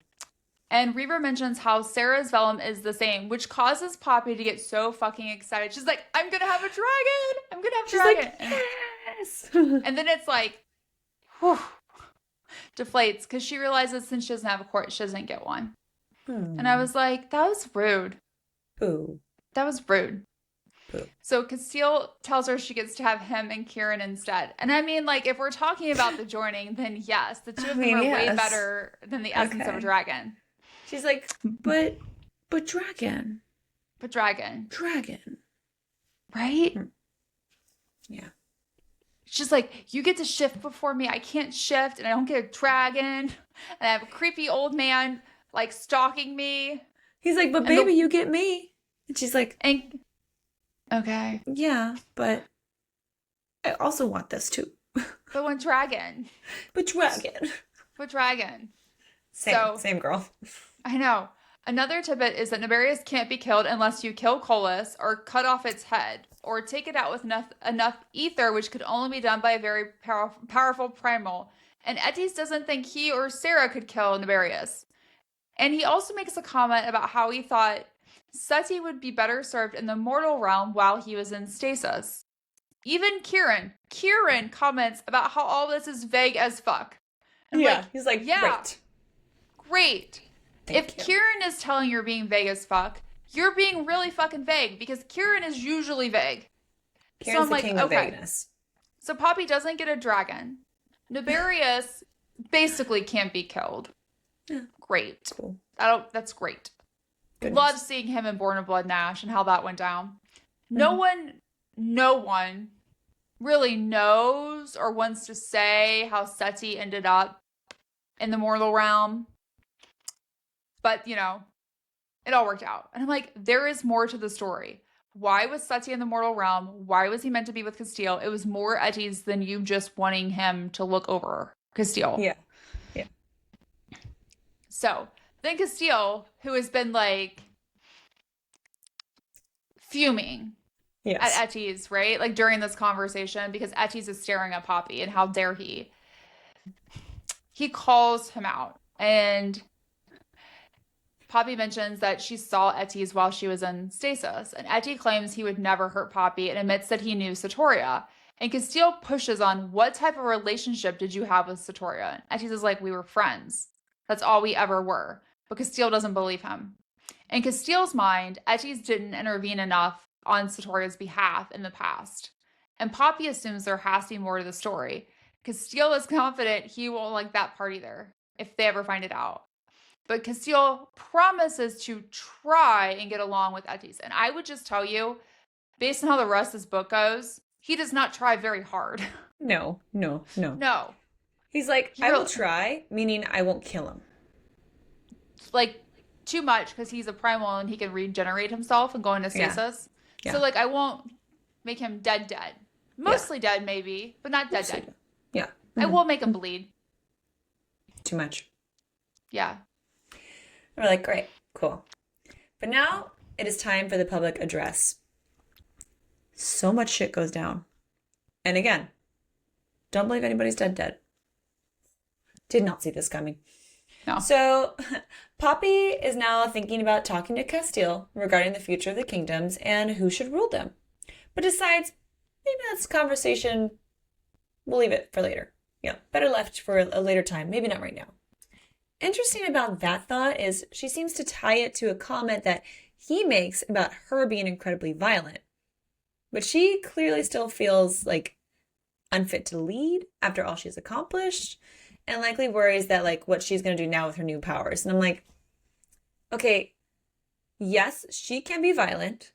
And Reaver mentions how Sera's vellum is the same, which causes Poppy to get so fucking excited. She's like, I'm gonna have a dragon! I'm gonna have a dragon! Like, yes! And then it's like, whew, deflates, because she realizes since she doesn't have a court, she doesn't get one. And I was like, that was rude. Ooh. That was rude. Ooh. So Casteel tells her she gets to have him and Kieran instead. And I mean, like, if we're talking about the joining, then yes, the two of them are way better than the essence of a dragon. She's like, but dragon. But dragon. Dragon. Right? Yeah. She's like, you get to shift before me. I can't shift, and I don't get a dragon. And I have a creepy old man, like, stalking me. He's like, but baby, you get me. And she's like, okay. Yeah, but I also want this too. But when dragon. But dragon. But dragon. Same girl. I know. Another tidbit is that Naberius can't be killed unless you kill Colas or cut off its head or take it out with enough ether, which could only be done by a very powerful primal. And Attes doesn't think he or Sera could kill Naberius. And he also makes a comment about how he thought Seti would be better served in the mortal realm while he was in stasis. Even Kieran comments about how all this is vague as fuck. And he's like, yeah, great. If Kieran is telling you're being vague as fuck, you're being really fucking vague because Kieran is usually vague. Kieran's the king of vagueness. So Poppy doesn't get a dragon. Naberius basically can't be killed. Yeah. Great. Cool. That's great. Goodness. Love seeing him in Born of Blood Nash and how that went down. No one really knows or wants to say how Seti ended up in the mortal realm. But, you know, it all worked out. And I'm like, there is more to the story. Why was Seti in the mortal realm? Why was he meant to be with Casteel? It was more Attes than you just wanting him to look over Casteel. Yeah. So then Casteel, who has been like fuming at Attes, right? Like during this conversation, because Attes is staring at Poppy and how dare he? He calls him out, and Poppy mentions that she saw Attes while she was in stasis, and Attes claims he would never hurt Poppy and admits that he knew Satoria. And Casteel pushes on, what type of relationship did you have with Satoria? And Attes is like, we were friends. That's all we ever were. But Casteel doesn't believe him. In Casteel's mind, Attes didn't intervene enough on Satoria's behalf in the past. And Poppy assumes there has to be more to the story. Casteel is confident he won't like that part either, if they ever find it out. But Casteel promises to try and get along with Attes. And I would just tell you, based on how the rest of this book goes, he does not try very hard. No. He's like, I will try, meaning I won't kill him. Like, too much, because he's a primal and he can regenerate himself and go into stasis. Yeah. So, like, I won't make him dead. Mostly dead, maybe, but not dead. Yeah. Mm-hmm. I will make him bleed. Too much. Yeah. We're like, great, cool. But now it is time for the public address. so much shit goes down. And again, don't believe anybody's dead. Did not see this coming. No. So Poppy is now thinking about talking to Casteel regarding the future of the kingdoms and who should rule them, but decides maybe that's a conversation, we'll leave it for later. Yeah, better left for a later time, maybe not right now. Interesting about that thought is she seems to tie it to a comment that he makes about her being incredibly violent, but she clearly still feels like unfit to lead after all she's accomplished, and likely worries that like what she's going to do now with her new powers. And I'm like, okay, yes, she can be violent,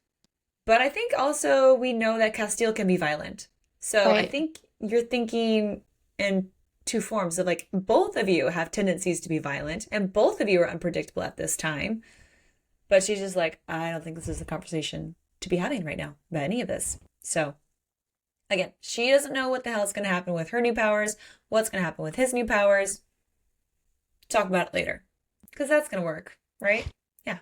but I think also we know that Casteel can be violent. So Right. I think you're thinking in two forms of like both of you have tendencies to be violent and both of you are unpredictable at this time. But she's just like, I don't think this is a conversation to be having right now about any of this. So again, she doesn't know what the hell is going to happen with her new powers, what's going to happen with his new powers. Talk about it later. Because that's going to work, right? Yeah.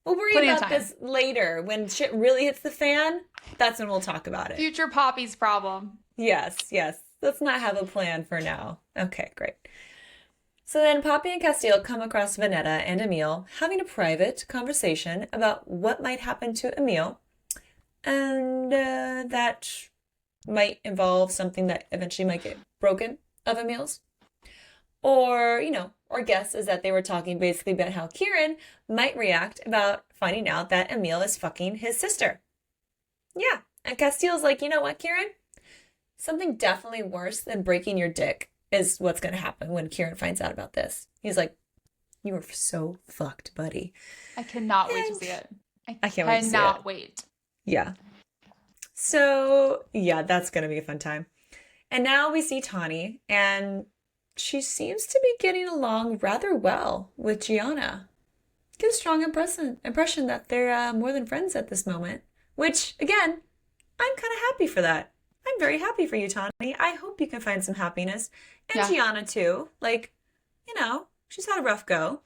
We'll worry Plenty of about time. this later. When shit really hits the fan, that's when we'll talk about it. Future Poppy's problem. Yes. Let's not have a plan for now. Okay, great. So then Poppy and Casteel come across Vanetta and Emil having a private conversation about what might happen to Emil. And that might involve something that eventually might get broken of Emil's. Or, or guess is that they were talking basically about how Kieran might react about finding out that Emil is fucking his sister. Yeah. And Casteel's like, you know what, Kieran? Something definitely worse than breaking your dick is what's going to happen when Kieran finds out about this. He's like, you were so fucked, buddy. I cannot wait to see it. I can't wait to see it. Cannot wait. Yeah. So, yeah, that's going to be a fun time. And now we see Tawny, and she seems to be getting along rather well with Gianna. Get a strong impression that they're more than friends at this moment. Which, again, I'm kind of happy for that. I'm very happy for you, Tawny. I hope you can find some happiness. And Yeah. Gianna, too. Like, she's had a rough go.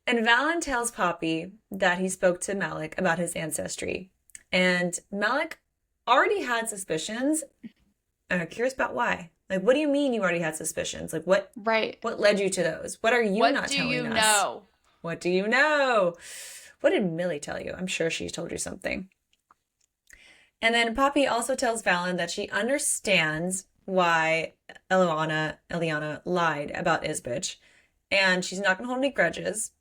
And Valen tells Poppy that he spoke to Malik about his ancestry. And Malik already had suspicions. And I'm curious about why. Like, what do you mean you already had suspicions? Like, what Right. led you to those? What are you What not do telling you us? know? What do you know? What did Millie tell you? I'm sure she told you something. And then Poppy also tells Valen that she understands why Eliana lied about Isbitch. And she's not going to hold any grudges.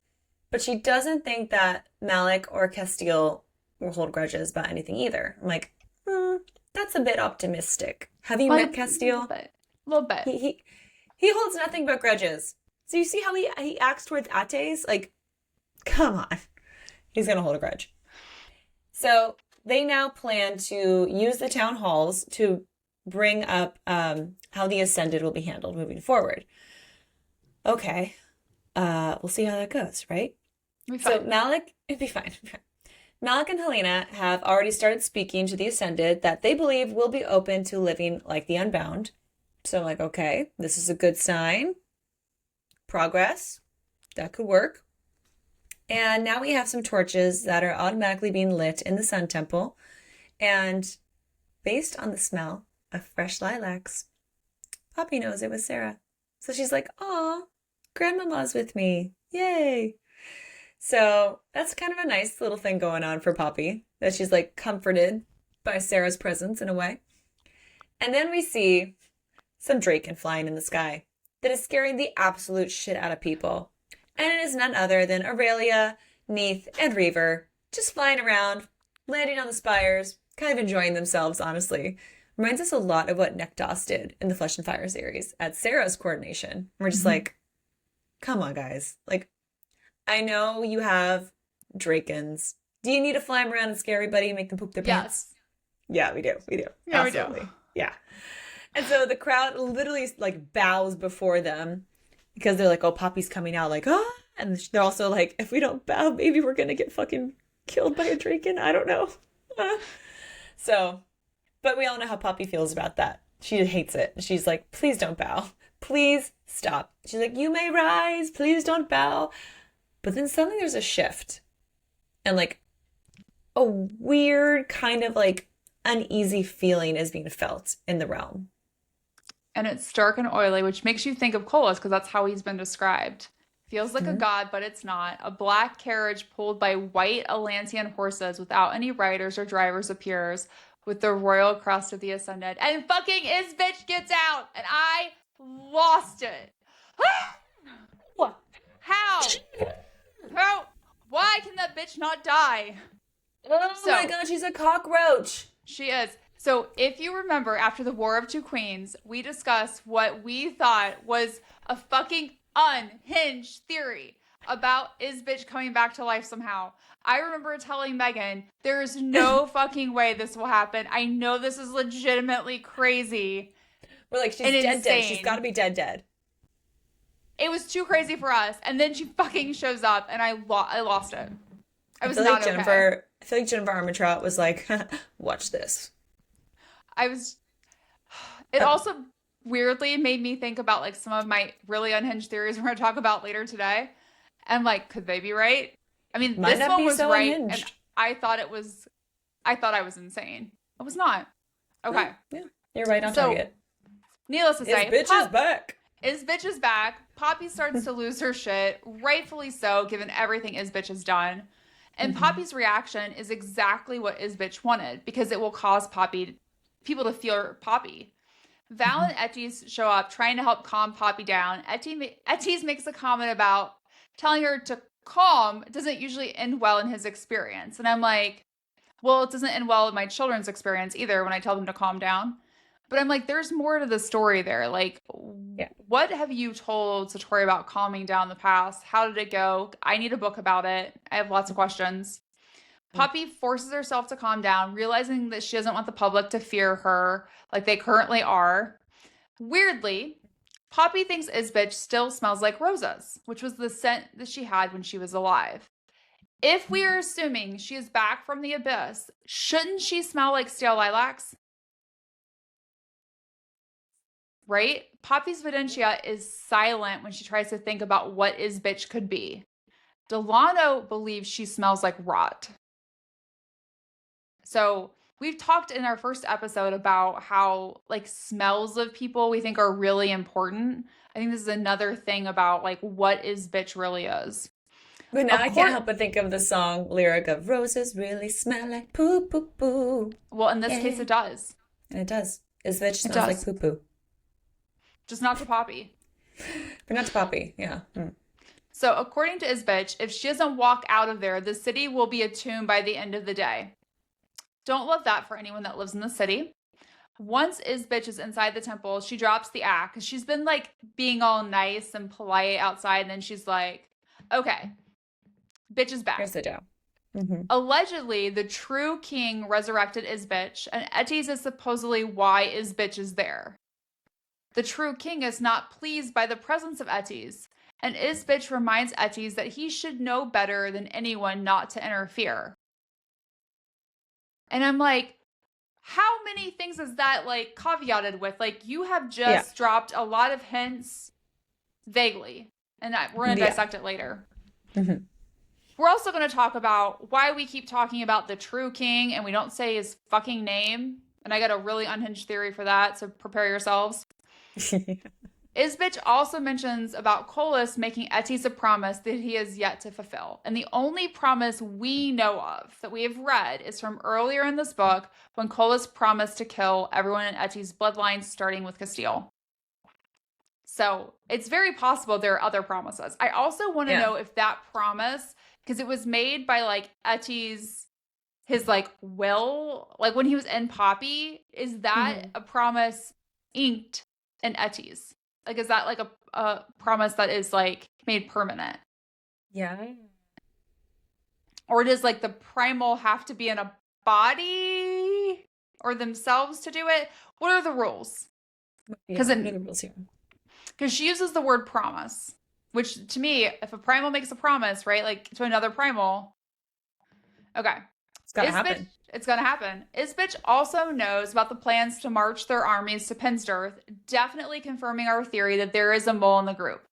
But she doesn't think that Malik or Casteel will hold grudges about anything either. I'm like, that's a bit optimistic. Have you met Casteel? A little bit. He holds nothing but grudges. So you see how he acts towards Attes? Like, come on. He's going to hold a grudge. So they now plan to use the town halls to bring up how the Ascended will be handled moving forward. Okay. We'll see how that goes, right? It'll be So fine. it'd be fine. Malik and Helena have already started speaking to the Ascended that they believe will be open to living like the Unbound. So I'm like, okay, this is a good sign. Progress. That could work. And now we have some torches that are automatically being lit in the Sun Temple. And based on the smell of fresh lilacs, Poppy knows it was Sera. So she's like, aw, Grandmama's with me. Yay. So that's kind of a nice little thing going on for Poppy, that she's like comforted by Sera's presence in a way. And then we see some draken flying in the sky that is scaring the absolute shit out of people. And it is none other than Aurelia, Neith, and Reaver just flying around, landing on the spires, kind of enjoying themselves, honestly. Reminds us a lot of what Nektos did in the Flesh and Fire series at Sera's coordination. We're just like, come on, guys. Like, I know you have drakens. Do you need to fly them around and scare everybody and make them poop their pants? Yes. Yeah, we do. Yeah, Absolutely. we do. Yeah. And so the crowd literally like bows before them because they're like, oh, Poppy's coming out, like, ah. And they're also like, if we don't bow, maybe we're going to get fucking killed by a draken. I don't know. So, but we all know how Poppy feels about that. She hates it. She's like, please don't bow. Please stop. She's like, you may rise. Please don't bow. But then suddenly there's a shift. And like a weird kind of like uneasy feeling is being felt in the realm. And it's dark and oily, which makes you think of Kolis because that's how he's been described. Feels like a god, but it's not. A black carriage pulled by white Atlantean horses without any riders or drivers appears with the royal crest of the Ascended. And fucking Isbitch gets out, and I lost it. What? How? Why can that bitch not die? Oh my god, she's a cockroach. She is. So if you remember, after the War of Two Queens, we discussed what we thought was a fucking unhinged theory about Isbitch coming back to life somehow. I remember telling Megan, there is no fucking way this will happen. I know this is legitimately crazy. We're like, she's dead. She's got to be dead. It was too crazy for us. And then she fucking shows up and I lost it. I was not okay. I feel like Jennifer Armentrout was like, watch this. It also weirdly made me think about like some of my really unhinged theories we're going to talk about later today. And like, could they be right? I mean, this one was right. Unhinged. And I thought I was insane. I was not. Okay. Yeah. You're right on target. Needless to say, Isbitch is back. Isbitch is back. Poppy starts to lose her shit, rightfully so, given everything Isbitch has done. And Poppy's reaction is exactly what Isbitch wanted, because it will cause people to fear Poppy. Val and Attes show up trying to help calm Poppy down. Attes makes a comment about telling her to calm doesn't usually end well in his experience. And I'm like, well, it doesn't end well in my children's experience either when I tell them to calm down. But I'm like, there's more to the story there. Like, What have you told Satori about calming down the past? How did it go? I need a book about it. I have lots of questions. Poppy forces herself to calm down, realizing that she doesn't want the public to fear her like they currently are. Weirdly, Poppy thinks Isbitch still smells like roses, which was the scent that she had when she was alive. If we are assuming she is back from the abyss, shouldn't she smell like stale lilacs? Right? Poppy's Videntia is silent when she tries to think about what Isbitch could be. Delano believes she smells like rot. So we've talked in our first episode about how like smells of people we think are really important. I think this is another thing about like what Isbitch really is. But now I can't help but think of the song lyric of roses really smell like poo poo poo. Well, in this case it does. And it does. Isbitch smells like poo poo. Just not to Poppy. But not to Poppy, yeah. So according to Isbitch, if she doesn't walk out of there, the city will be a tomb by the end of the day. Don't love that for anyone that lives in the city. Once Isbitch is inside the temple, she drops the act because she's been like being all nice and polite outside. And then she's like, okay, bitch is back. Here's the dough. Allegedly, the true king resurrected Isbitch, and Attes is supposedly why Isbitch is there. The true king is not pleased by the presence of Attes, and Isbitch reminds Attes that he should know better than anyone not to interfere. And I'm like, how many things is that like caveated with? Like you have just dropped a lot of hints vaguely, and we're going to dissect it later. We're also going to talk about why we keep talking about the true king and we don't say his fucking name. And I got a really unhinged theory for that, so prepare yourselves. Isbitch also mentions about Kolis making Attes a promise that he has yet to fulfill. And the only promise we know of that we have read is from earlier in this book when Kolis promised to kill everyone in Attes' bloodline, starting with Casteel. So it's very possible there are other promises. I also want to know if that promise, because it was made by like Attes, his like will, like when he was in Poppy, is that a promise inked in Attes? Like, is that like a promise that is like made permanent? Yeah. Or does like the primal have to be in a body or themselves to do it? What are the rules? Because what are the rules here? Because she uses the word promise, which to me, if a primal makes a promise, right, like to another primal, okay. It's gotta happen. It's going to happen. Isbitch also knows about the plans to march their armies to Pinsdirth, definitely confirming our theory that there is a mole in the group.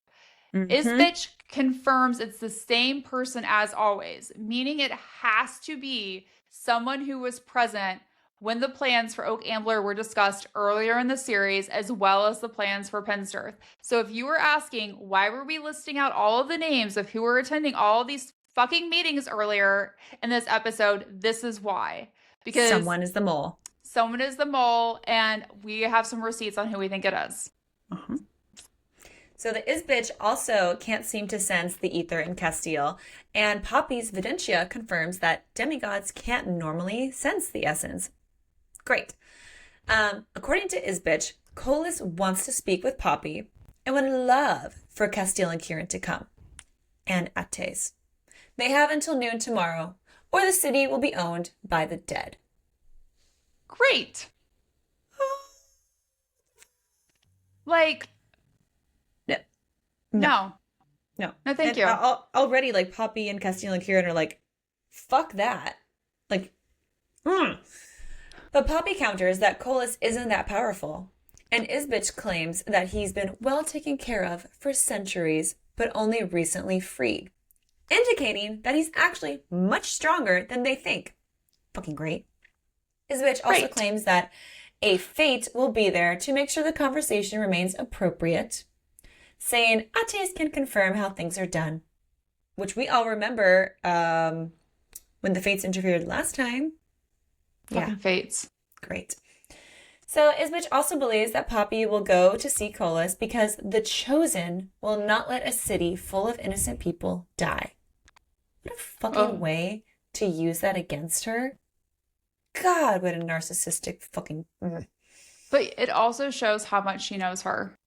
Isbitch confirms it's the same person as always, meaning it has to be someone who was present when the plans for Oak Ambler were discussed earlier in the series, as well as the plans for Penstirth. So if you were asking, why were we listing out all of the names of who were attending all of these fucking meetings earlier in this episode, this is why. Because someone is the mole. Someone is the mole, and we have some receipts on who we think it is. Uh-huh. So the Isbitch also can't seem to sense the ether in Casteel, and Poppy's Videntia confirms that demigods can't normally sense the essence. Great. According to Isbitch, Colas wants to speak with Poppy and would love for Casteel and Kieran to come. And Attes. They have until noon tomorrow, or the city will be owned by the dead. Great. Like, no. No, thank you. Already, like, Poppy and Casteel and Kieran are like, fuck that. Like, But Poppy counters that Colas isn't that powerful, and Isbitch claims that he's been well taken care of for centuries, but only recently freed, indicating that he's actually much stronger than they think. Fucking great. Isbitch also claims that a fate will be there to make sure the conversation remains appropriate, saying Attes can confirm how things are done, which we all remember when the fates interfered last time. Fucking fates. Great. So Isbitch also believes that Poppy will go to see Colas because the Chosen will not let a city full of innocent people die. What a fucking way to use that against her. God, what a narcissistic fucking... But it also shows how much she knows her.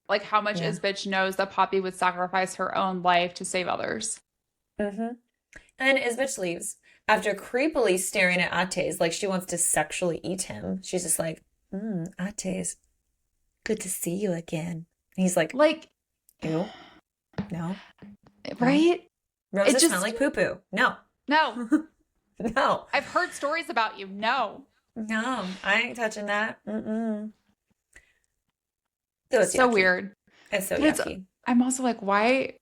Like how much Isbitch knows that Poppy would sacrifice her own life to save others. Mm-hmm. And then Isbitch leaves after creepily staring at Attes like she wants to sexually eat him. She's just like, Attes, good to see you again. And he's like, ew, no. Right? Roses smell like poo-poo. No. No. No. I've heard stories about you. No. No, I ain't touching that. Mm-mm. It's so weird. It's so yucky. I'm also like, why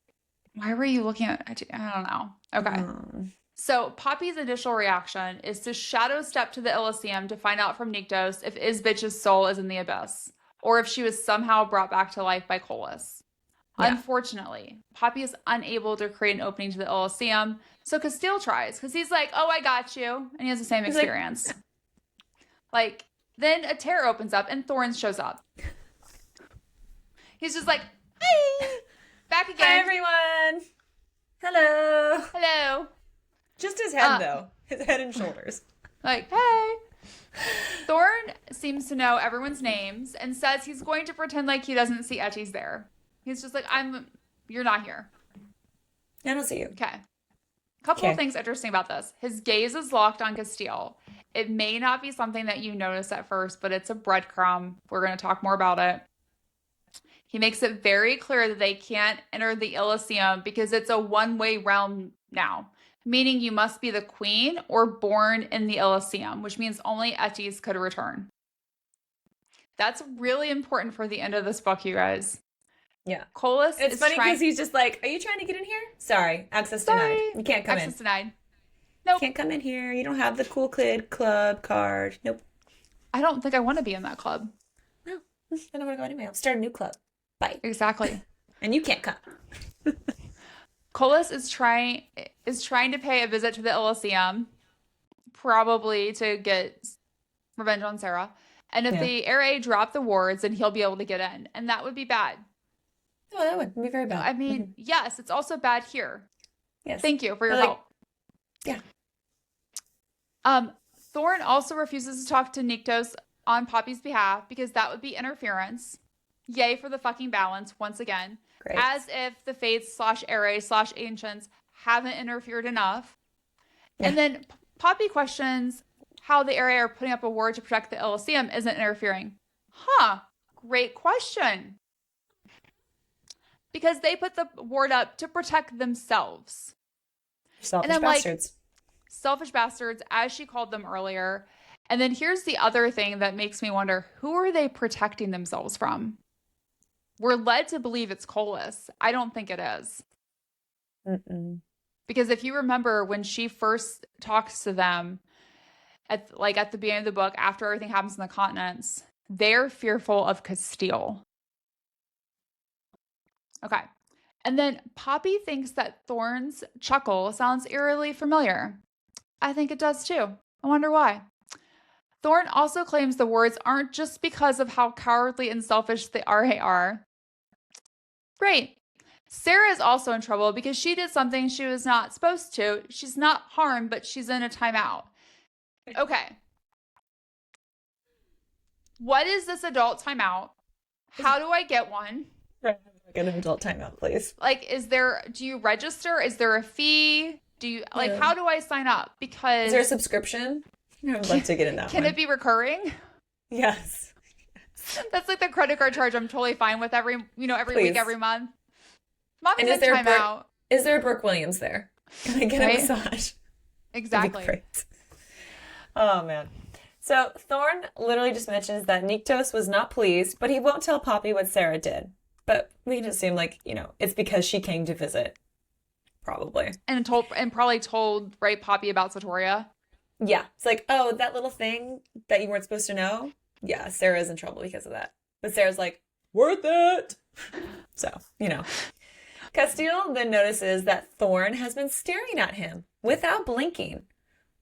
were you looking at, I don't know. Okay. So Poppy's initial reaction is to shadow step to the Elysium to find out from Nyktos if Isbitch's soul is in the abyss, or if she was somehow brought back to life by Colas. Yeah. Unfortunately, Poppy is unable to create an opening to the Elysium, so Casteel tries, because he's like, oh, I got you, and he has the same experience. Then a tear opens up, and Thorns shows up. He's just like, hi! Back again. Hi, everyone! Hello! Hello! Just his head, though. His head and shoulders. Like, hey! Thorn seems to know everyone's names and says he's going to pretend like he doesn't see Attes there. He's just like, you're not here. I don't see you. Okay. Couple of things interesting about this. His gaze is locked on Casteel. It may not be something that you notice at first, but it's a breadcrumb. We're going to talk more about it. He makes it very clear that they can't enter the Elysium because it's a one-way realm now, meaning you must be the queen or born in the Elysium, which means only Attes could return. That's really important for the end of this book, you guys. Yeah. Colas It's funny because he's just like, are you trying to get in here? Sorry. Access denied. You can't come in. Access denied. Nope. Can't come in here. You don't have the cool kid club card. Nope. I don't think I want to be in that club. No. I don't want to go anyway. I'll start a new club. Bye. Exactly. And you can't come. Colas is trying to pay a visit to the Elysium, probably to get revenge on Sera. And if the RA drop the wards, then he'll be able to get in. And that would be bad. Oh, that would be very bad. I mean, yes, it's also bad here. Yes. Thank you for your help. Yeah. Thorn also refuses to talk to Nyktos on Poppy's behalf because that would be interference. Yay for the fucking balance once again. Great. As if the Fates / Ancients haven't interfered enough. Yeah. And then Poppy questions how the RA are putting up a ward to protect the Elysium isn't interfering. Huh. Great question. Because they put the ward up to protect themselves. Selfish bastards. Selfish bastards, as she called them earlier. And then here's the other thing that makes me wonder, who are they protecting themselves from? We're led to believe it's Colas. I don't think it is. Mm-mm. Because if you remember when she first talks to them at the beginning of the book, after everything happens in the continents, they're fearful of Casteel. Okay. And then Poppy thinks that Thorn's chuckle sounds eerily familiar. I think it does too. I wonder why. Thorn also claims the words aren't just because of how cowardly and selfish the RA are. Great. Sera is also in trouble because she did something she was not supposed to. She's not harmed, but she's in a timeout. Okay. What is this adult timeout? How do I get one? Get an adult timeout, please. Like, do you register? Is there a fee? How do I sign up? Because is there a subscription? I would love to get in that Can it be recurring? Yes. That's like the credit card charge I'm totally fine with every week, every month. Mommy's in timeout. Is there a Brooke Williams there? Can I get a massage? Exactly. Great. Oh, man. So Thorn literally just mentions that Nyktos was not pleased, but he won't tell Poppy what Sera did. But we can assume, like, it's because she came to visit. Probably. And probably told, right, Poppy about Satoria. Yeah. It's like, oh, that little thing that you weren't supposed to know? Yeah, Sera's in trouble because of that. But Sera's like, worth it! So, Casteel then notices that Thorn has been staring at him without blinking,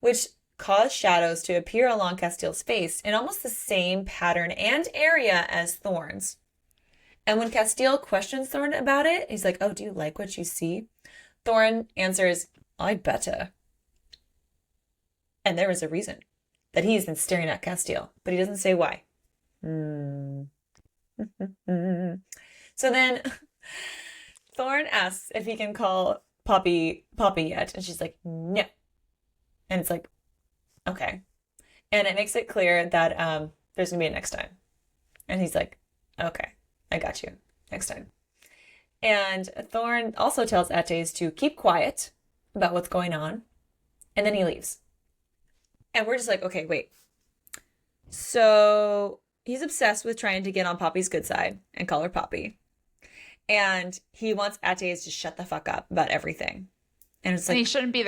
which caused shadows to appear along Casteel's face in almost the same pattern and area as Thorn's. And when Casteel questions Thorn about it, he's like, oh, do you like what you see? Thorn answers, I betta. And there is a reason that he's been staring at Casteel, but he doesn't say why. So then Thorn asks if he can call Poppy yet, and she's like, no. And it's like, okay. And it makes it clear that there's going to be a next time. And he's like, okay, I got you. Next time. And Thorn also tells Attes to keep quiet about what's going on. And then he leaves. And we're just like, okay, wait. So he's obsessed with trying to get on Poppy's good side and call her Poppy. And he wants Attes to shut the fuck up about everything. And it's like, and he shouldn't be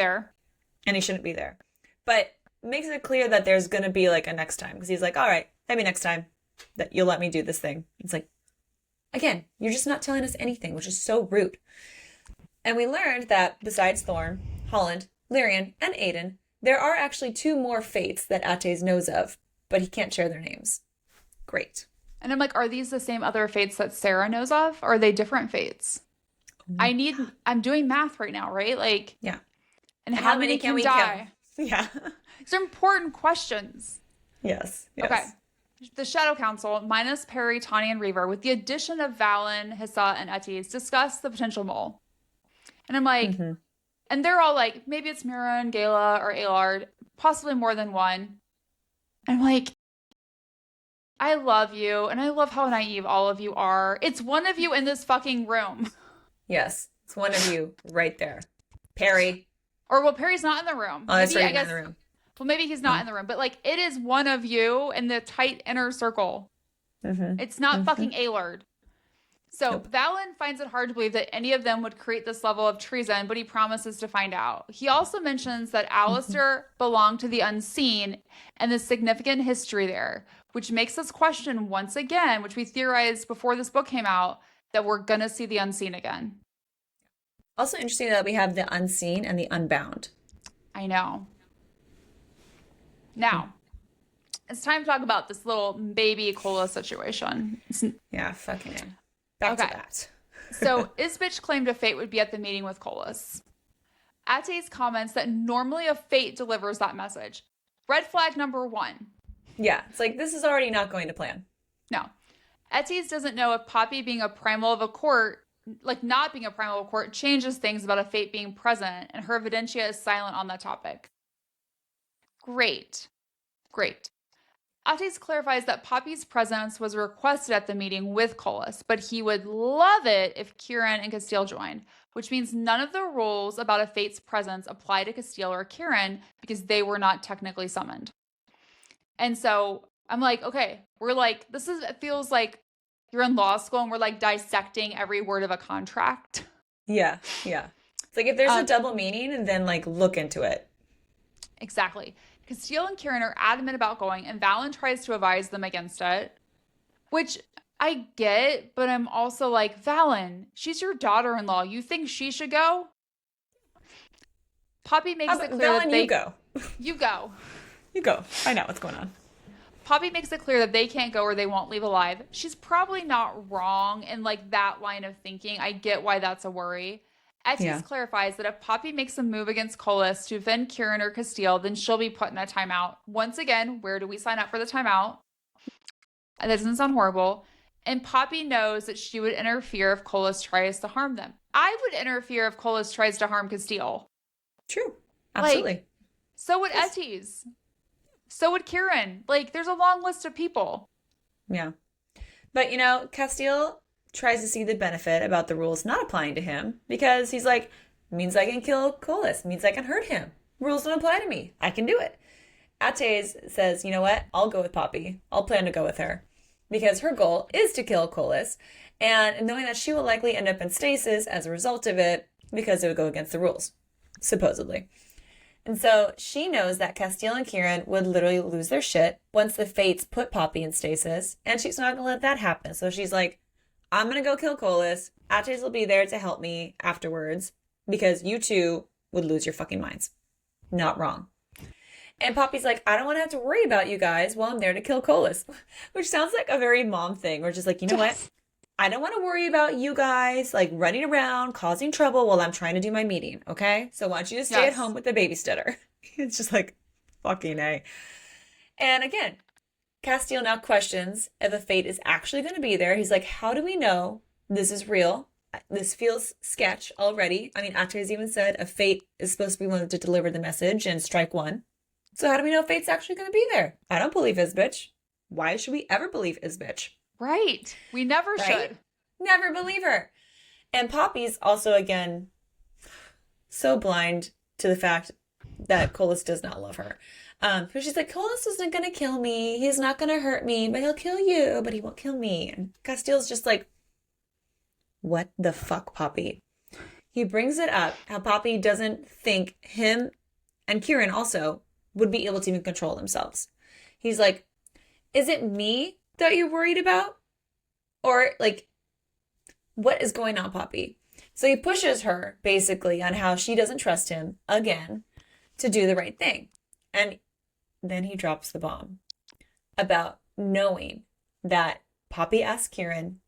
there. But makes it clear that there's going to be like a next time. Because he's like, all right, maybe next time that you'll let me do this thing. It's like, again, you're just not telling us anything, which is so rude. And we learned that besides Thorn, Holland, Lyrian, and Aiden, there are actually 2 more fates that Attes knows of, but he can't share their names. Great. And I'm like, are these the same other fates that Sera knows of? Or are they different fates? I'm doing math right now, right? Like, yeah. And how many can we die? Kill? Yeah. These are important questions. Yes. Okay. The Shadow Council, minus Perry, Tawny, and Reaver, with the addition of Valen, Hissa, and Attes, discuss the potential mole. And I'm like, and they're all like, maybe it's Mira, Gala, or Aelard, possibly more than one. And I'm like, I love you, and I love how naive all of you are. It's one of you in this fucking room. Yes, it's one of you right there. Perry. Or, well, Perry's not in the room. Oh, that's right, he's not in the room. Well, maybe he's not in the room, but like, it is one of you in the tight inner circle. It's not fucking Aelard. So Valen finds it hard to believe that any of them would create this level of treason, but he promises to find out. He also mentions that Alistair belonged to the unseen and the significant history there, which makes us question once again, which we theorized before this book came out, that we're going to see the unseen again. Also interesting that we have the unseen and the unbound. I know. Now, it's time to talk about this little baby cola situation. Yeah, fucking in. Back to that. So Isbitch claimed a fate would be at the meeting with Colas. Attes comments that normally a fate delivers that message. Red flag number 1. Yeah, it's like, this is already not going to plan. No. Attes doesn't know if Poppy being a primal of a court, like not being a primal of a court, changes things about a fate being present, and her evidentia is silent on that topic. Great. Attes clarifies that Poppy's presence was requested at the meeting with Colas, but he would love it if Kieran and Casteel joined, which means none of the rules about a fate's presence apply to Casteel or Kieran because they were not technically summoned. And so I'm like, okay, we're like, it feels like you're in law school and we're like dissecting every word of a contract. Yeah. It's like, if there's a double meaning, then like look into it. Exactly. Casteel and Kieran are adamant about going, and Valen tries to advise them against it, which I get, but I'm also like, Valen, she's your daughter-in-law. You think she should go? Poppy makes it clear Valen, that they... you go. You go. You go. Find out what's going on. Poppy makes it clear that they can't go or they won't leave alive. She's probably not wrong in like that line of thinking. I get why that's a worry. Attes clarifies that if Poppy makes a move against Colas to defend Kieran or Casteel, then she'll be put in a timeout. Once again, where do we sign up for the timeout? That doesn't sound horrible. And Poppy knows that she would interfere if Colas tries to harm them. I would interfere if Colas tries to harm Casteel. True. Absolutely. Like, so would Attes. So would Kieran. Like, there's a long list of people. Yeah. But, you know, Casteel tries to see the benefit about the rules not applying to him because he's like, means I can kill Colas, means I can hurt him. Rules don't apply to me. I can do it. Attes says, you know what? I'll go with Poppy. I'll plan to go with her because her goal is to kill Colas, and knowing that she will likely end up in stasis as a result of it because it would go against the rules, supposedly. And so she knows that Casteel and Kieran would literally lose their shit once the fates put Poppy in stasis, and she's not going to let that happen. So she's like, I'm going to go kill Colas. Attes will be there to help me afterwards because you two would lose your fucking minds. Not wrong. And Poppy's like, I don't want to have to worry about you guys while I'm there to kill Colas, which sounds like a very mom thing. We're just like, you know what? I don't want to worry about you guys like running around, causing trouble while I'm trying to do my meeting. Okay. So why don't you just stay at home with the babysitter? It's just like fucking A. And again, Casteel now questions if a fate is actually going to be there. He's like, how do we know this is real? This feels sketch already. I mean, Attes even said a fate is supposed to be one to deliver the message and strike one. So how do we know fate's actually going to be there? I don't believe Isbitch. Why should we ever believe Isbitch? Right. We never should. Never believe her. And Poppy's also, again, so blind to the fact that Colas does not love her. Because she's like, Colas isn't going to kill me. He's not going to hurt me, but he'll kill you, but he won't kill me. And Casteel's just like, what the fuck, Poppy? He brings it up, how Poppy doesn't think him and Kieran also would be able to even control themselves. He's like, is it me that you're worried about? Or like, what is going on, Poppy? So he pushes her basically on how she doesn't trust him again to do the right thing. And then he drops the bomb about knowing that Poppy asked Kieran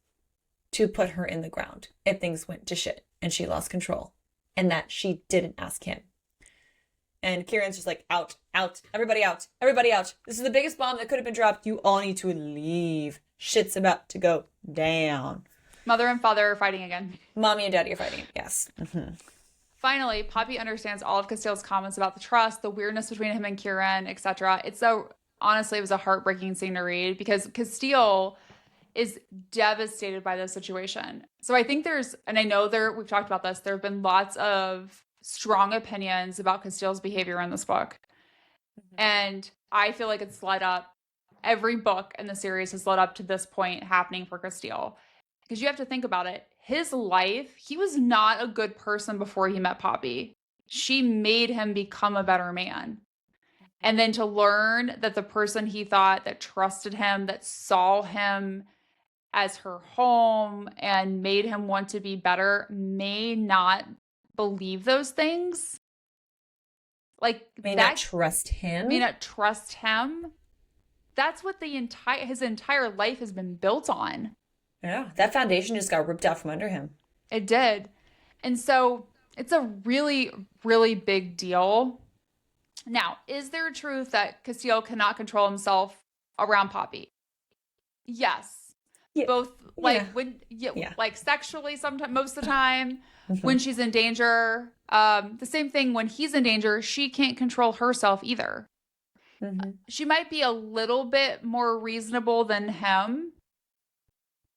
to put her in the ground if things went to shit and she lost control, and that she didn't ask him. And Kieran's just like, out, everybody out, everybody out. This is the biggest bomb that could have been dropped. You all need to leave. Shit's about to go down. Mother and father are fighting again. Mommy and daddy are fighting. Yes. Mm-hmm. Finally, Poppy understands all of Casteel's comments about the trust, the weirdness between him and Kieran, etc. Honestly, it was a heartbreaking scene to read because Casteel is devastated by this situation. So I think I know we've talked about this, there have been lots of strong opinions about Casteel's behavior in this book. Mm-hmm. And I feel like it's led up, every book in the series has led up to this point happening for Casteel. Because you have to think about it. His life, he was not a good person before he met Poppy. She made him become a better man. And then to learn that the person he thought that trusted him, that saw him as her home and made him want to be better, may not believe those things. Like, may not trust him. May not trust him. That's what his entire life has been built on. Yeah, that foundation just got ripped out from under him. It did. And so it's a really, really big deal. Now, is there a truth that Casteel cannot control himself around Poppy? Yes. Yeah. Both like sexually sometimes, most of the time, mm-hmm. when she's in danger. The same thing when he's in danger, she can't control herself either. Mm-hmm. She might be a little bit more reasonable than him.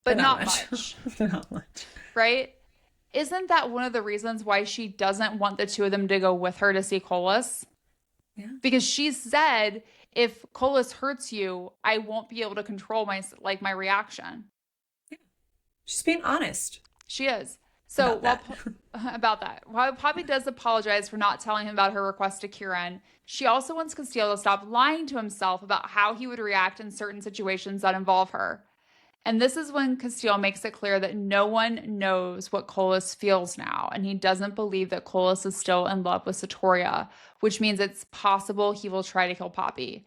But not much. Not much. Right? Isn't that one of the reasons why she doesn't want the two of them to go with her to see Colas? Yeah. Because she said, if Colas hurts you, I won't be able to control my reaction. Yeah. She's being honest. She is. So about that. About that, while Poppy does apologize for not telling him about her request to Kieran, she also wants Casteel to stop lying to himself about how he would react in certain situations that involve her. And this is when Casteel makes it clear that no one knows what Colas feels now, and he doesn't believe that Colas is still in love with Satoria, which means it's possible he will try to kill Poppy.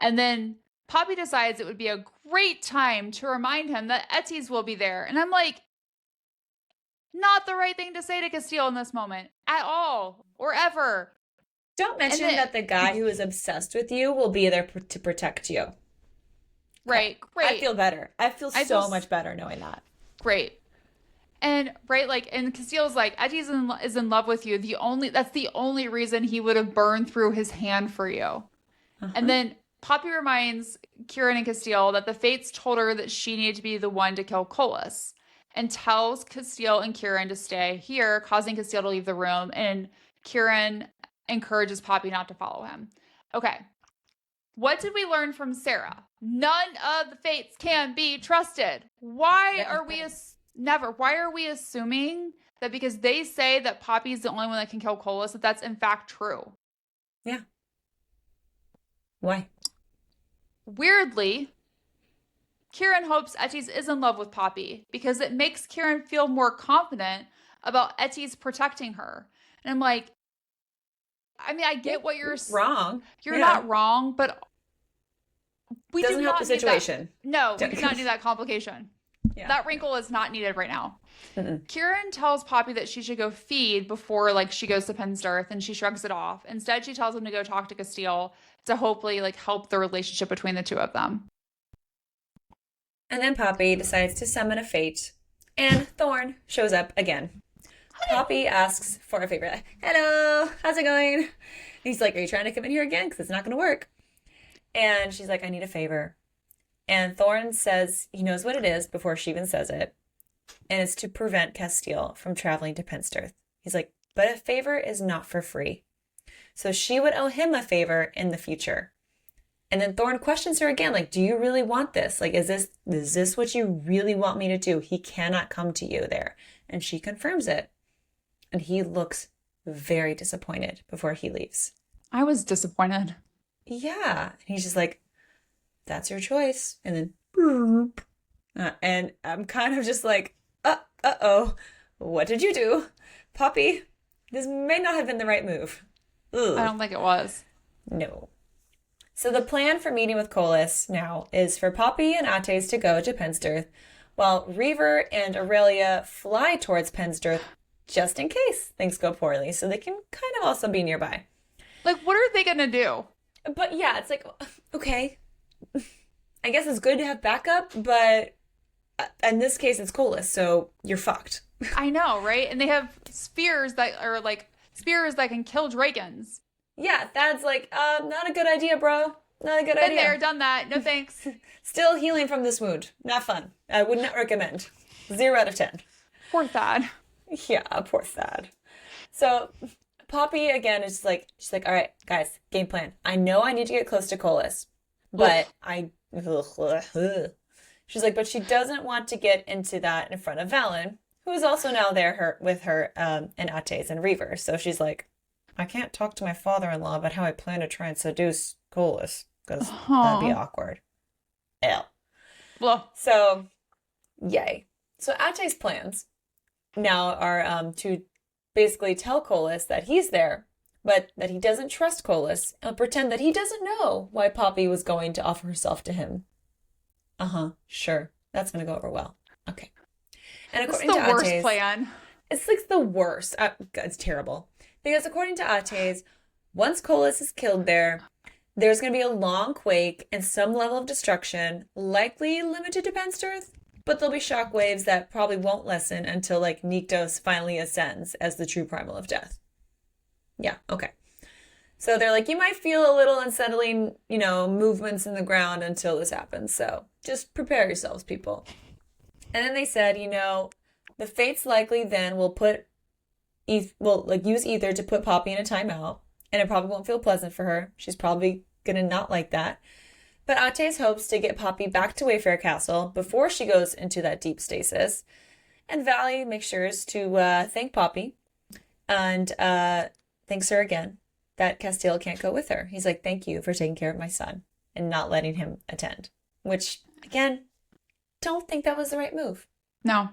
And then Poppy decides it would be a great time to remind him that Attes will be there. And I'm like, not the right thing to say to Casteel in this moment at all or ever. Don't mention that the guy who is obsessed with you will be there to protect you. Right, great. I feel better. I feel so much better knowing that. Great. And and Casteel's like, Attes is in love with you. That's the only reason he would have burned through his hand for you. Uh-huh. And then Poppy reminds Kieran and Casteel that the Fates told her that she needed to be the one to kill Colas, and tells Casteel and Kieran to stay here, causing Casteel to leave the room, and Kieran encourages Poppy not to follow him. Okay. What did we learn from Sera? None of the Fates can be trusted. Why are we assuming that because they say that Poppy's the only one that can kill Colas, that that's in fact true? Yeah. Why? Weirdly, Kieran hopes Attes is in love with Poppy because it makes Kieran feel more confident about Attes protecting her. And I'm like, I mean, I get what you're wrong. You're not wrong, but we doesn't help the situation. No, we do not need that complication. Yeah. That wrinkle is not needed right now. Mm-mm. Kieran tells Poppy that she should go feed before she goes to Penstarth, and she shrugs it off. Instead, she tells him to go talk to Casteel to hopefully help the relationship between the two of them. And then Poppy decides to summon a fate, and Thorn shows up again. Poppy asks for a favor. Hello, how's it going? And he's like, are you trying to come in here again? Because it's not going to work. And she's like, I need a favor. And Thorn says he knows what it is before she even says it. And it's to prevent Casteel from traveling to Penstarth. He's like, but a favor is not for free. So she would owe him a favor in the future. And then Thorn questions her again, do you really want this? Is this what you really want me to do? He cannot come to you there. And she confirms it. And he looks very disappointed before he leaves. I was disappointed. Yeah. And he's just like, that's your choice. And then, boop. And I'm kind of just like, uh-oh, what did you do? Poppy, this may not have been the right move. Ugh. I don't think it was. No. So the plan for meeting with Colas now is for Poppy and Attes to go to Penstarth, while Reaver and Aurelia fly towards Penstarth just in case things go poorly, so they can kind of also be nearby. What are they going to do? But yeah, it's okay. I guess it's good to have backup, but in this case, it's Colas, so you're fucked. I know, right? And they have spears that are spears that can kill dragons. Yeah, Thad's not a good idea, bro. Not a good idea. Been there, done that. No thanks. Still healing from this wound. Not fun. I would not recommend. 0 out of 10. Poor Thad. Yeah, poor Thad. So Poppy, again, is she's like, all right, guys, game plan. I know I need to get close to Colas, but she's like, but she doesn't want to get into that in front of Valen, who is also now there with her and Attes and Reaver. So she's like, I can't talk to my father-in-law about how I plan to try and seduce Colas, because that'd be awkward. Well, so, yay. So Attes' plans now are to basically tell Colas that he's there, but that he doesn't trust Colas, and pretend that he doesn't know why Poppy was going to offer herself to him. Sure. That's going to go over well. Okay. And according to Attes... It's the worst plan. It's the worst. It's terrible. Because according to Attes, once Colas is killed there's going to be a long quake and some level of destruction, likely limited to Penstarth, but there'll be shockwaves that probably won't lessen until Nyktos finally ascends as the true primal of death. Yeah, okay. So they're you might feel a little unsettling, movements in the ground until this happens. So just prepare yourselves, people. And then they said, the Fates likely then will use Ether to put Poppy in a timeout, and it probably won't feel pleasant for her. She's probably gonna not like that. But Attes hopes to get Poppy back to Wayfair Castle before she goes into that deep stasis. And Valley makes sure to thank Poppy and thanks her again that Casteel can't go with her. He's like, thank you for taking care of my son and not letting him attend. Which, again, don't think that was the right move. No.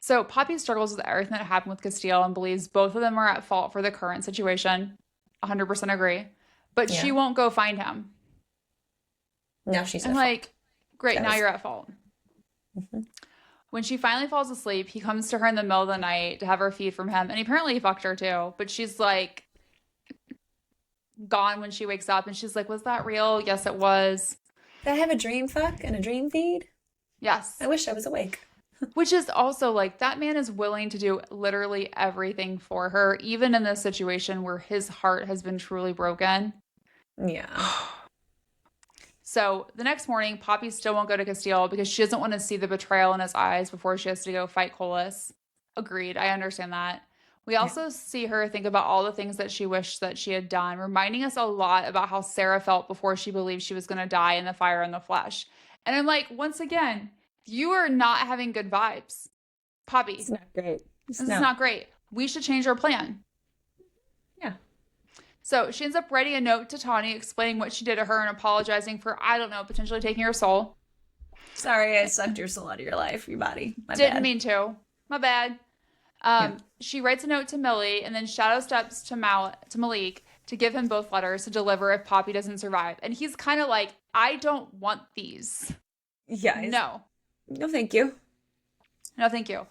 So Poppy struggles with everything that happened with Casteel and believes both of them are at fault for the current situation. 100% agree. But she won't go find him. Now she's and like, great, now you're at fault. Mm-hmm. When she finally falls asleep, he comes to her in the middle of the night to have her feed from him. And apparently he fucked her too. But she's like gone when she wakes up. And she's like, was that real? Yes, it was. Did I have a dream fuck and a dream feed? Yes. I wish I was awake. Which is also like, that man is willing to do literally everything for her, even in this situation where his heart has been truly broken. Yeah. So the next morning, Poppy still won't go to Casteel because she doesn't want to see the betrayal in his eyes before she has to go fight Colas. Agreed. I understand that. We also see her think about all the things that she wished that she had done, reminding us a lot about how Sera felt before she believed she was going to die in the fire and the flesh. And I'm like, once again, you are not having good vibes. Poppy. It's not great. This is not great. We should change our plan. Yeah. So she ends up writing a note to Tawny explaining what she did to her and apologizing for, I don't know, potentially taking her soul. Sorry, I sucked your soul out of your life, your body. Didn't mean to. My bad. She writes a note to Millie and then shadow steps to Malik to give him both letters to deliver if Poppy doesn't survive. And he's kind of like, I don't want these. Yeah. No, thank you. No, thank you.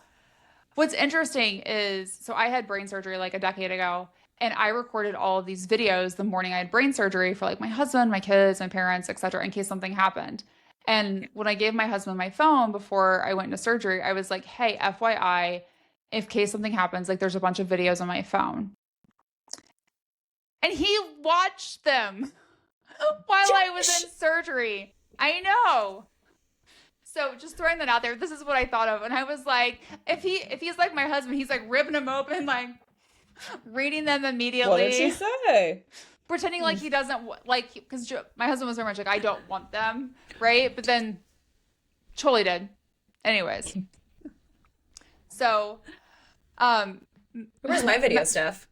What's interesting is, so I had brain surgery like a decade ago, and I recorded all of these videos the morning I had brain surgery for like my husband, my kids, my parents, etc., in case something happened. And when I gave my husband my phone before I went into surgery, I was like, hey, FYI, in case something happens, like there's a bunch of videos on my phone. And he watched them while I was in surgery. I know. So just throwing that out there, this is what I thought of. And I was like, if he's like my husband, he's like ripping them open, like reading them immediately. What did she say? Pretending like he doesn't, like, because my husband was very much like, I don't want them, right? But then totally did. Anyways. So, where's my video stuff?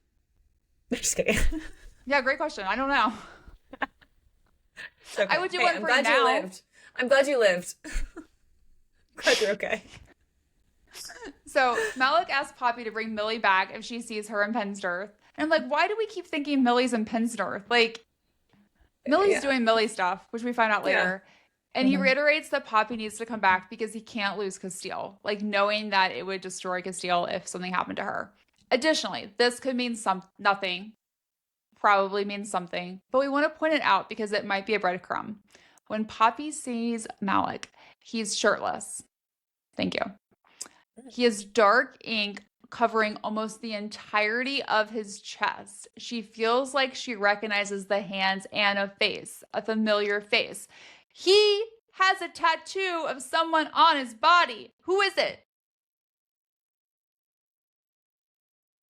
I'm just kidding. Yeah, great question. I don't know. Okay. I would do one I'm for glad now. You lived. I'm glad you lived. Glad you're okay. So Malik asks Poppy to bring Millie back if she sees her in Pensnorth. And I'm like, why do we keep thinking Millie's in Pensnorth? Like, Millie's doing Millie stuff, which we find out later. And he reiterates that Poppy needs to come back because he can't lose Casteel, like knowing that it would destroy Casteel if something happened to her. Additionally, this could mean nothing, probably means something, but we want to point it out because it might be a breadcrumb. When Poppy sees Malik, he's shirtless. Thank you. He has dark ink covering almost the entirety of his chest. She feels like she recognizes the hands and a face, a familiar face. He has a tattoo of someone on his body. Who is it?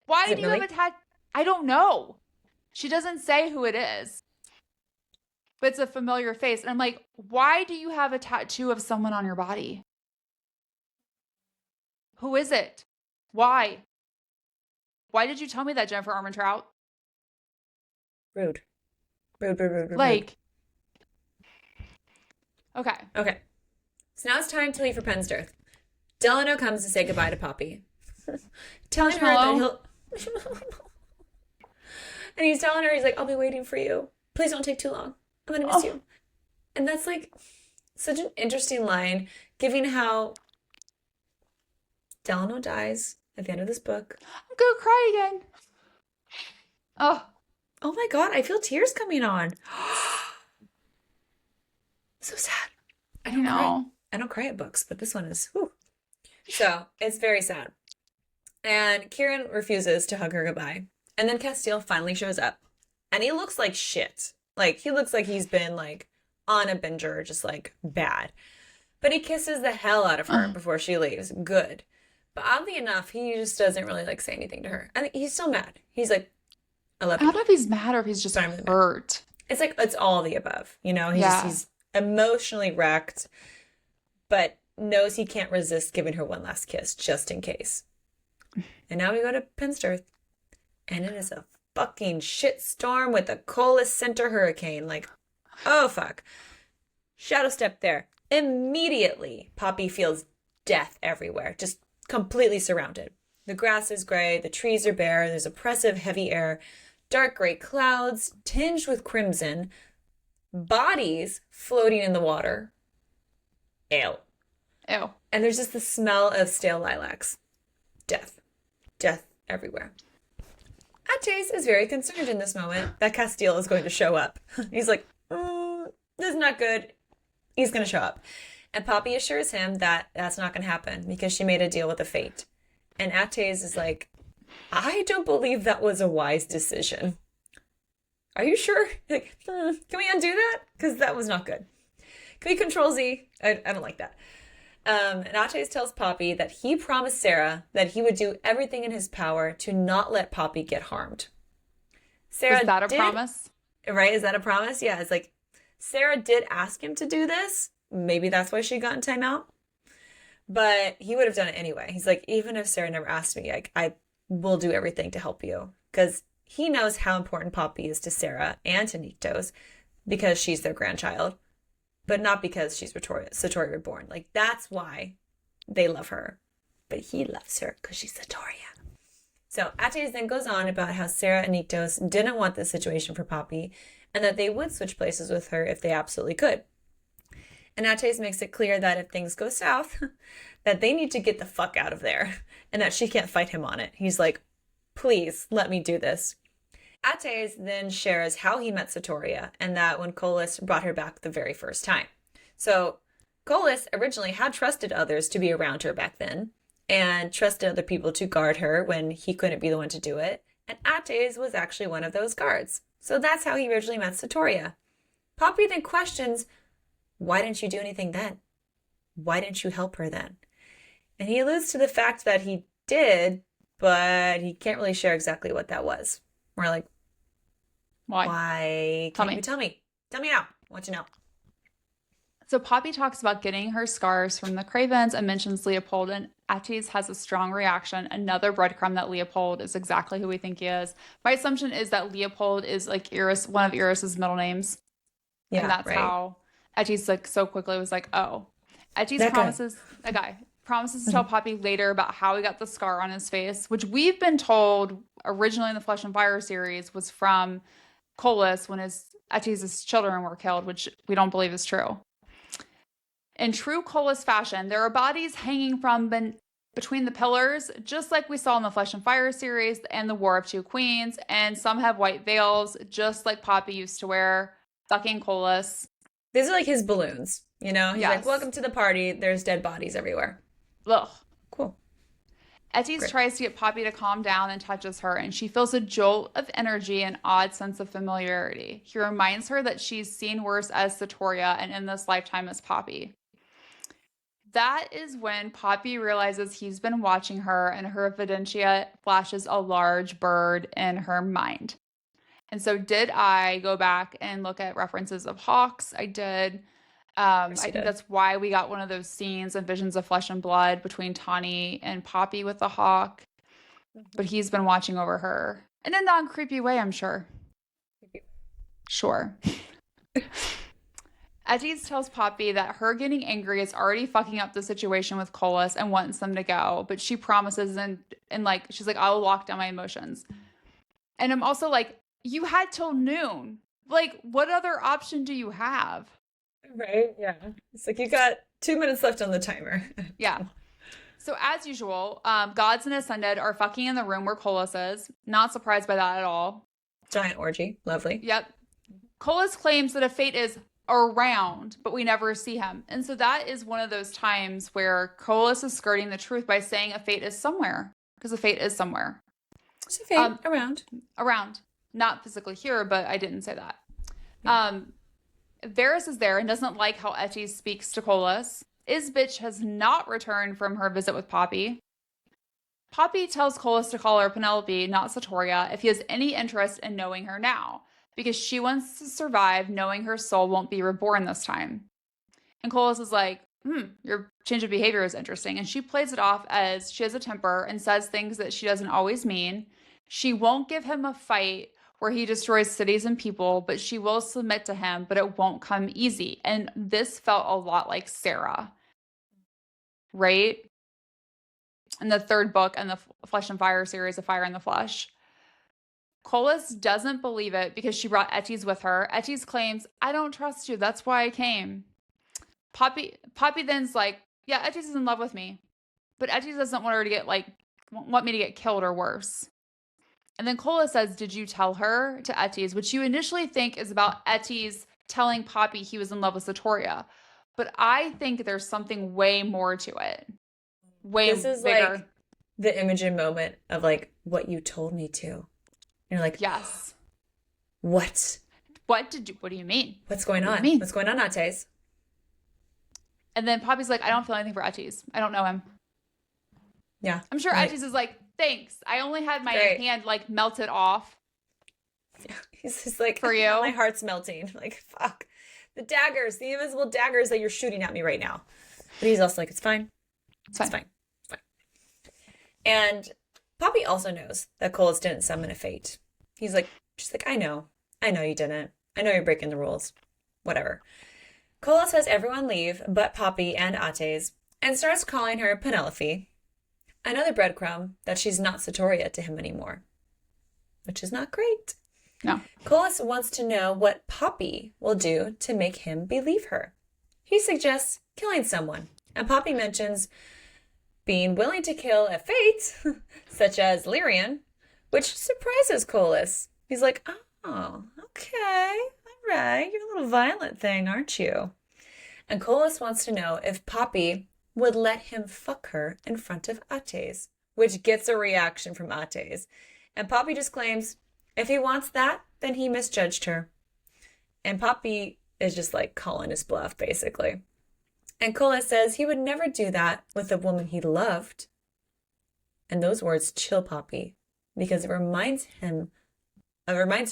Why do you have a tattoo? I don't know. She doesn't say who it is. But it's a familiar face. And I'm like, why do you have a tattoo of someone on your body? Who is it? Why? Why did you tell me that, Jennifer Armentrout? Rude. Rude. Like, okay. So now it's time to leave for Pensnorth. Delano comes to say goodbye to Poppy. Telling her that he'll... And he's telling her, he's like, I'll be waiting for you. Please don't take too long. I'm going to miss you. And that's like such an interesting line, given how Delano dies at the end of this book. I'm going to cry again. Oh my God, I feel tears coming on. So sad. I don't know. I don't cry at books, but this one is, whew. So it's very sad. And Kieran refuses to hug her goodbye. And then Casteel finally shows up. And he looks like shit. Like, he looks like he's been, like, on a binger, just, like, bad. But he kisses the hell out of her before she leaves. Good. But oddly enough, he just doesn't really, like, say anything to her. And he's still mad. He's like, I love you. I don't know if he's mad or if he's just hurt. It's like, it's all the above. You know, he's emotionally wrecked. But knows he can't resist giving her one last kiss, just in case. And now we go to Pinstirth. And it is a fucking shitstorm with a Colas center hurricane. Like, oh fuck. Shadow step there. Immediately, Poppy feels death everywhere. Just completely surrounded. The grass is gray, the trees are bare, there's oppressive heavy air, dark gray clouds tinged with crimson, bodies floating in the water. Ew. Ew. And there's just the smell of stale lilacs. Death. Death everywhere. Attes is very concerned in this moment that Casteel is going to show up. He's like, this is not good. He's going to show up. And Poppy assures him that that's not going to happen because she made a deal with a fate. And Attes is like, I don't believe that was a wise decision. Are you sure? Like, can we undo that? Because that was not good. Can we control Z? I don't like that. And Attes tells Poppy that he promised Sera that he would do everything in his power to not let Poppy get harmed. Sera Was that a promise? Right? Is that a promise? Yeah, it's like, Sera did ask him to do this. Maybe that's why she got in timeout. But he would have done it anyway. He's like, even if Sera never asked me, I will do everything to help you. Because he knows how important Poppy is to Sera and to Nyktos because she's their grandchild. But not because she's Satori reborn. Like, that's why they love her. But he loves her because she's Satoria. So Attes then goes on about how Sera and Nyktos didn't want this situation for Poppy and that they would switch places with her if they absolutely could. And Attes makes it clear that if things go south, that they need to get the fuck out of there and that she can't fight him on it. He's like, please let me do this. Attes then shares how he met Satoria and that when Colas brought her back the very first time. So Colas originally had trusted others to be around her back then and trusted other people to guard her when he couldn't be the one to do it. And Attes was actually one of those guards. So that's how he originally met Satoria. Poppy then questions, why didn't you do anything then? Why didn't you help her then? And he alludes to the fact that he did, but he can't really share exactly what that was. We're like, why can't you tell me? Tell me now. I want to know. So Poppy talks about getting her scars from the Cravens and mentions Leopold, and Attes has a strong reaction. Another breadcrumb that Leopold is exactly who we think he is. My assumption is that Leopold is like Iris, one of Iris's middle names. Yeah, and that's right. how Attes like so quickly was like, oh. Attes promises to tell Poppy later about how he got the scar on his face, which we've been told originally in the Flesh and Fire series was from Colas when Attes' children were killed, which we don't believe is true. In true Colas fashion, there are bodies hanging from between the pillars, just like we saw in the Flesh and Fire series and the War of Two Queens, and some have white veils, just like Poppy used to wear. Fucking Colas. These are like his balloons, you know? He's like, welcome to the party. There's dead bodies everywhere. Ugh. Cool. Attes tries to get Poppy to calm down and touches her, and she feels a jolt of energy and odd sense of familiarity. He reminds her that she's seen worse as Satoria and in this lifetime as Poppy. That is when Poppy realizes he's been watching her, and her evidentia flashes a large bird in her mind. And so did I go back and look at references of hawks? I did. I think that's why we got one of those scenes and visions of flesh and blood between Tawny and Poppy with the hawk. But he's been watching over her. In a non-creepy way, I'm sure. Sure. Attes tells Poppy that her getting angry is already fucking up the situation with Colas and wants them to go. But she promises and like, she's like, I'll lock down my emotions. And I'm also like, you had till noon. Like, what other option do you have? Right, yeah. It's like you got 2 minutes left on the timer. Yeah. So as usual, gods and Ascended are fucking in the room where Colas is. Not surprised by that at all. Giant orgy. Lovely. Yep. Colas claims that a fate is around, but we never see him. And so that is one of those times where Colas is skirting the truth by saying a fate is somewhere. Because a fate is somewhere. It's a fate around. Around. Not physically here, but I didn't say that. Yeah. Varys is there and doesn't like how Attes speaks to Colas. Isbitch has not returned from her visit with Poppy. Poppy tells Colas to call her Penelope, not Satoria, if he has any interest in knowing her now, because she wants to survive knowing her soul won't be reborn this time. And Colas is like, your change of behavior is interesting. And she plays it off as she has a temper and says things that she doesn't always mean. She won't give him a fight where he destroys cities and people, but she will submit to him, but it won't come easy. And this felt a lot like Sera, right? In the third book in the Flesh and Fire series, A Fire in the Flesh. Colas doesn't believe it because she brought Attes with her. Attes claims, I don't trust you. That's why I came. Poppy then's like, yeah, Attes is in love with me. But Attes doesn't want her to get want me to get killed or worse. And then Colas says, did you tell her to Attes? Which you initially think is about Attes telling Poppy he was in love with Satoria. But I think there's something way more to it. This is bigger. Like the Imogen moment of like what you told me to. And you're like, yes. What? What do you mean? What's going on? What's going on, Attes? And then Poppy's like, I don't feel anything for Attes. I don't know him. Yeah. I'm sure Attes is like, thanks. I only had my hand like melted off. Yeah. He's just like, for you. My heart's melting. Like, fuck. The daggers, the invisible daggers that you're shooting at me right now. But he's also like, it's fine. It's fine. And Poppy also knows that Colas didn't summon a fate. She's like, I know you didn't. I know you're breaking the rules. Whatever. Colas has everyone leave but Poppy and Attes and starts calling her Penelope. Another breadcrumb that she's not Satoria to him anymore. Which is not great. No. Colas wants to know what Poppy will do to make him believe her. He suggests killing someone. And Poppy mentions being willing to kill a fate, such as Lyrian, which surprises Colas. He's like, oh, okay, all right, you're a little violent thing, aren't you? And Colas wants to know if Poppy would let him fuck her in front of Attes, which gets a reaction from Attes. And Poppy just claims, if he wants that, then he misjudged her. And Poppy is just like calling his bluff, basically. And Colas says he would never do that with a woman he loved. And those words chill Poppy because it reminds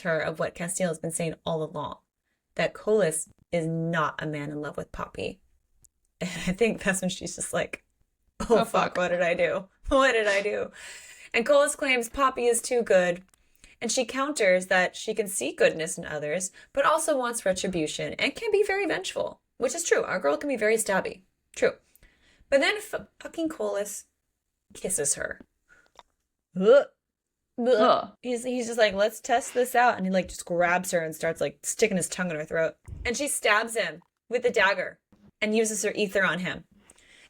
her of what Casteel has been saying all along, that Colas is not a man in love with Poppy. And I think that's when she's just like, oh fuck, what did I do? What did I do? And Colas claims Poppy is too good. And she counters that she can see goodness in others, but also wants retribution and can be very vengeful. Which is true. Our girl can be very stabby. True. But then fucking Colas kisses her. He's just like, let's test this out. And he like just grabs her and starts like sticking his tongue in her throat. And she stabs him with a dagger and uses her ether on him.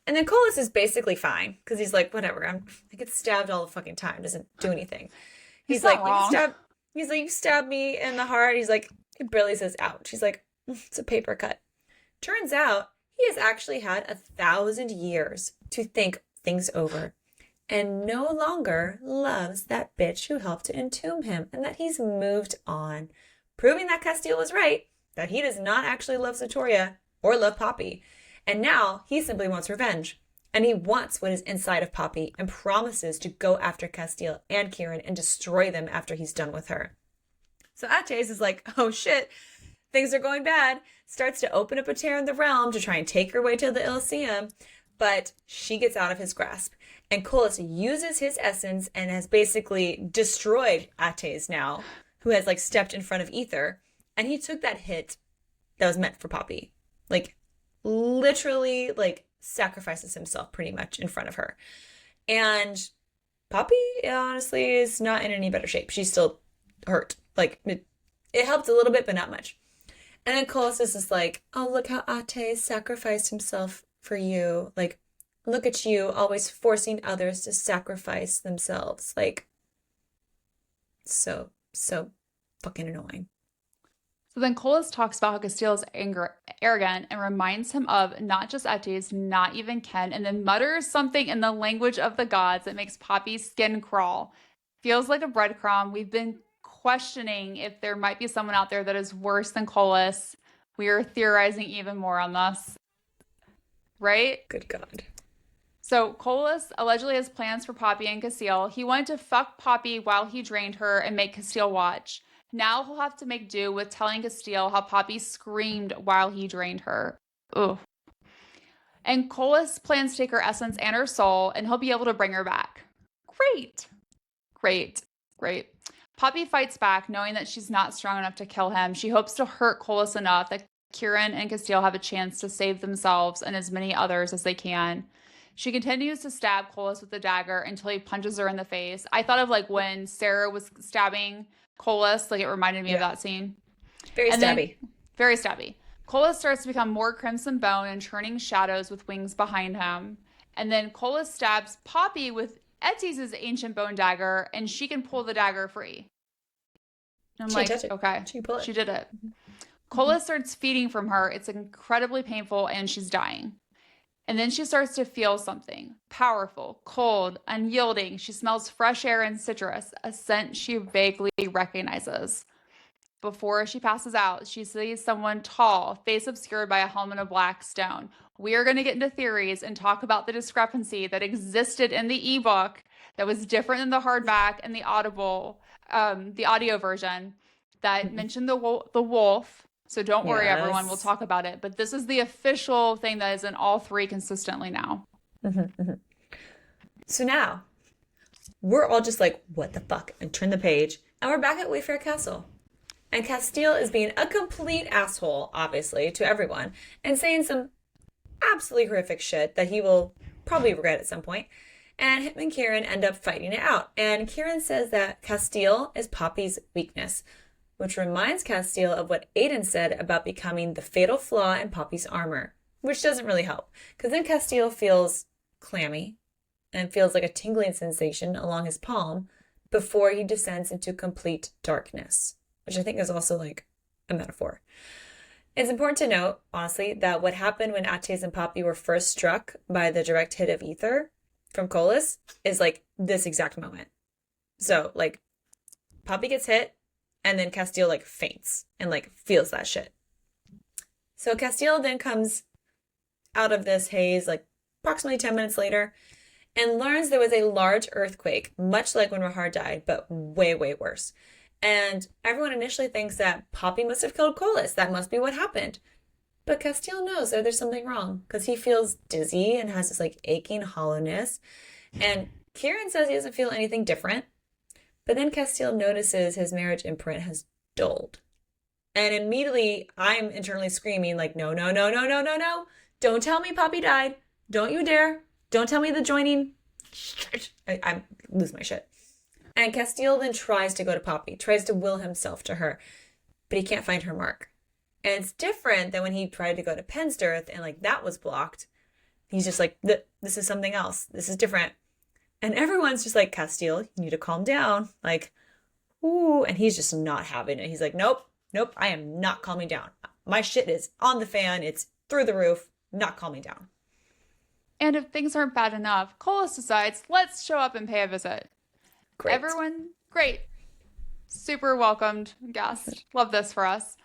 And then Colas is basically fine because he's like, whatever. I get stabbed all the fucking time. Doesn't do anything. He's like, you stabbed me in the heart. He's like, he barely says ouch. He's like, it's a paper cut. Turns out he has actually had 1,000 years to think things over and no longer loves that bitch who helped to entomb him and that he's moved on, proving that Casteel was right, that he does not actually love Satoria or love Poppy. And now he simply wants revenge. And he wants what is inside of Poppy and promises to go after Casteel and Kieran and destroy them after he's done with her. So Attes is like, oh shit, things are going bad. Starts to open up a tear in the realm to try and take her way to the Elysium, but she gets out of his grasp. And Colas uses his essence and has basically destroyed Attes now, who has like stepped in front of Ether. And he took that hit that was meant for Poppy. Like literally like sacrifices himself pretty much in front of her. And Poppy honestly is not in any better shape. She's still hurt. Like it helped a little bit, but not much. And then Colas is just like, oh, look how Attes sacrificed himself for you. Like, look at you always forcing others to sacrifice themselves. Like, so fucking annoying. So then Colas talks about how Casteel is arrogant and reminds him of not just Attes, not even Ken, and then mutters something in the language of the gods that makes Poppy's skin crawl. Feels like a breadcrumb. We've been questioning if there might be someone out there that is worse than Colas. We are theorizing even more on this. Right? Good God. So Colas allegedly has plans for Poppy and Casteel. He wanted to fuck Poppy while he drained her and make Casteel watch. Now he'll have to make do with telling Casteel how Poppy screamed while he drained her. Ugh. And Colas plans to take her essence and her soul, and he'll be able to bring her back. Great. Great. Great. Poppy fights back, knowing that she's not strong enough to kill him. She hopes to hurt Colas enough that Kieran and Casteel have a chance to save themselves and as many others as they can. She continues to stab Colas with the dagger until he punches her in the face. I thought of like when Sera was stabbing Colas, like it reminded me of that scene. Very stabby. Very stabby. Colas starts to become more crimson bone and churning shadows with wings behind him. And then Colas stabs Poppy with Attes' ancient bone dagger, and she can pull the dagger free. And I'm like, okay, she did it. Colas starts feeding from her. It's incredibly painful, and she's dying. And then she starts to feel something powerful, cold, unyielding. She smells fresh air and citrus, a scent she vaguely recognizes. Before she passes out, she sees someone tall, face obscured by a helmet of black stone. We are going to get into theories and talk about the discrepancy that existed in the ebook that was different than the hardback and the audio version that mentioned the wolf. So don't worry, everyone. We'll talk about it. But this is the official thing that is in all three consistently now. So now, we're all just like, what the fuck? And turn the page. And we're back at Wayfair Castle. And Casteel is being a complete asshole, obviously, to everyone. And saying some absolutely horrific shit that he will probably regret at some point. And him and Kieran end up fighting it out. And Kieran says that Casteel is Poppy's weakness, which reminds Casteel of what Aiden said about becoming the fatal flaw in Poppy's armor, which doesn't really help. Because then Casteel feels clammy and feels like a tingling sensation along his palm before he descends into complete darkness, which I think is also like a metaphor. It's important to note, honestly, that what happened when Attes and Poppy were first struck by the direct hit of ether from Colas is like this exact moment. So like Poppy gets hit and then Casteel like faints and like feels that shit. So Casteel then comes out of this haze like approximately 10 minutes later and learns there was a large earthquake, much like when Rahar died, but way, way worse. And everyone initially thinks that Poppy must have killed Colas. That must be what happened. But Casteel knows that there's something wrong because he feels dizzy and has this like aching hollowness. And Kieran says he doesn't feel anything different. But then Casteel notices his marriage imprint has dulled. And immediately I'm internally screaming like, no, no, no, no, no, no, no. Don't tell me Poppy died. Don't you dare. Don't tell me the joining. I lose my shit. And Casteel then tries to go to Poppy, tries to will himself to her, but he can't find her mark. And it's different than when he tried to go to Penstirth and like that was blocked. He's just like, this is something else. This is different. And everyone's just like, Casteel, you need to calm down. Like, ooh. And he's just not having it. He's like, nope, I am not calming down. My shit is on the fan. It's through the roof. Not calming down. And if things aren't bad enough, Colas decides, let's show up and pay a visit. Great. Everyone, great. Super welcomed guest. Love this for us.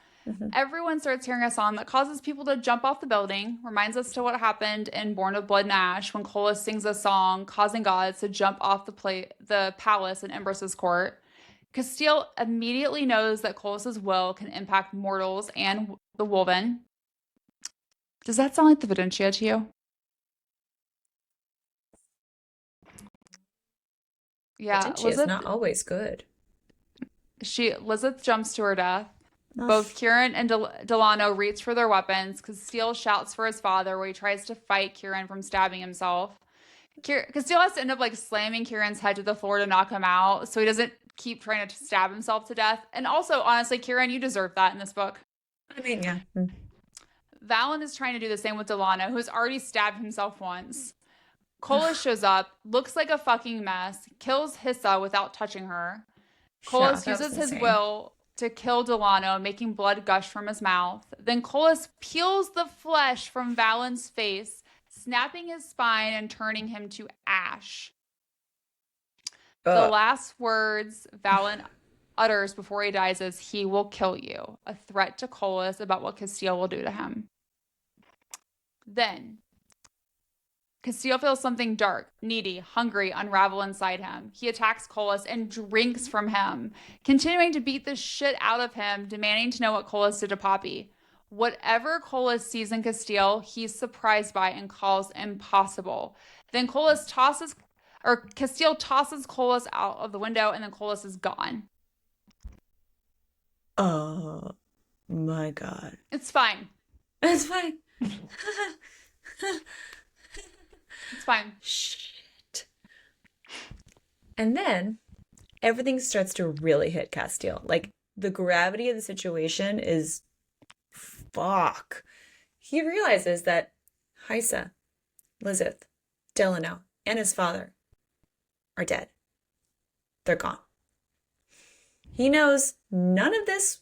Everyone starts hearing a song that causes people to jump off the building, reminds us to what happened in Born of Blood and Ash when Colas sings a song causing gods to jump off the palace in Empress's court. Casteel immediately knows that Colas's will can impact mortals and the wolven. Does that sound like the Videntia to you? Yeah, Videntia is not always good. Lizeth jumps to her death. Both Kieran and Delano reach for their weapons. Casteel shouts for his father where he tries to fight Kieran from stabbing himself. Casteel has to end up like slamming Kieran's head to the floor to knock him out so he doesn't keep trying to stab himself to death. And also, honestly, Kieran, you deserve that in this book. I mean, yeah. Valen is trying to do the same with Delano, who's already stabbed himself once. Colas shows up, looks like a fucking mess, kills Hissa without touching her. Colas uses his will to kill Delano, making blood gush from his mouth. Then Colas peels the flesh from Valen's face, snapping his spine and turning him to ash. The last words Valen utters before he dies is, "He will kill you," a threat to Colas about what Casteel will do to him. Then Casteel feels something dark, needy, hungry unravel inside him. He attacks Colas and drinks from him, continuing to beat the shit out of him, demanding to know what Colas did to Poppy. Whatever Colas sees in Casteel, he's surprised by and calls impossible. Then Casteel tosses Colas out of the window, and then Colas is gone. Oh my God. It's fine. It's fine. It's fine. Shit. And then everything starts to really hit Casteel. Like, the gravity of the situation is fuck. He realizes that Hysa, Lizeth, Delano, and his father are dead. They're gone. He knows none of this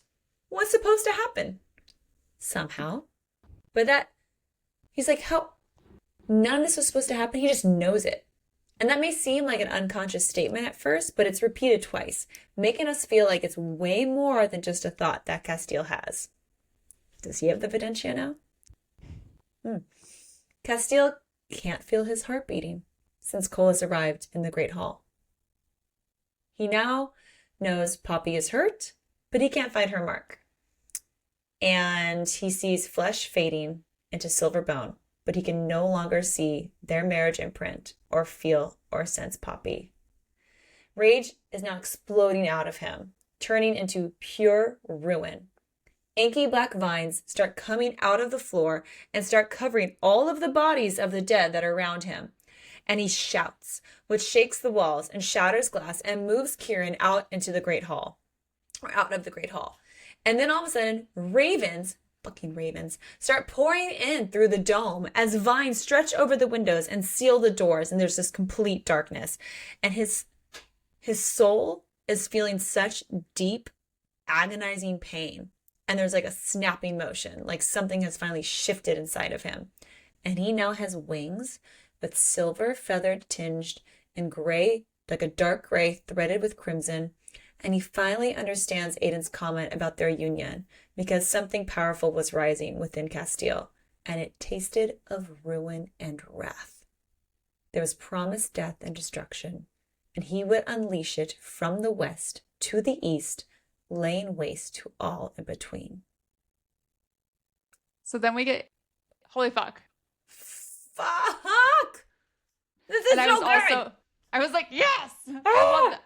was supposed to happen somehow. But he's like, how? None of this was supposed to happen. He just knows it. And that may seem like an unconscious statement at first, but it's repeated twice, making us feel like it's way more than just a thought that Casteel has. Does he have the Videntia now? Casteel can't feel his heart beating since Colas arrived in the Great Hall. He now knows Poppy is hurt, but he can't find her mark. And he sees flesh fading into silver bone, but he can no longer see their marriage imprint or feel or sense Poppy. Rage is now exploding out of him, turning into pure ruin. Inky black vines start coming out of the floor and start covering all of the bodies of the dead that are around him. And he shouts, which shakes the walls and shatters glass and moves Kieran out into the Great Hall, or out of the Great Hall. And then all of a sudden, fucking ravens, start pouring in through the dome as vines stretch over the windows and seal the doors, and there's this complete darkness. And his soul is feeling such deep, agonizing pain. And there's like a snapping motion, like something has finally shifted inside of him. And he now has wings with silver feathered tinged and gray, like a dark gray threaded with crimson. And he finally understands Aiden's comment about their union, because something powerful was rising within Casteel, and it tasted of ruin and wrath. There was promised death and destruction, and he would unleash it from the west to the east, laying waste to all in between. So then we get, holy fuck. Fuck! This is so good! I was like, yes! I love that.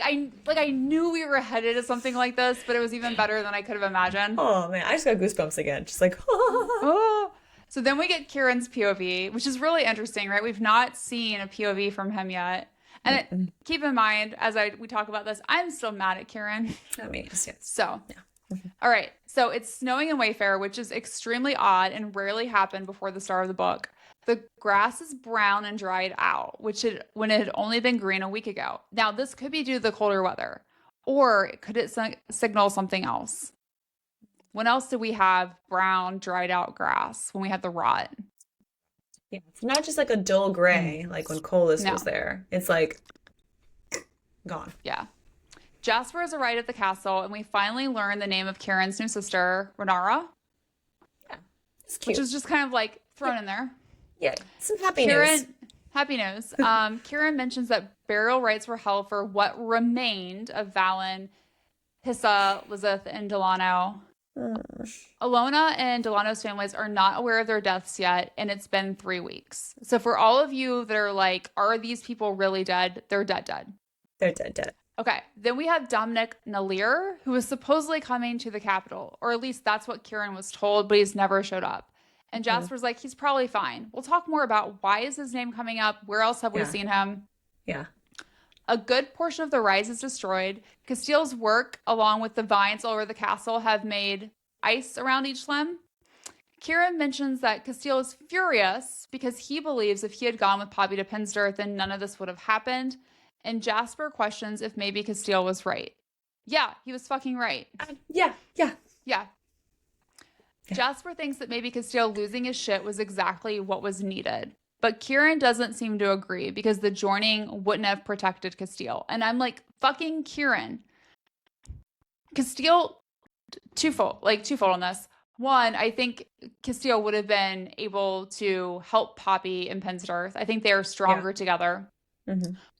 I knew we were headed to something like this, but it was even better than I could have imagined. Oh man, I just got goosebumps again. Just like, oh. So then we get Kieran's POV, which is really interesting, right? We've not seen a POV from him yet. And keep in mind, as we talk about this, I'm still mad at Kieran. I mean, yes. So, yeah. All right. So it's snowing in Wayfair, which is extremely odd and rarely happened before the start of the book. The grass is brown and dried out, when it had only been green a week ago. Now, this could be due to the colder weather, or could it signal something else? When else did we have brown, dried out grass when we had the rot? Yeah, it's not just like a dull gray, like when Colas was there. It's like gone. Yeah. Jasper has arrived at the castle, and we finally learn the name of Kieran's new sister, Renara. Yeah, it's cute. Which is just kind of like thrown in there. Yeah, some happy news. Happy news. Kieran mentions that burial rites were held for what remained of Valen, Hysa, Lizeth, and Delano. Alona and Delano's families are not aware of their deaths yet, and it's been 3 weeks. So for all of you that are like, are these people really dead? They're dead. They're dead. Okay, then we have Dominic Nalir, who is supposedly coming to the capital, or at least that's what Kieran was told, but he's never showed up. And Jasper's like, he's probably fine. We'll talk more about why is his name coming up? Where else have we seen him? Yeah. A good portion of the rise is destroyed. Casteel's work, along with the vines all over the castle, have made ice around each limb. Kieran mentions that Casteel is furious because he believes if he had gone with Poppy to Pinster, then none of this would have happened. And Jasper questions if maybe Casteel was right. Yeah, he was fucking right. Yeah. Jasper thinks that maybe Casteel losing his shit was exactly what was needed. But Kieran doesn't seem to agree because the joining wouldn't have protected Casteel. And I'm like, fucking Kieran. Casteel, twofold on this. One, I think Casteel would have been able to help Poppy and Pensidirth. I think they are stronger together.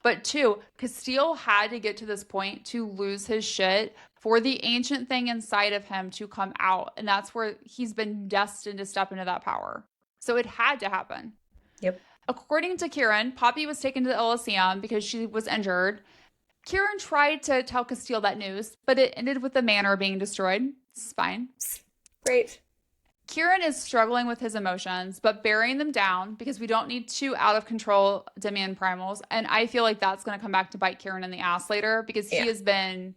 But 2, Casteel had to get to this point to lose his shit for the ancient thing inside of him to come out. And that's where he's been destined to step into that power. So it had to happen. Yep. According to Kieran, Poppy was taken to the Elysium because she was injured. Kieran tried to tell Casteel that news, but it ended with the manor being destroyed. It's fine. Great. Kieran is struggling with his emotions, but burying them down because we don't need 2 out of control Demian primals. And I feel like that's going to come back to bite Kieran in the ass later because he has been,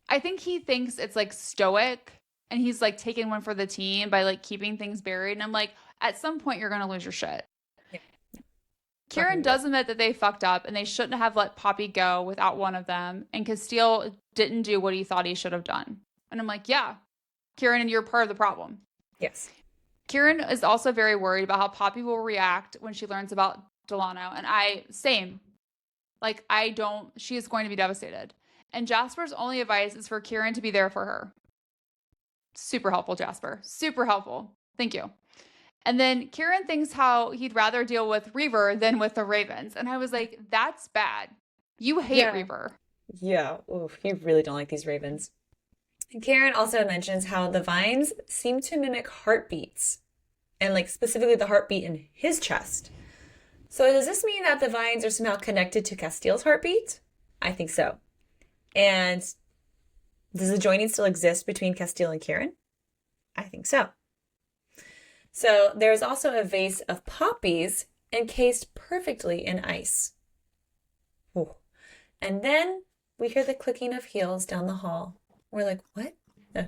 I think he thinks it's like stoic and he's like taking one for the team by like keeping things buried. And I'm like, at some point you're going to lose your shit. Yeah. Kieran does admit that they fucked up and they shouldn't have let Poppy go without one of them. And Casteel didn't do what he thought he should have done. And I'm like, yeah, Kieran, and you're part of the problem. Yes. Kieran is also very worried about how Poppy will react when she learns about Delano. And same. Like, she is going to be devastated. And Jasper's only advice is for Kieran to be there for her. Super helpful, Jasper. Super helpful. Thank you. And then Kieran thinks how he'd rather deal with Reaver than with the Ravens. And I was like, that's bad. You hate Reaver. Yeah. Oof, you really don't like these Ravens. And Kieran also mentions how the vines seem to mimic heartbeats. And like specifically the heartbeat in his chest. So does this mean that the vines are somehow connected to Casteel's heartbeat? I think so. And does the joining still exist between Casteel and Kieran? I think so. So there's also a vase of poppies encased perfectly in ice. Ooh. And then we hear the clicking of heels down the hall. We're like, what? This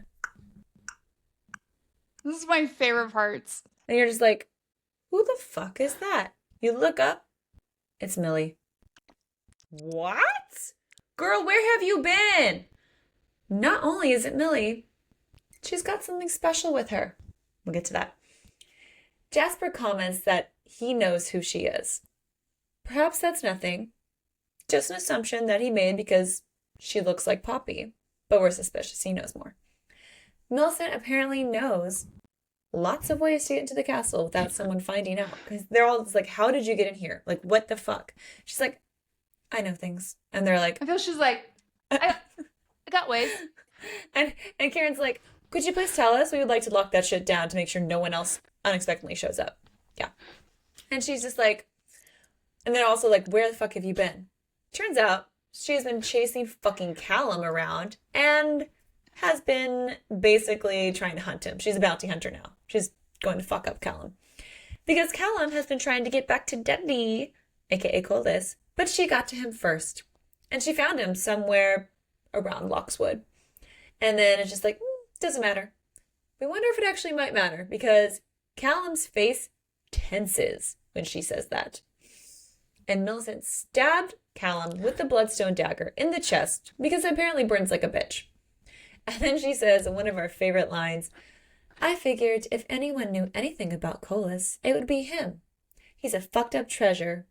is my favorite parts. And you're just like, who the fuck is that? You look up, it's Millie. What? Girl, where have you been? Not only is it Millie, she's got something special with her. We'll get to that. Jasper comments that he knows who she is. Perhaps that's nothing. Just an assumption that he made because she looks like Poppy. But we're suspicious he knows more. Millicent apparently knows lots of ways to get into the castle without someone finding out. Because they're all just like, how did you get in here? Like, what the fuck? She's like, I know things. And they're like... I feel she's like, I got ways. And Kieran's like, could you please tell us? We would like to lock that shit down to make sure no one else unexpectedly shows up. Yeah. And she's just like... And they're also like, where the fuck have you been? Turns out she's been chasing fucking Callum around and has been basically trying to hunt him. She's a bounty hunter now. She's going to fuck up Callum. Because Callum has been trying to get back to Daddy, aka Coldus, but she got to him first. And she found him somewhere around Lockswood. And then it's just like, doesn't matter. We wonder if it actually might matter because Callum's face tenses when she says that. And Millicent stabbed Callum with the bloodstone dagger in the chest because it apparently burns like a bitch. And then she says in one of our favorite lines, I figured if anyone knew anything about Colas, it would be him. He's a fucked up treasure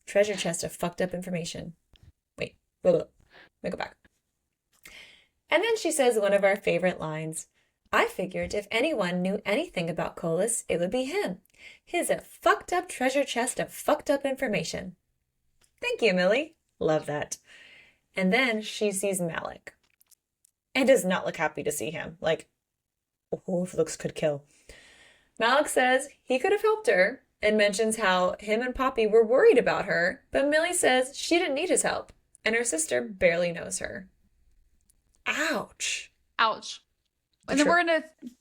chest of fucked up information. Wait, let me go back. And then she says one of our favorite lines, I figured if anyone knew anything about Colas, it would be him. He's a fucked up treasure chest of fucked up information. Thank you, Millie. Love that. And then she sees Malik. And does not look happy to see him. Like, oh, if looks could kill. Malik says he could have helped her and mentions how him and Poppy were worried about her, but Millie says she didn't need his help and her sister barely knows her. Ouch. Ouch. And then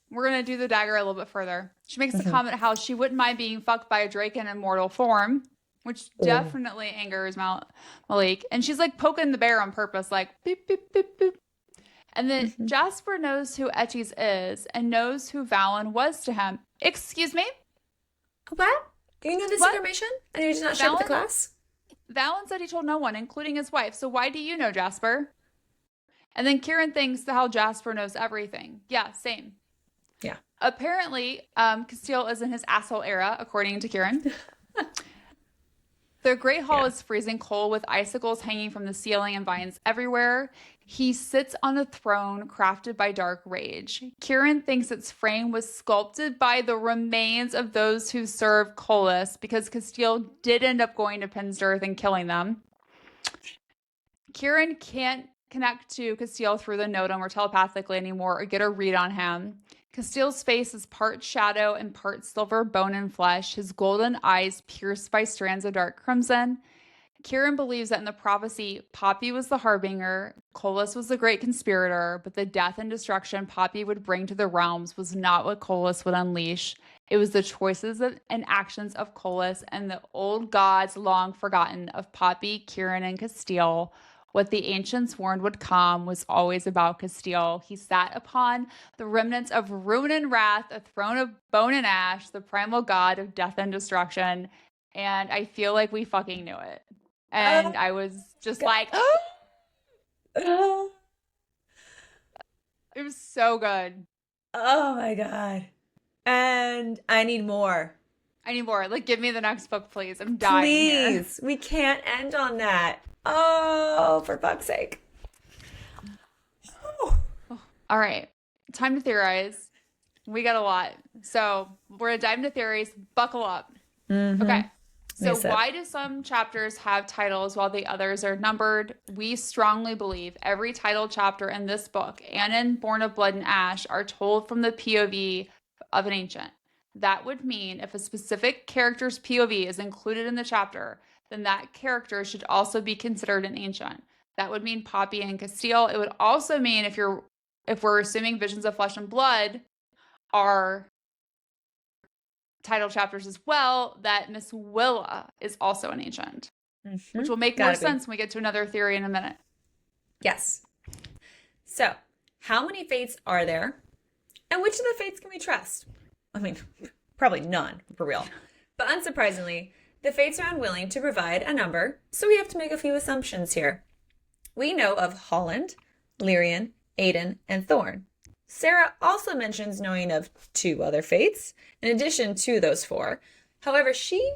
we're gonna do the dagger a little bit further. She makes the comment how she wouldn't mind being fucked by a draken in mortal form, which definitely angers Malik. And she's like poking the bear on purpose, like beep, beep, beep, beep. And then Jasper knows who Attes is and knows who Valen was to him. Excuse me? What? You know this information? And you did not share with the class? Valen said he told no one, including his wife. So why do you know, Jasper? And then Kieran thinks how Jasper knows everything. Yeah, same. Yeah. Apparently, Casteel is in his asshole era, according to Kieran. The Great Hall is freezing cold with icicles hanging from the ceiling and vines everywhere. He sits on a throne crafted by dark rage. Kieran thinks its frame was sculpted by the remains of those who served Colas because Casteel did end up going to Pinsdirth and killing them. Kieran can't connect to Casteel through the Notum or telepathically anymore or get a read on him. Casteel's face is part shadow and part silver bone and flesh, his golden eyes pierced by strands of dark crimson. Kieran believes that in the prophecy, Poppy was the harbinger, Colas was the great conspirator, but the death and destruction Poppy would bring to the realms was not what Colas would unleash. It was the choices and actions of Colas and the old gods long forgotten of Poppy, Kieran, and Casteel. What the ancients warned would come was always about Casteel. He sat upon the remnants of ruin and wrath, a throne of bone and ash, the primal god of death and destruction. And I feel like we fucking knew it. And I was just like, it was so good. Oh my God. And I need more. Like, give me the next book, please. I'm dying here. Please. We can't end on that. Oh, for fuck's sake. All right. Time to theorize. We got a lot. So we're going to dive into theories. Buckle up. Mm-hmm. Okay. So why do some chapters have titles while the others are numbered? We strongly believe every title chapter in this book and in Born of Blood and Ash are told from the POV of an ancient. That would mean if a specific character's POV is included in the chapter, then that character should also be considered an ancient. That would mean Poppy and Casteel. It would also mean if we're assuming Visions of Flesh and Blood are title chapters as well, that Miss Willa is also an ancient, which will make more sense when we get to another theory in a minute. Yes. So, how many fates are there? And which of the fates can we trust? I mean, probably none, for real. But unsurprisingly, the fates are unwilling to provide a number, so we have to make a few assumptions here. We know of Holland, Lyrian, Aiden, and Thorn. Sera also mentions knowing of 2 other fates, in addition to those 4. However, she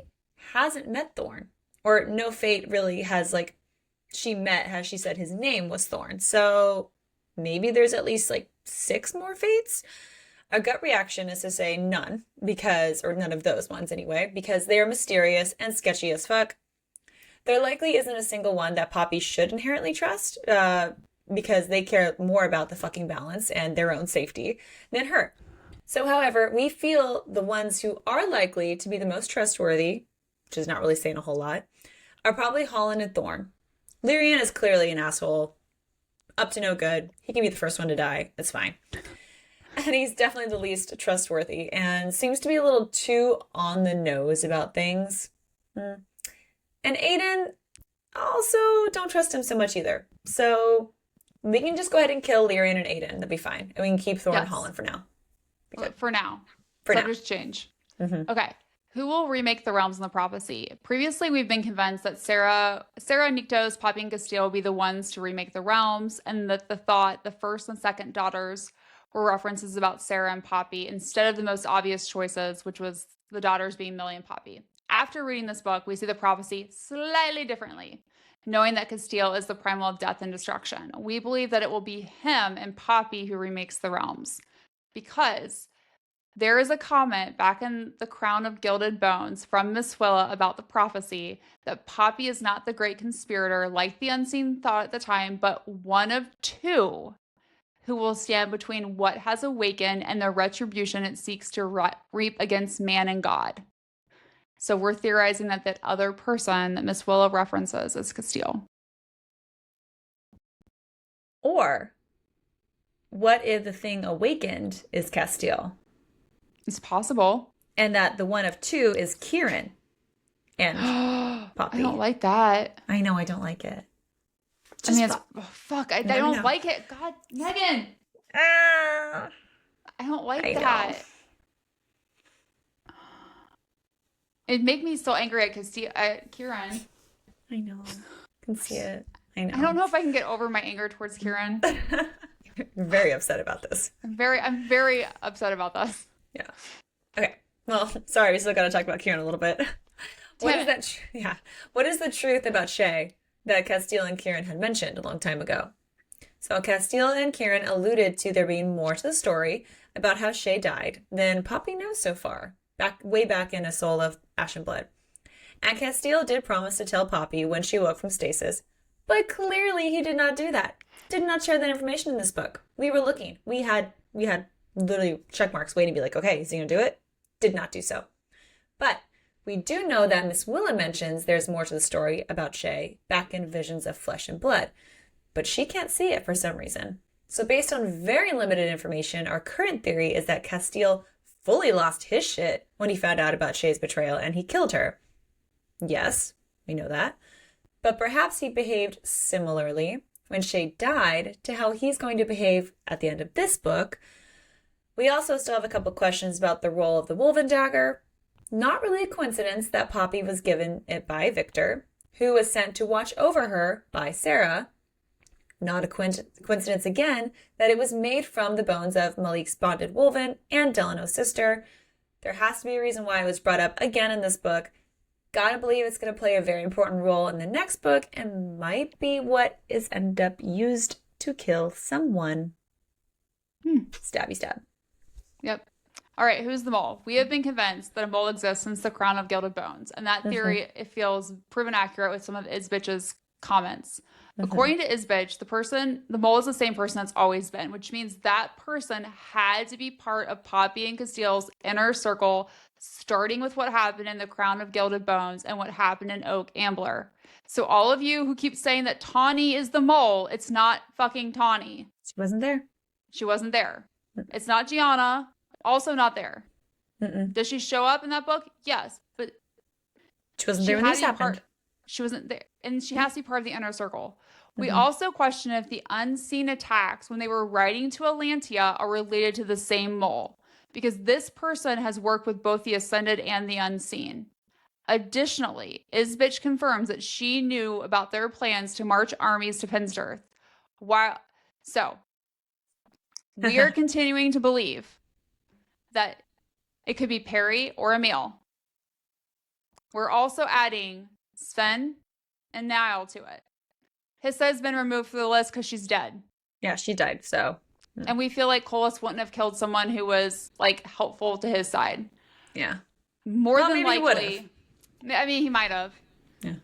hasn't met Thorn, or no fate really has, she met, as she said his name was Thorn. So maybe there's at least 6 more fates. A gut reaction is to say none, or none of those ones anyway, because they are mysterious and sketchy as fuck. There likely isn't a single one that Poppy should inherently trust, because they care more about the fucking balance and their own safety than her. So, however, we feel the ones who are likely to be the most trustworthy, which is not really saying a whole lot, are probably Holland and Thorn. Lyrian is clearly an asshole, up to no good. He can be the first one to die. It's fine. And he's definitely the least trustworthy and seems to be a little too on the nose about things. And Aiden, also don't trust him so much either. So we can just go ahead and kill Lyrian and Aiden. That'd be fine. And we can keep Thorn and Holland for now. For now. For now. Just change. Mm-hmm. Okay. Who will remake the realms in the prophecy? Previously, we've been convinced that Sera, Nyktos, Poppy, and Casteel will be the ones to remake the realms, and that the first and second daughters were references about Sera and Poppy instead of the most obvious choices, which was the daughters being Millie and Poppy. After reading this book, we see the prophecy slightly differently, knowing that Casteel is the primal of death and destruction. We believe that it will be him and Poppy who remakes the realms, because there is a comment back in The Crown of Gilded Bones from Miss Willa about the prophecy that Poppy is not the great conspirator like the unseen thought at the time, but one of 2 who will stand between what has awakened and the retribution it seeks to reap against man and God. So we're theorizing that that other person that Miss Willa references is Casteel. Or what if the thing awakened is Casteel? It's possible. And that the one of 2 is Kieran and Poppy. I don't like that. I know, I don't like it. I don't like it. God, Megan. I don't like that. It'd make me so angry at Kieran. I know. I can see it. I know. I don't know if I can get over my anger towards Kieran. I'm very upset about this. I'm very upset about this. Yeah. Okay. Well, sorry, we still got to talk about Kieran a little bit. What is the truth about Shay that Casteel and Kieran had mentioned a long time ago? So Casteel and Kieran alluded to there being more to the story about how Shay died than Poppy knows so far, way back in A Soul of Ash and Blood. And Casteel did promise to tell Poppy when she woke from stasis, But clearly he did not do that. Did not share that information in this book. We were looking. We had literally check marks waiting to be like, okay, is he going to do it? Did not do so. But we do know that Miss Willa mentions there's more to the story about Shay back in Visions of Flesh and Blood. But she can't see it for some reason. So based on very limited information, our current theory is that Casteel fully lost his shit when he found out about Shay's betrayal and he killed her. Yes, we know that. But perhaps he behaved similarly when Shay died to how he's going to behave at the end of this book. We also still have a couple questions about the role of the wolven dagger. Not really a coincidence that Poppy was given it by Victor, who was sent to watch over her by Sera. Not a coincidence again that it was made from the bones of Malik's bonded wolven and Delano's sister. There has to be a reason why it was brought up again in this book. Gotta believe it's going to play a very important role in the next book and might be what is ended up used to kill someone. Stabby stab. Yep. All right, who's the mole? We have been convinced that a mole exists since the Crown of Gilded Bones, and that theory it feels proven accurate with some of Isbitch's comments. According to Isbitch, the mole is the same person that's always been, which means that person had to be part of Poppy and Casteel's inner circle, starting with what happened in the Crown of Gilded Bones and what happened in Oak Ambler. So all of you who keep saying that Tawny is the mole, it's not fucking Tawny. She wasn't there. She wasn't there. It's not Gianna. Also not there. Does she show up in that book? Yes, but she wasn't there when this happened. She wasn't there, and she has to be part of the inner circle. We also question if the unseen attacks when they were riding to Atlantia are related to the same mole, because this person has worked with both the Ascended and the Unseen. Additionally, Isbitch confirms that she knew about their plans to march armies to Pinsdirth. So, we are continuing to believe that it could be Perry or Emil. We're also adding Sven and Niall to it. Hissa has been removed from the list because she's dead. Yeah, she died, so. And we feel like Colas wouldn't have killed someone who was, like, helpful to his side. Yeah. More than likely. He would've. I mean, he might have. Yeah.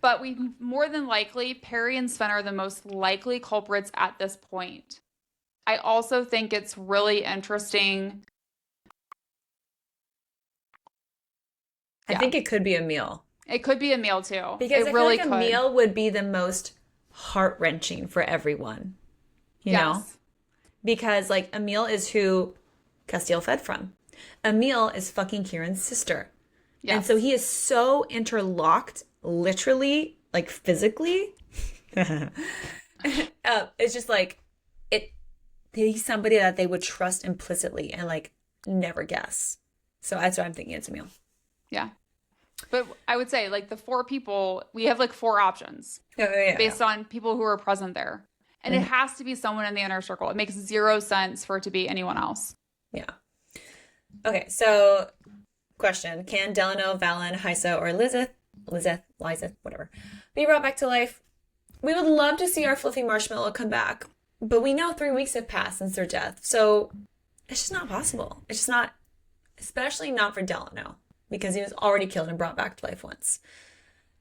But more than likely, Perry and Sven are the most likely culprits at this point. I also think it's really interesting. I think it could be Emil. It could be Emil too. Because it I really feel like Emil would be the most heart-wrenching for everyone. You know? Because, like, Emil is who Casteel fed from. Emil is fucking Kieran's sister. Yes. And so he is so interlocked, literally, like, physically. It's just like, he's somebody that they would trust implicitly and, like, never guess. So that's why I'm thinking it's Emil. Yeah. But I would say, like, the 4 people, we have, like, 4 options based on people who are present there. And it has to be someone in the inner circle. It makes 0 sense for it to be anyone else. Yeah. Okay, so question. Can Delano, Valen, Hysa, or Lizeth, whatever, be brought back to life? We would love to see our fluffy marshmallow come back, but we know 3 weeks have passed since their death, so it's just not possible. It's just not, especially not for Delano, because he was already killed and brought back to life once.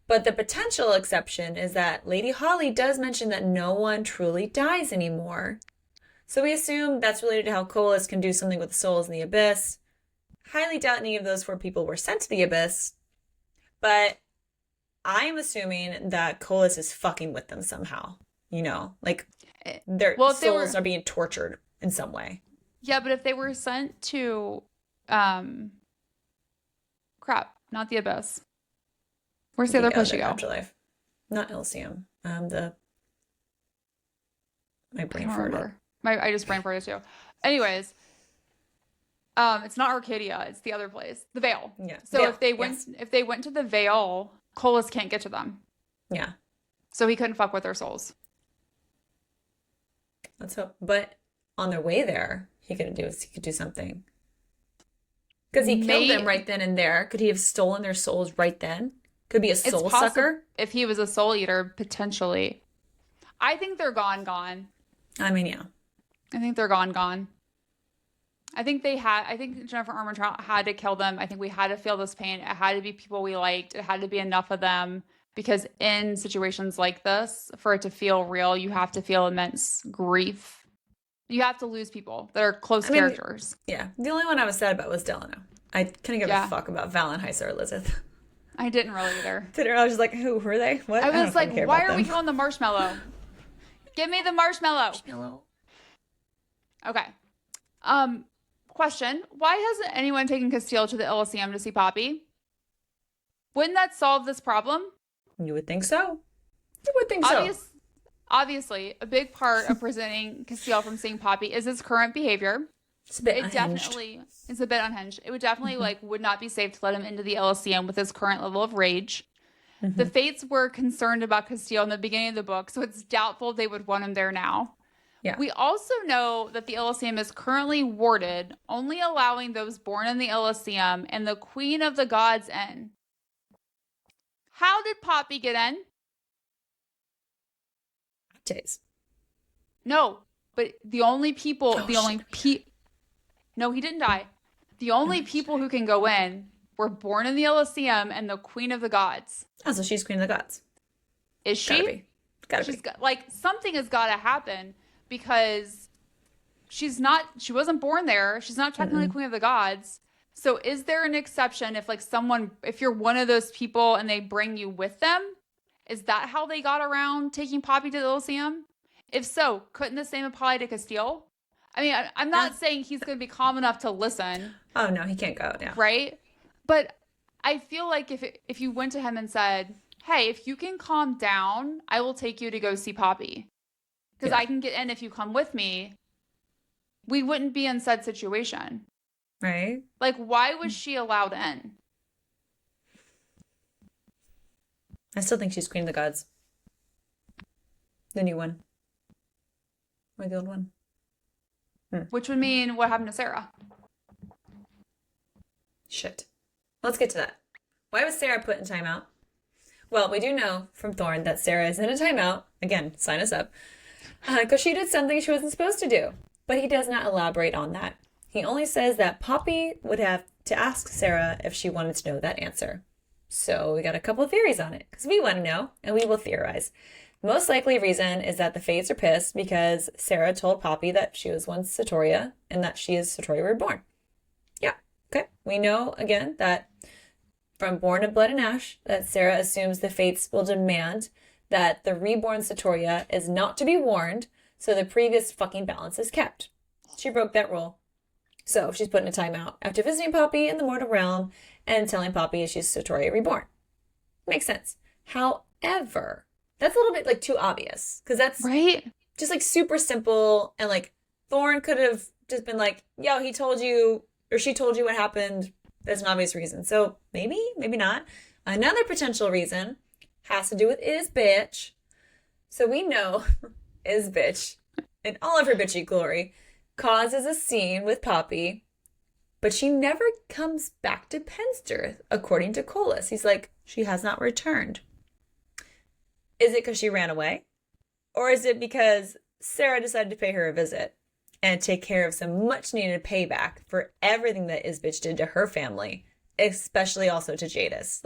But the potential exception is that Lady Holly does mention that no one truly dies anymore. So we assume that's related to how Colas can do something with the souls in the Abyss. Highly doubt any of those 4 people were sent to the Abyss. But I'm assuming that Colas is fucking with them somehow. You know, like their souls are being tortured in some way. Yeah, but if they were sent to, not the Abyss. Where's the other place you go? Afterlife. Not Elysium. My brain farted. I just brain farted too. Anyways, it's not Arcadia. It's the other place, the Vale. Yeah. So Vale, if they went to the Vale, Colas can't get to them. Yeah. So he couldn't fuck with their souls. Let's hope. But on their way there, he could do something. Because he killed them right then and there. Could he have stolen their souls right then? Could be a soul sucker. If he was a soul eater, potentially. I think they're gone. I mean, yeah. I think they're gone. I think Jennifer Armentrout had to kill them. I think we had to feel this pain. It had to be people we liked. It had to be enough of them. because in situations like this, for it to feel real, you have to feel immense grief. You have to lose people that are close characters. Yeah. The only one I was sad about was Delano. I couldn't give a fuck about Valenheis or Elizabeth. I didn't really either. I was just like, who were they? What? I was like, why are we killing the marshmallow? Give me the marshmallow. Okay. Question. Why hasn't anyone taken Casteel to the Elysium to see Poppy? Wouldn't that solve this problem? You would think so. You would think so. Obviously, a big part of preventing Casteel from seeing Poppy is his current behavior. It's a bit unhinged. Definitely is a bit unhinged. It would definitely would not be safe to let him into the Elysium with his current level of rage. The Fates were concerned about Casteel in the beginning of the book, so it's doubtful they would want him there now. Yeah. We also know that the Elysium is currently warded, only allowing those born in the Elysium and the Queen of the Gods in. How did Poppy get in? Attes. No, but the only people, no, he didn't die. The only people who can go in were born in the Elysium and the Queen of the Gods. Oh, so she's Queen of the Gods. Is she? Gotta be. Like, something has got to happen because she wasn't born there. She's not technically Queen of the Gods. So is there an exception if you're one of those people and they bring you with them? Is that how they got around taking Poppy to the Elysium? If so, couldn't the same apply to Casteel? I mean, I'm not saying he's going to be calm enough to listen. Oh, no, he can't go now. Right? But I feel like if you went to him and said, hey, if you can calm down, I will take you to go see Poppy. Because I can get in if you come with me. We wouldn't be in said situation. Right? Like, why was she allowed in? I still think she's Queen of the Gods. The new one. Or the old one. Which would mean what happened to Sera? Shit. Let's get to that. Why was Sera put in timeout? Well, we do know from Thorne that Sera is in a timeout. Again, sign us up. Because she did something she wasn't supposed to do. But he does not elaborate on that. He only says that Poppy would have to ask Sera if she wanted to know that answer. So we got a couple of theories on it. Because we want to know, and we will theorize. The most likely reason is that the Fates are pissed because Sera told Poppy that she was once Satoria and that she is Satoria reborn. Yeah, okay. We know, again, that from Born of Blood and Ash, that Sera assumes the Fates will demand that the reborn Satoria is not to be warned, so the previous fucking balance is kept. She broke that rule. So she's put in a timeout after visiting Poppy in the mortal realm and telling Poppy she's Satoria reborn. Makes sense. However, that's a little bit too obvious because that's right. Just super simple, and Thorne could have just been yo, he told you or she told you what happened. There's an obvious reason. So maybe not. Another potential reason has to do with Isbitch. So we know Isbitch, in all of her bitchy glory, causes a scene with Poppy, but she never comes back to Penstirth, according to Colas. He's like, she has not returned. Is it because she ran away? Or is it because Sera decided to pay her a visit and take care of some much-needed payback for everything that Isbitch did to her family, especially also to Jadis?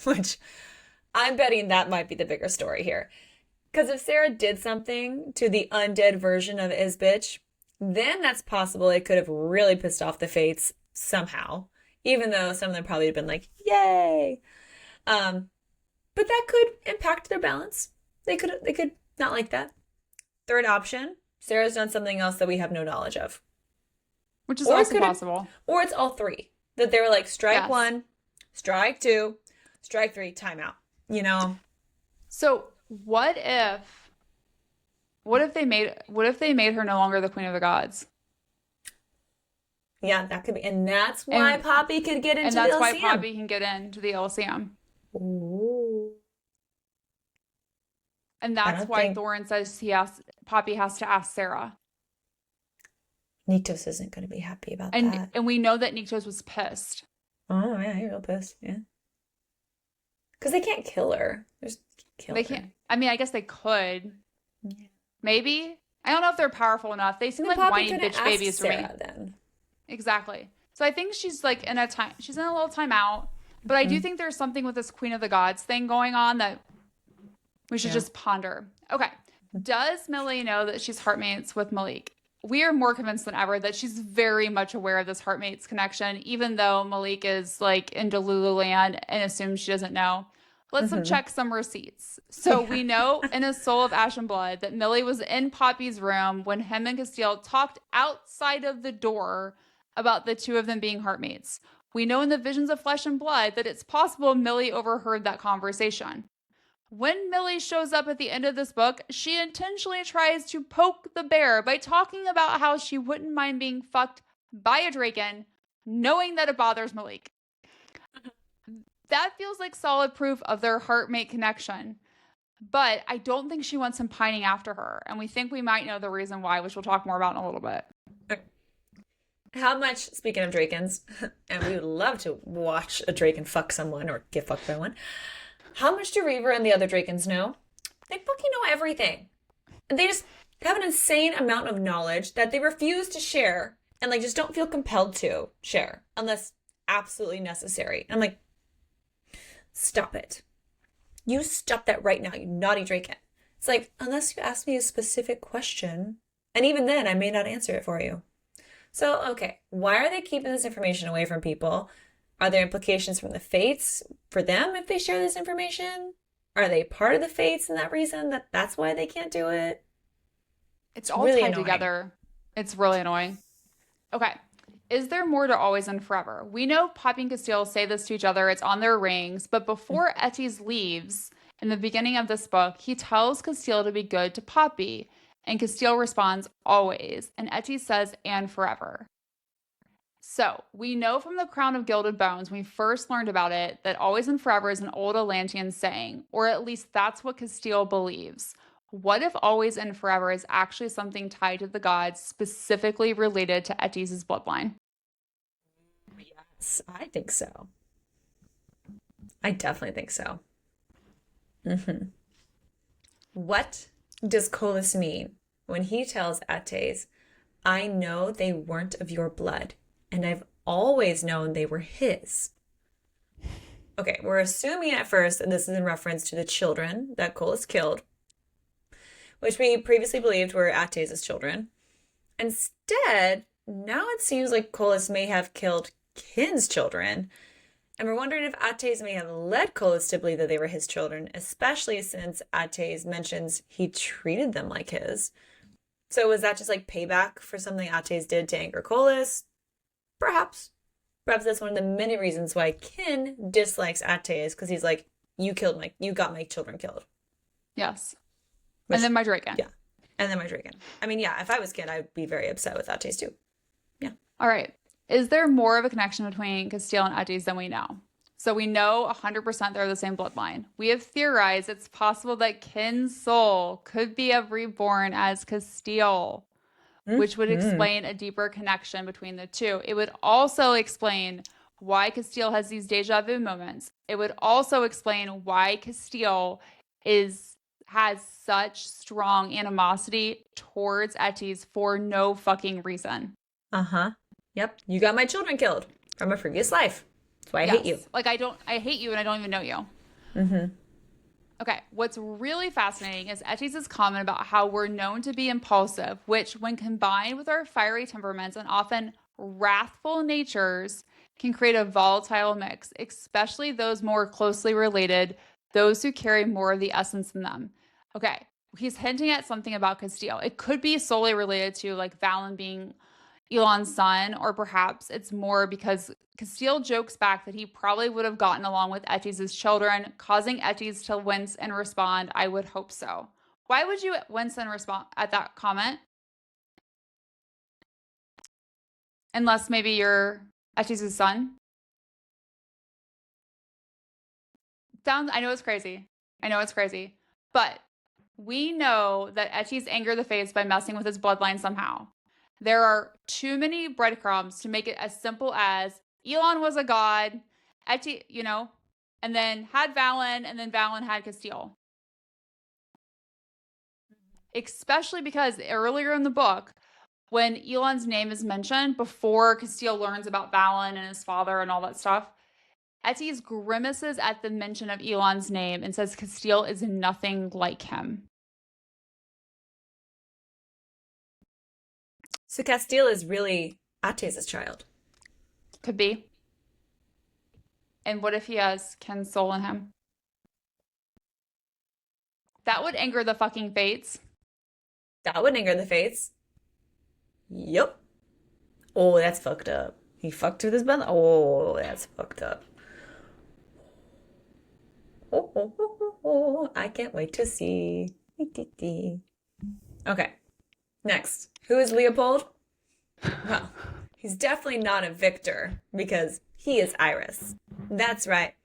Which I'm betting that might be the bigger story here. Because if Sera did something to the undead version of Isbitch, then that's possible it could have really pissed off the Fates somehow, even though some of them probably have been like, yay. But that could impact their balance. They could not like that. Third option, Sarah's done something else that we have no knowledge of. Which is also possible. Or it's all three. That they were like, strike one, strike two, strike three, timeout. So what if they made her no longer the Queen of the Gods? Yeah, that could be. And that's why Poppy could get into the Elysium. And that's why Poppy can get into the Elysium. Ooh. And that's why Thorin says Poppy has to ask Sera. Niktos isn't going to be happy about that. And we know that Niktos was pissed. Oh, yeah, he's real pissed. Yeah. Because they can't kill her. They can't. I mean, I guess they could. Yeah. Maybe. I don't know if they're powerful enough. They seem like whiny bitch babies to me. Then. Exactly. So I think she's in a little timeout. But I do think there's something with this Queen of the Gods thing going on that we should Yeah. just ponder. Okay. Does Millie know that she's heartmates with Malik? We are more convinced than ever that she's very much aware of this heartmates connection, even though Malik is like in Delululand and assumes she doesn't know. Let's check some receipts. So we know in A Soul of Ash and Blood that Millie was in Poppy's room when him and Casteel talked outside of the door about the two of them being heartmates. We know in the Visions of Flesh and Blood that it's possible Millie overheard that conversation. When Millie shows up at the end of this book, she intentionally tries to poke the bear by talking about how she wouldn't mind being fucked by a draken, knowing that it bothers Malik. That feels like solid proof of their heartmate connection. But I don't think she wants him pining after her. And we think we might know the reason why, which we'll talk more about in a little bit. How much, speaking of drakens, and we would love to watch a draken fuck someone or get fucked by one, how much do Reaver and the other drakens know? They fucking know everything. And they just have an insane amount of knowledge that they refuse to share and like just don't feel compelled to share unless absolutely necessary. And I'm like, stop it. You stop that right now, you naughty draken. It's like, unless you ask me a specific question, and even then I may not answer it for you. So, okay, why are they keeping this information away from people? Are there implications from the fates for them if they share this information? Are they part of the fates and that reason that's why they can't do it? It's all really tied annoying. together. It's really annoying. Okay. Is there more to Always and Forever? We know Poppy and Casteel say this to each other. It's on their rings. But before Attes leaves, in the beginning of this book, he tells Casteel to be good to Poppy. And Casteel responds, always. And Attes says, and forever. So we know from the Crown of Gilded Bones, when we first learned about it, that always and forever is an old Atlantean saying, or at least that's what Casteel believes. What if always and forever is actually something tied to the gods, specifically related to Attes' bloodline? Yes, I think so. I definitely think so. What does Colas mean when he tells Attes, I know they weren't of your blood, and I've always known they were his? Okay, we're assuming at first that this is in reference to the children that Colas killed, which we previously believed were Attes' children. Instead, now it seems like Colas may have killed Kin's children, and we're wondering if Attes may have led Colas to believe that they were his children, especially since Attes mentions he treated them like his. So was that just like payback for something Attes did to anger Colas? Perhaps. Perhaps that's one of the many reasons why Kin dislikes Attes, because he's like, you got my children killed. Yes. Which, and then my draken. Yeah. And then my draken. I mean, yeah, if I was Kin, I'd be very upset with Attes too. Yeah. All right. Is there more of a connection between Casteel and Attes than we know? So we know 100% they're the same bloodline. We have theorized it's possible that Kin's soul could be reborn as Casteel, which would explain a deeper connection between the two. It would also explain why Casteel has these deja vu moments. It would also explain why Casteel has such strong animosity towards Attes for no fucking reason. Uh-huh. Yep. You got my children killed from a previous life. That's why I hate you. Like, I hate you and I don't even know you. Okay. What's really fascinating is Attes' comment about how we're known to be impulsive, which when combined with our fiery temperaments and often wrathful natures can create a volatile mix, especially those more closely related, those who carry more of the essence in them. Okay. He's hinting at something about Casteel. It could be solely related to like Valen being Elon's son, or perhaps it's more because Casteel jokes back that he probably would have gotten along with Attes' children, causing Attes to wince and respond, I would hope so. Why would you wince and respond at that comment? Unless maybe you're Attes' son? I know it's crazy. But we know that Attes angered the Fates by messing with his bloodline somehow. There are too many breadcrumbs to make it as simple as Elon was a god, Attes, and then had Valen, and then Valen had Casteel. Especially because earlier in the book, when Elon's name is mentioned, before Casteel learns about Valen and his father and all that stuff, Attes grimaces at the mention of Elon's name and says Casteel is nothing like him. So Casteel is really Attes' child. Could be. And what if he has Ken's soul in him? That would anger the fucking fates. That would anger the fates. Yep. Oh, that's fucked up. He fucked with his brother. Oh, that's fucked up. Oh, I can't wait to see. Okay. Next. Who is Leopold? Well, he's definitely not a victor because he is Iris. That's right.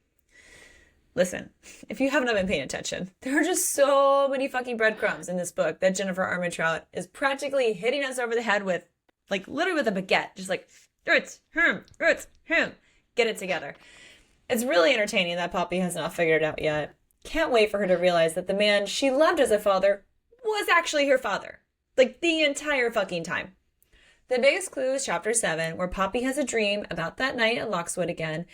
Listen, if you haven't been paying attention, there are just so many fucking breadcrumbs in this book that Jennifer Armentrout is practically hitting us over the head with, like literally with a baguette, just like, it's him, get it together. It's really entertaining that Poppy has not figured it out yet. Can't wait for her to realize that the man she loved as a father was actually her father. Like the entire fucking time. The biggest clue is chapter 7, where Poppy has a dream about that night at Lockswood again,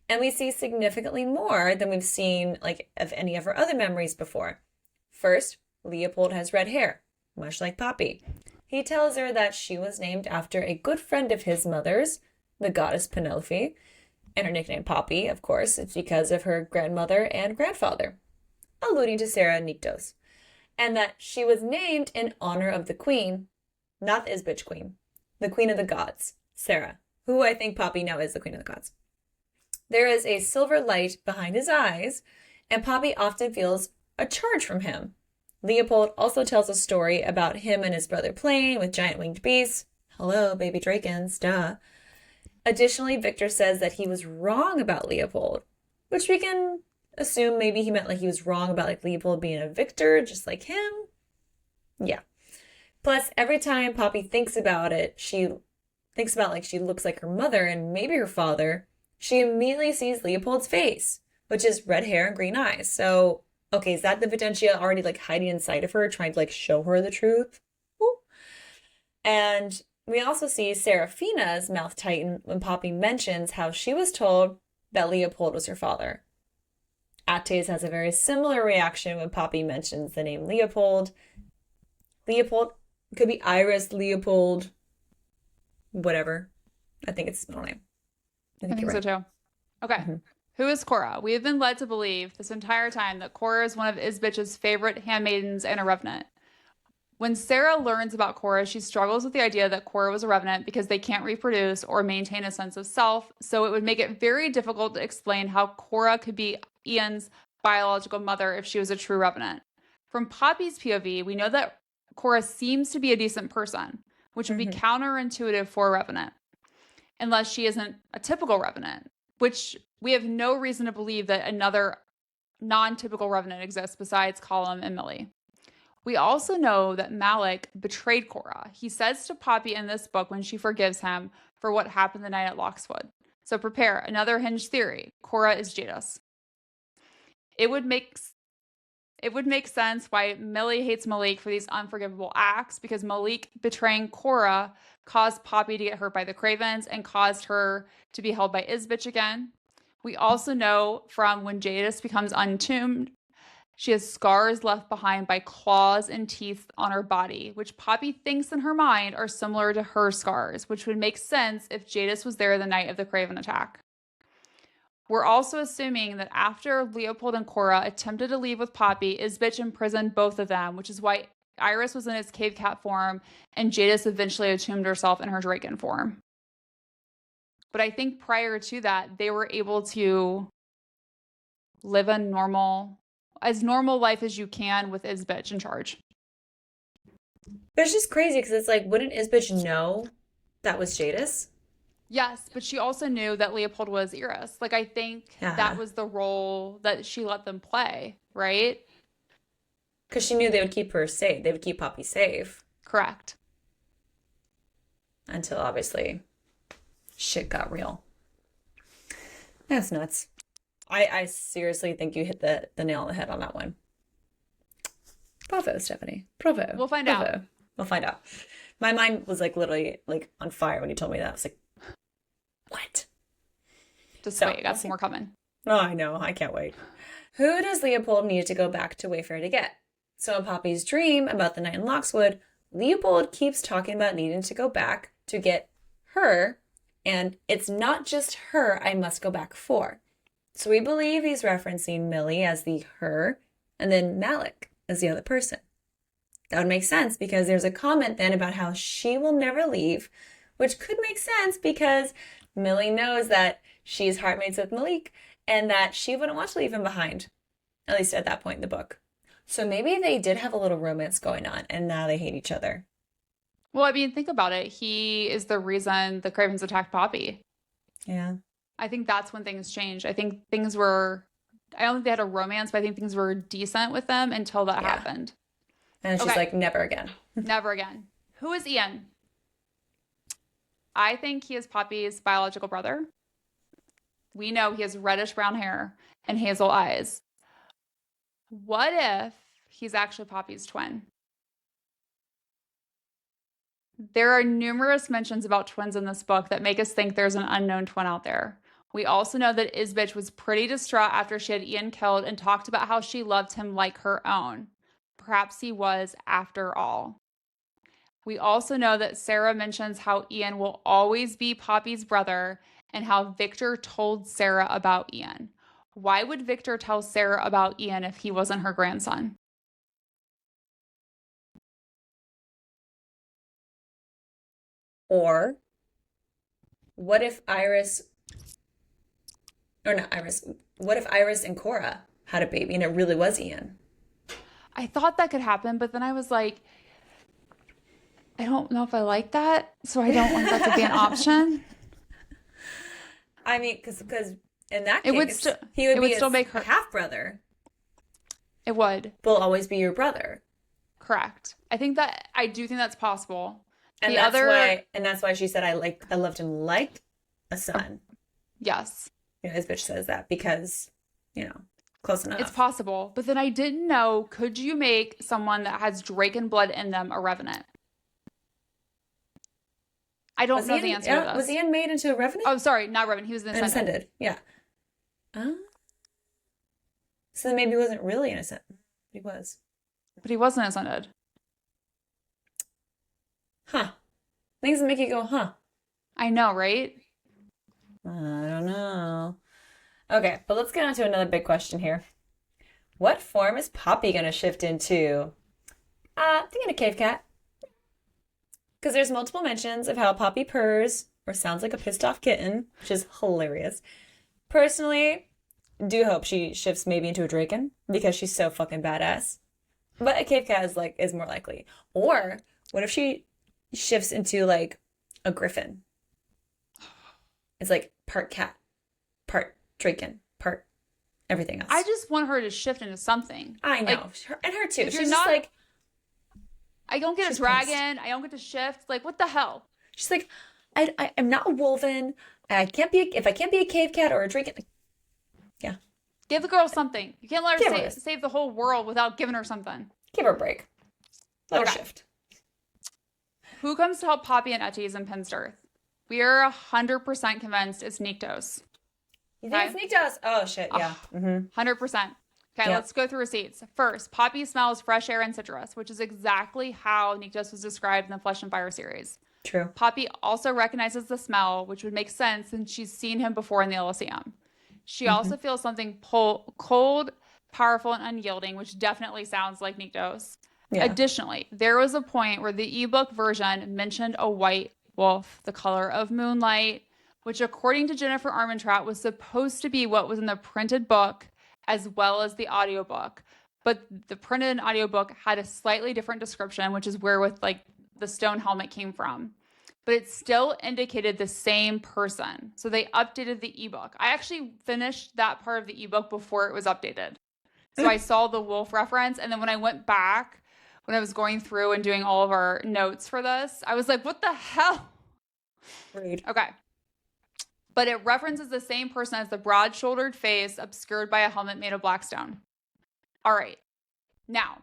and we see significantly more than we've seen like of any of her other memories before. First, Leopold has red hair, much like Poppy. He tells her that she was named after a good friend of his mother's, the goddess Penelope, and her nickname Poppy, of course, is because of her grandmother and grandfather, alluding to Sera and Nyctos, and that she was named in honor of the queen, not the Isbitch queen, the queen of the gods, Sera, who I think Poppy now is the queen of the gods. There is a silver light behind his eyes, and Poppy often feels a charge from him. Leopold also tells a story about him and his brother playing with giant winged beasts. Hello, baby drakens, duh. Additionally, Victor says that he was wrong about Leopold, which we can assume maybe he meant like he was wrong about like Leopold being a victor, just like him. Yeah. Plus, every time Poppy thinks about it, she thinks about like she looks like her mother and maybe her father. She immediately sees Leopold's face, which is red hair and green eyes. So, okay, is that the Videntia already like hiding inside of her, trying to like show her the truth? Ooh. And we also see Seraphina's mouth tighten when Poppy mentions how she was told that Leopold was her father. Attes has a very similar reaction when Poppy mentions the name Leopold. Leopold could be Iris, Leopold, whatever. I think it's his middle name. I think so too. Okay. Mm-hmm. Who is Cora? We have been led to believe this entire time that Cora is one of Isbitch's favorite handmaidens and a revenant. When Sera learns about Cora, she struggles with the idea that Cora was a revenant because they can't reproduce or maintain a sense of self, so it would make it very difficult to explain how Cora could be Ian's biological mother if she was a true revenant. From Poppy's POV, we know that Cora seems to be a decent person, which would be counterintuitive for a revenant, unless she isn't a typical revenant, which we have no reason to believe that another non-typical revenant exists besides Colum and Millie. We also know that Malik betrayed Cora. He says to Poppy in this book when she forgives him for what happened the night at Lockswood. So prepare another hinged theory. Cora is Jadis. It would make sense why Millie hates Malik for these unforgivable acts, because Malik betraying Cora caused Poppy to get hurt by the Cravens and caused her to be held by Isbitch again. We also know from when Jadis becomes untombed, she has scars left behind by claws and teeth on her body, which Poppy thinks in her mind are similar to her scars, which would make sense if Jadis was there the night of the Craven attack. We're also assuming that after Leopold and Cora attempted to leave with Poppy, Isbitch imprisoned both of them, which is why Iris was in its cave cat form and Jadis eventually attuned herself in her draken form. But I think prior to that, they were able to live a normal life as you can with Isbitch in charge. But it's just crazy because it's like, wouldn't Isbitch know that was Jadis? Yes, but she also knew that Leopold was Iris. Like, I think that was the role that she let them play, right? Because she knew they would keep her safe. They would keep Poppy safe. Correct. Until, obviously, shit got real. That's nuts. I seriously think you hit the nail on the head on that one. Bravo, Stephanie. Bravo. We'll find out. We'll find out. My mind was like literally like on fire when you told me that. I was like, what? Just So, wait, I got some more coming. Oh, I know. I can't wait. Who does Leopold need to go back to Wayfair to get? So in Poppy's dream about the night in Lockswood, Leopold keeps talking about needing to go back to get her, and it's not just her I must go back for. So we believe he's referencing Millie as the her, and then Malik as the other person. That would make sense because there's a comment then about how she will never leave, which could make sense because Millie knows that she's heartmates with Malik and that she wouldn't want to leave him behind, at least at that point in the book. So maybe they did have a little romance going on and now they hate each other. Well, I mean, think about it. He is the reason the Cravens attacked Poppy. Yeah. I think that's when things changed. I think things were, I don't think they had a romance, but I think things were decent with them until that happened. And she's like, never again. Never again. Who is Ian? I think he is Poppy's biological brother. We know he has reddish brown hair and hazel eyes. What if he's actually Poppy's twin? There are numerous mentions about twins in this book that make us think there's an unknown twin out there. We also know that Isbitch was pretty distraught after she had Ian killed and talked about how she loved him like her own. Perhaps he was after all. We also know that Sera mentions how Ian will always be Poppy's brother and how Victor told Sera about Ian. Why would Victor tell Sera about Ian if he wasn't her grandson? Or what if what if Iris and Cora had a baby and it really was Ian? I thought that could happen, but then I was like, I don't know if I like that, so I don't want that to be an option. I mean, because in that case, he would still make her half brother. It would. Will always be your brother. Correct. I do think that's possible. And that's why she said I loved him like a son. Yes. Isbitch says that because, close enough. It's possible. But then I didn't know, could you make someone that has draken blood in them a revenant? I don't know the answer to this. Was Ian made into a revenant? Oh, sorry, not revenant. He was an ascended. Yeah. So then maybe he wasn't really innocent. He was. But he wasn't ascended. Huh. Things that make you go, huh? I know, right? I don't know. Okay, but let's get on to another big question here. What form is Poppy going to shift into? Thinking a cave cat. Because there's multiple mentions of how Poppy purrs or sounds like a pissed off kitten, which is hilarious. Personally, do hope she shifts maybe into a draken because she's so fucking badass. But a cave cat is more likely. Or what if she shifts into like a griffin? It's like part cat, part draken, part everything else. I just want her to shift into something. I know. And her too. She's just like, I don't get a dragon. I don't get to shift. Like, what the hell? She's like, I'm not a wolven. If I can't be a cave cat or a draken. Yeah. Give the girl something. You can't let her save the whole world without giving her something. Give her a break. Let her shift. Who comes to help Poppy and Attes in Pinstirth? We are 100% convinced it's Nyktos. You think it's Nyktos? Oh, shit, yeah. 100%. Okay, let's go through receipts. First, Poppy smells fresh air and citrus, which is exactly how Nyktos was described in the Flesh and Fire series. True. Poppy also recognizes the smell, which would make sense since she's seen him before in the Elysium. She also feels something cold, powerful, and unyielding, which definitely sounds like Nyktos. Yeah. Additionally, there was a point where the ebook version mentioned a white wolf, the color of moonlight, which according to Jennifer Armentrout was supposed to be what was in the printed book as well as the audiobook. But the printed and audiobook had a slightly different description, which is where the stone helmet came from. But it still indicated the same person. So they updated the ebook. I actually finished that part of the ebook before it was updated. So I saw the wolf reference. And then when I went back, when I was going through and doing all of our notes for this, I was like, what the hell? Rude. Okay. But it references the same person as the broad-shouldered face obscured by a helmet made of black stone. All right. Now,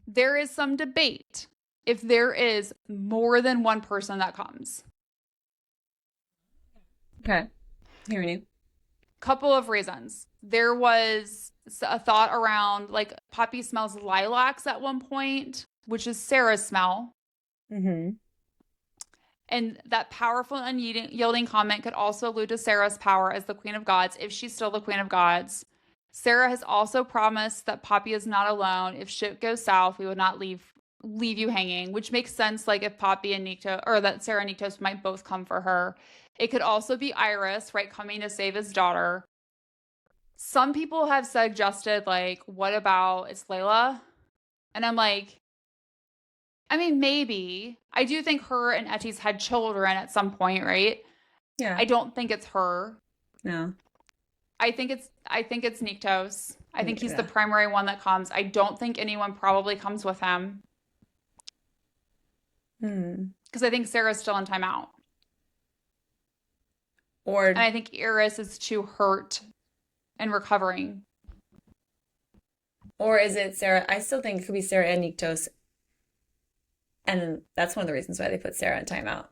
there is some debate if there is more than one person that comes. Okay. Hearing you. Couple of reasons. There was a thought around like Poppy smells lilacs at one point, which is Sera's smell. Mm-hmm. And that powerful and unyielding comment could also allude to Sera's power as the Queen of Gods, if she's still the Queen of Gods. Sera has also promised that Poppy is not alone. If shit goes south, we would not leave you hanging, which makes sense. Like if Poppy and Nikto, or that Sera and Niktos might both come for her. It could also be Iris, right, coming to save his daughter. Some people have suggested, like, what about it's Layla? And I'm like, I mean, maybe. I do think her and Attes had children at some point, right? Yeah. I don't think it's her. No. I think it's Niktos. I think he's Yeah. the primary one that comes. I don't think anyone probably comes with him. Because I think Sarah's still in timeout. And I think Iris is too hurt and recovering. Or is it Sera? I still think it could be Sera and Niktos. And that's one of the reasons why they put Sera in timeout.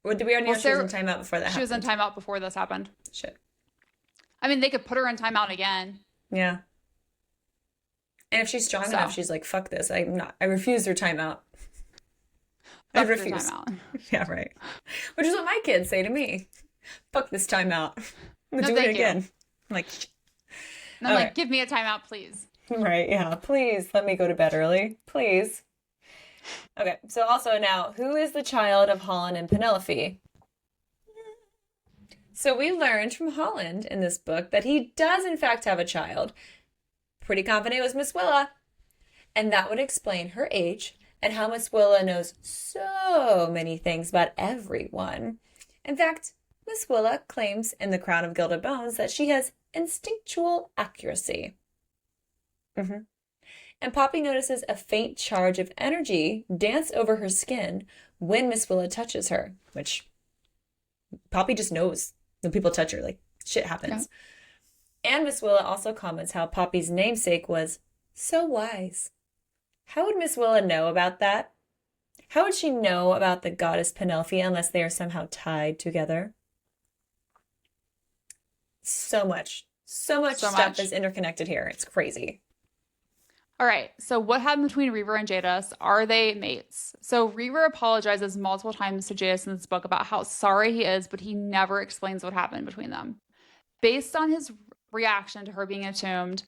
Or did we already know she was in timeout before that happened? She was in timeout before this happened. Shit. I mean, they could put her in timeout again. Yeah. And if she's strong enough, she's like, fuck this. I refuse their timeout. I refuse. Timeout. Yeah, right. Which is what my kids say to me. Fuck this timeout. I'm going to do it again. I'm like, and I'm like, give me a timeout, please. Right, yeah. Please let me go to bed early. Please. Okay, so also now, who is the child of Holland and Penelope? So we learned from Holland in this book that he does in fact have a child. Pretty confident it was Miss Willa. And that would explain her age and how Miss Willa knows so many things about everyone. In fact, Miss Willa claims in The Crown of Gilded Bones that she has instinctual accuracy. And Poppy notices a faint charge of energy dance over her skin when Miss Willa touches her, which Poppy just knows when people touch her, like shit happens. Yeah. And Miss Willa also comments how Poppy's namesake was so wise. How would Miss Willa know about that? How would she know about the goddess Penelope unless they are somehow tied together? So much stuff is interconnected here. It's crazy. All right, so what happened between Reaver and Jadis? Are they mates? So Reaver apologizes multiple times to Jadis in this book about how sorry he is, but he never explains what happened between them. Based on his reaction to her being entombed,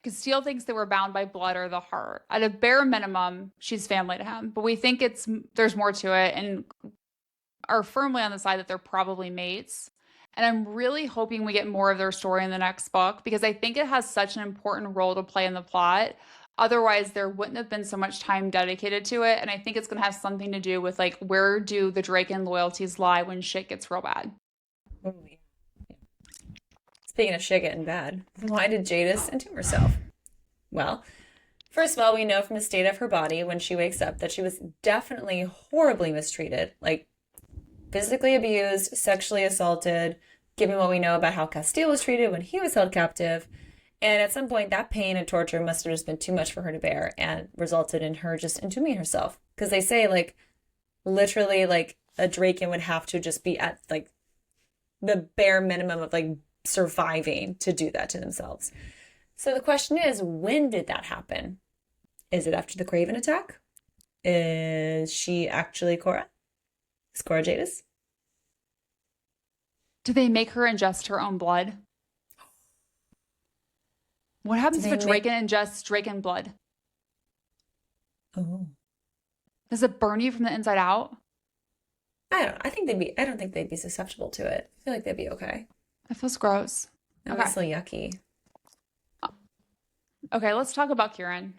Casteel thinks they were bound by blood or the heart. At a bare minimum, she's family to him, but we think there's more to it and are firmly on the side that they're probably mates. And I'm really hoping we get more of their story in the next book because I think it has such an important role to play in the plot. Otherwise, there wouldn't have been so much time dedicated to it. And I think it's going to have something to do with, like, where do the draken loyalties lie when shit gets real bad? Oh, yeah. Speaking of shit getting bad, why did Jadis entomb herself? Well, first of all, we know from the state of her body when she wakes up that she was definitely horribly mistreated. Like, physically abused, sexually assaulted, given what we know about how Casteel was treated when he was held captive. And at some point, that pain and torture must have just been too much for her to bear and resulted in her just entombing herself. Because they say, like, literally, like, a draken would have to just be at, like, the bare minimum of, like, surviving to do that to themselves. So the question is, when did that happen? Is it after the Craven attack? Is she actually Cora? Is Cora Jadis? Do they make her ingest her own blood? What happens if a draken ingests draken blood? Oh. Does it burn you from the inside out? I don't think they'd be susceptible to it. I feel like they'd be okay. That feels gross. That was so yucky. Okay, let's talk about Kieran.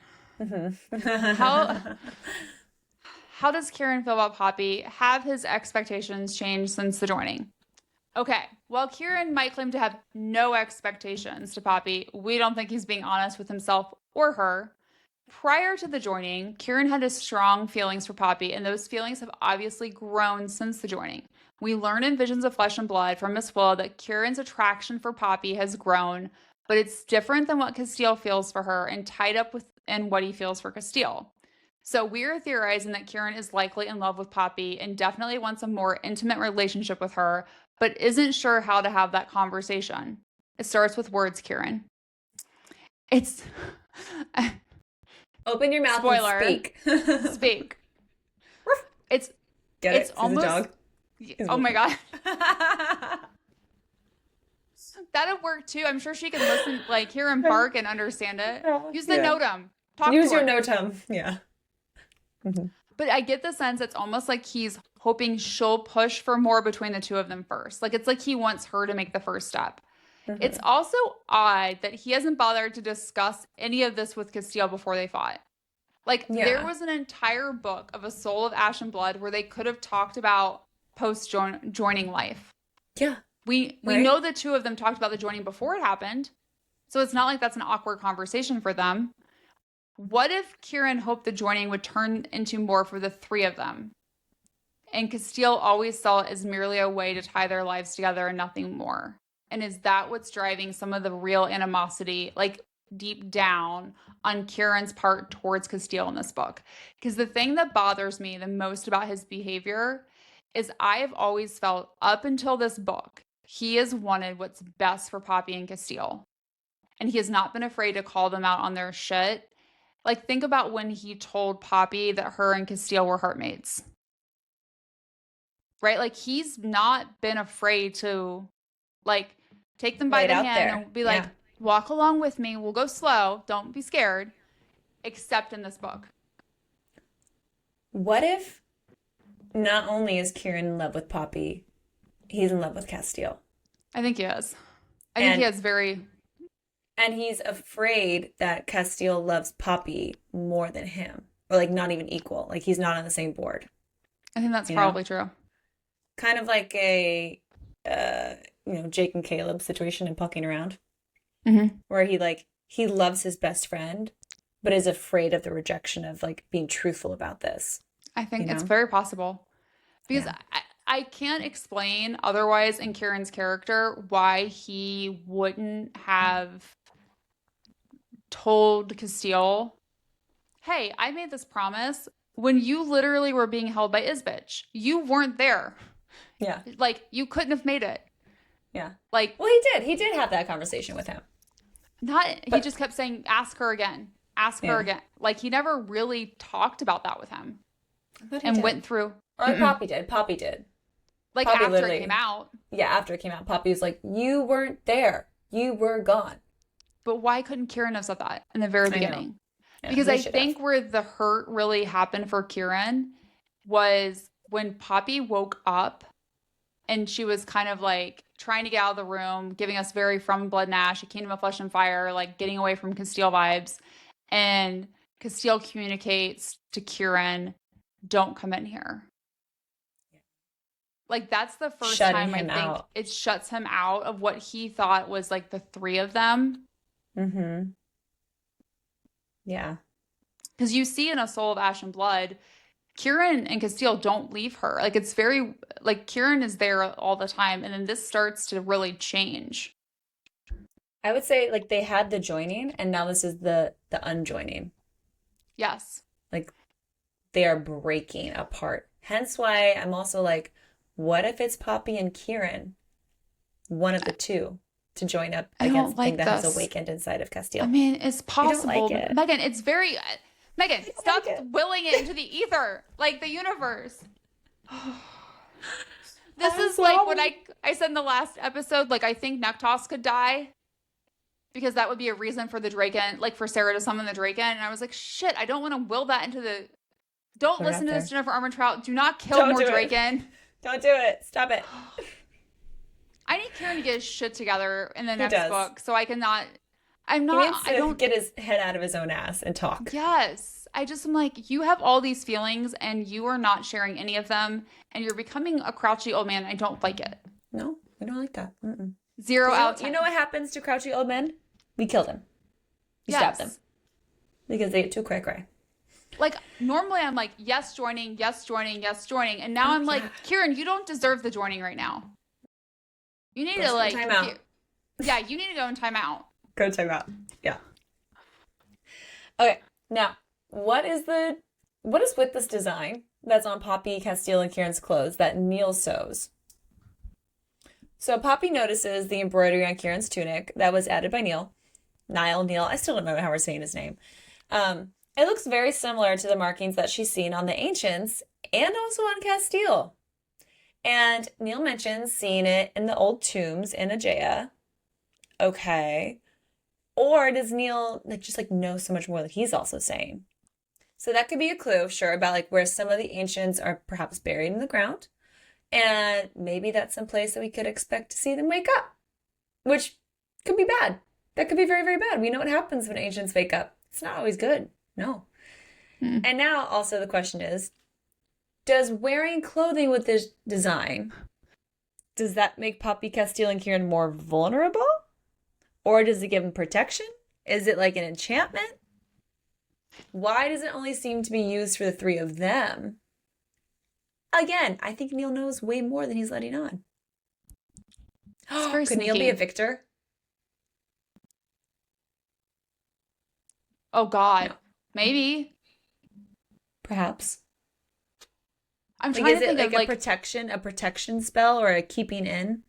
How does Kieran feel about Poppy? Have his expectations changed since the joining? Okay, while Kieran might claim to have no expectations to Poppy, we don't think he's being honest with himself or her. Prior to the joining, Kieran had his strong feelings for Poppy, and those feelings have obviously grown since the joining. We learn in Visions of Flesh and Blood from Miss Willa that Kieran's attraction for Poppy has grown, but it's different than what Casteel feels for her and tied up within what he feels for Casteel. So we're theorizing that Kieran is likely in love with Poppy and definitely wants a more intimate relationship with her, but isn't sure how to have that conversation. It starts with words, Kieran. It's open your mouth spoiler. and speak. Speak. It's Get it's it? almost He's a dog. Oh my god. That'd work too. I'm sure she can listen, like hear him bark and understand it. Use the notum. Use your notum. Yeah. Mm-hmm. But I get the sense it's almost like he's hoping she'll push for more between the two of them first. Like it's like he wants her to make the first step. Mm-hmm. It's also odd that he hasn't bothered to discuss any of this with Casteel before they fought. Like there was an entire book of A Soul of Ash and Blood where they could have talked about post-joining life. Yeah. We know the two of them talked about the joining before it happened. So it's not like that's an awkward conversation for them. What if Kieran hoped the joining would turn into more for the three of them? And Casteel always saw it as merely a way to tie their lives together and nothing more. And is that what's driving some of the real animosity, like deep down on Kieran's part towards Casteel in this book? Because the thing that bothers me the most about his behavior is I have always felt up until this book, he has wanted what's best for Poppy and Casteel. And he has not been afraid to call them out on their shit. Like, think about when he told Poppy that her and Casteel were heartmates. Right? Like, he's not been afraid to, like, take them by the hand and be like, walk along with me. We'll go slow. Don't be scared. Except in this book. What if not only is Kieran in love with Poppy, he's in love with Casteel? I think he is. I think he has very... And he's afraid that Casteel loves Poppy more than him. Or, like, not even equal. Like, he's not on the same board. I think that's probably true. Kind of like a, Jake and Caleb situation in Pucking Around. Mm-hmm. Where he loves his best friend, but is afraid of the rejection of, like, being truthful about this. I think it's very possible. Because I can't explain otherwise in Kieran's character why he wouldn't have told Casteel, hey, I made this promise when you literally were being held by Isbitch. You weren't there. Yeah. Like, you couldn't have made it. Yeah. Like, well, he did. He did have that conversation with him. He just kept saying, ask her again. Ask her again. Like, he never really talked about that with him. And went through. Or Poppy did. Poppy did. Like, Poppy after it came out. Yeah, after it came out. Poppy was like, you weren't there. You were gone. But why couldn't Kieran have said that in the very beginning? Yeah, because I think where the hurt really happened for Kieran was when Poppy woke up and she was kind of like trying to get out of the room, giving us very From Blood and Ash, A Kingdom of Flesh and Fire, like getting away from Casteel vibes. And Casteel communicates to Kieran, don't come in here. Like, that's the first time I think it shuts him out of what he thought was like the three of them. Mm-hmm. Yeah. Because you see in A Soul of Ash and Blood, Kieran and Casteel don't leave her. Like, it's very, like, Kieran is there all the time. And then this starts to really change. I would say, like, they had the joining, and now this is the unjoining. Yes. Like, they are breaking apart. Hence why I'm also like, what if it's Poppy and Kieran? One of the two to join up against the thing that has awakened inside of Casteel. I mean, it's possible. I don't like it. Megan, it's very... Megan, stop willing it into the ether. Like, the universe. This is like what I said in the last episode. Like, I think Nektos could die. Because that would be a reason for the draken, like, for Sera to summon the draken. And I was like, shit, I don't want to will that into the... Don't listen to this, Jennifer Armentrout. Do not kill more draken. Don't do it. Stop it. I need Kieran to get his shit together in the next book, so I cannot. I don't get his head out of his own ass and talk. Yes, I just am like, you have all these feelings, and you are not sharing any of them, and you're becoming a crouchy old man. I don't like it. No, I don't like that. 0 out of 10. You know what happens to crouchy old men? We kill them. We stab them because they get too cray-cray. Like, normally I'm like, yes, joining, yes, joining, yes, joining. And now I'm like, Kieran, you don't deserve the joining right now. You need to, like... time out. Yeah, you need to go in time out. Go time out. Yeah. Okay, now, what is with this design that's on Poppy, Casteel, and Kieran's clothes that Neil sews? So Poppy notices the embroidery on Kieran's tunic that was added by Neil. Neil. I still don't know how we're saying his name. It looks very similar to the markings that she's seen on the Ancients and also on Casteel. And Neil mentions seeing it in the old tombs in Aegea. Okay. Or does Neil just know so much more that he's also saying? So that could be a clue, sure, about where some of the ancients are perhaps buried in the ground. And maybe that's some place that we could expect to see them wake up. Which could be bad. That could be very, very bad. We know what happens when ancients wake up. It's not always good. No. And now also the question is, does wearing clothing with this design, does that make Poppy, Casteel, and Kieran more vulnerable? Or does it give them protection? Is it like an enchantment? Why does it only seem to be used for the three of them? Again, I think Neil knows way more than he's letting on. Could Neil be a victor? Oh, God. No. Maybe. Perhaps. I'm trying to think of a protection spell or a keeping in?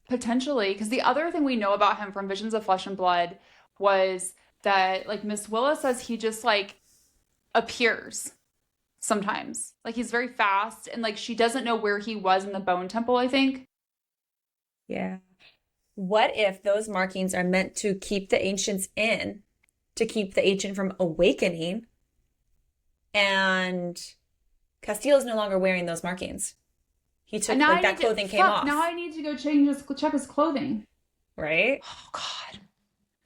Potentially, because the other thing we know about him from Visions of Flesh and Blood was that Miss Willa says he just appears sometimes. He's very fast and she doesn't know where he was in the Bone Temple, I think. Yeah. What if those markings are meant to keep the ancients in, to keep the ancient from awakening, and Casteel is no longer wearing those markings? He took that clothing came off. Now I need to go check his clothing. Right? Oh, God.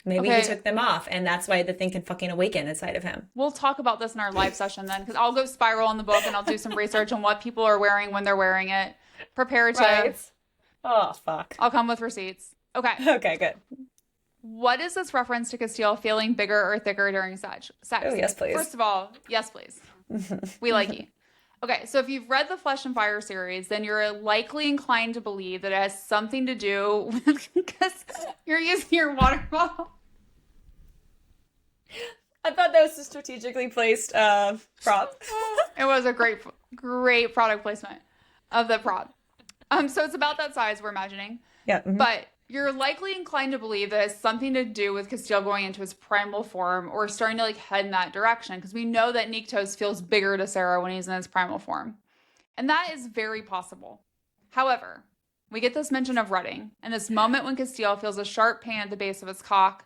Maybe he took them off, and that's why the thing can fucking awaken inside of him. We'll talk about this in our live session then, because I'll go spiral on the book, and I'll do some research on what people are wearing when they're wearing it. Prepare to... Right. Oh, fuck. I'll come with receipts. Okay. Okay, good. What is this reference to Casteel feeling bigger or thicker during sex? Oh, yes, please. First of all, yes, please. We like you. Okay, so if you've read the Flesh and Fire series, then you're likely inclined to believe that it has something to do with... because you're using your water bottle. I thought that was a strategically placed prop. It was a great product placement of the prop. So it's about that size, we're imagining. Yeah. Mm-hmm. But you're likely inclined to believe that it has something to do with Casteel going into his primal form or starting to head in that direction, because we know that Nyktos feels bigger to Sera when he's in his primal form. And that is very possible. However, we get this mention of rutting, and this moment when Casteel feels a sharp pain at the base of his cock,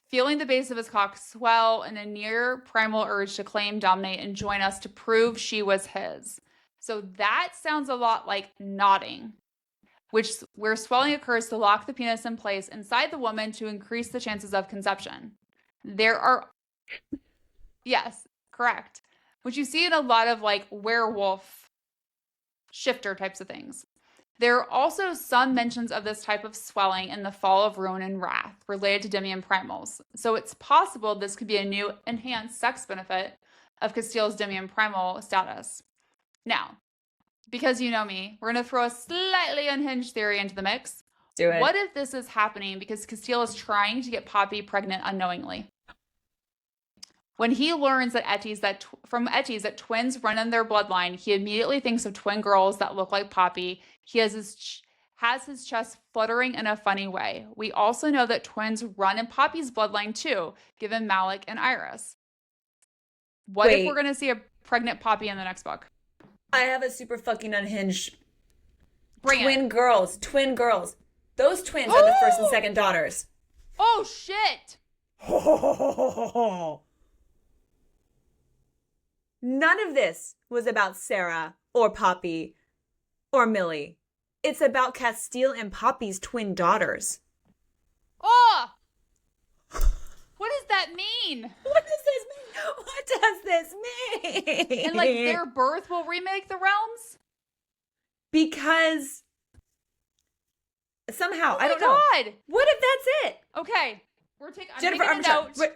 feeling the base of his cock swell in a near primal urge to claim, dominate, and join us to prove she was his. So that sounds a lot like knotting, where swelling occurs to lock the penis in place inside the woman to increase the chances of conception. Yes, correct. Which you see in a lot of werewolf shifter types of things. There are also some mentions of this type of swelling in the Fall of Ruin and Wrath related to Demian primals. So it's possible this could be a new enhanced sex benefit of Casteel's Demian primal status. Now, because you know me, we're going to throw a slightly unhinged theory into the mix. Do it. What if this is happening because Casteel is trying to get Poppy pregnant unknowingly? When he learns from Attes that twins run in their bloodline, he immediately thinks of twin girls that look like Poppy. He has his chest fluttering in a funny way. We also know that twins run in Poppy's bloodline too, given Malik and Iris. What if we're going to see a pregnant Poppy in the next book? I have a super fucking unhinged. Twin girls. Those twins are the first and second daughters. Oh, shit. None of this was about Sera or Poppy or Millie. It's about Casteel and Poppy's twin daughters. Oh! What does that mean? What does this mean? And their birth will remake the realms? Because somehow, I don't know. God. What if that's it? Okay. Jennifer Armentrout. Note.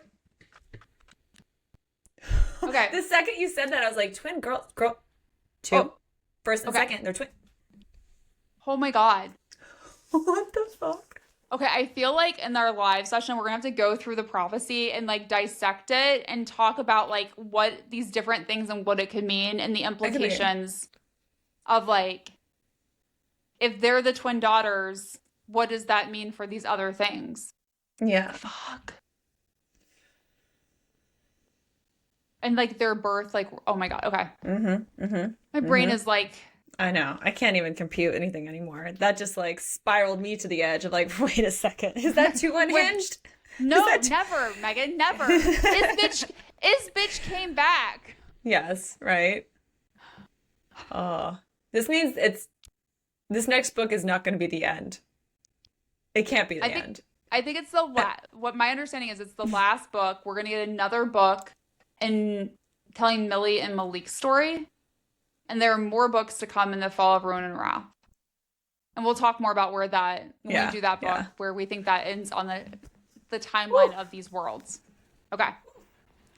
Okay. The second you said that, I was like, twin girl. Two. Oh. First and second, they're twin. Oh my God. What the fuck? Okay, I feel like in our live session, we're going to have to go through the prophecy and dissect it and talk about what these different things and what it could mean and the implications of if they're the twin daughters, what does that mean for these other things? Yeah. Fuck. And like their birth, like, oh my God. Okay. My brain is like, I know. I can't even compute anything anymore. That just like spiraled me to the edge of like, wait a second. Is that too unhinged? No, never, Megan, never. Isbitch came back. Yes, right. Oh, this means this next book is not going to be the end. It can't be the end. I think it's the last. What my understanding is, it's the last book. We're going to get another book and telling Millie and Malik's story. And there are more books to come in the fall of Ruin and Wrath. And we'll talk more about where that, when we do that book, where we think that ends on the timeline of these worlds. Okay.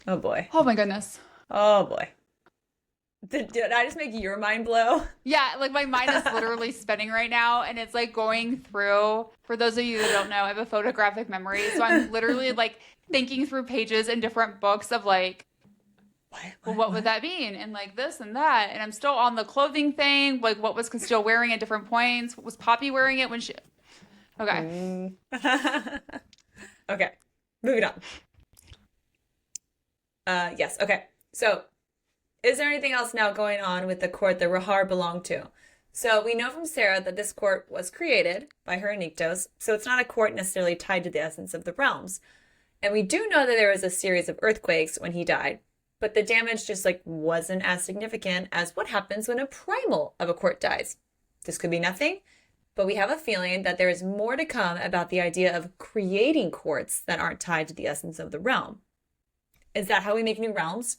Oh boy. Oh my goodness. Oh boy. Did I just make your mind blow? Yeah, like my mind is literally spinning right now, and it's like going through, for those of you that don't know, I have a photographic memory. So I'm literally like thinking through pages in different books of like, what would that mean? And like this and that. And I'm still on the clothing thing. Like, what was Casteel wearing at different points? Was Poppy wearing it when she... Okay. Okay. Moving on. Yes. Okay. So, is there anything else now going on with the court that Rahar belonged to? So, we know from Sera that this court was created by her Niktos, so it's not a court necessarily tied to the essence of the realms. And we do know that there was a series of earthquakes when he died, but the damage just like wasn't as significant as what happens when a primal of a court dies. This could be nothing, but we have a feeling that there is more to come about the idea of creating courts that aren't tied to the essence of the realm. Is that how we make new realms?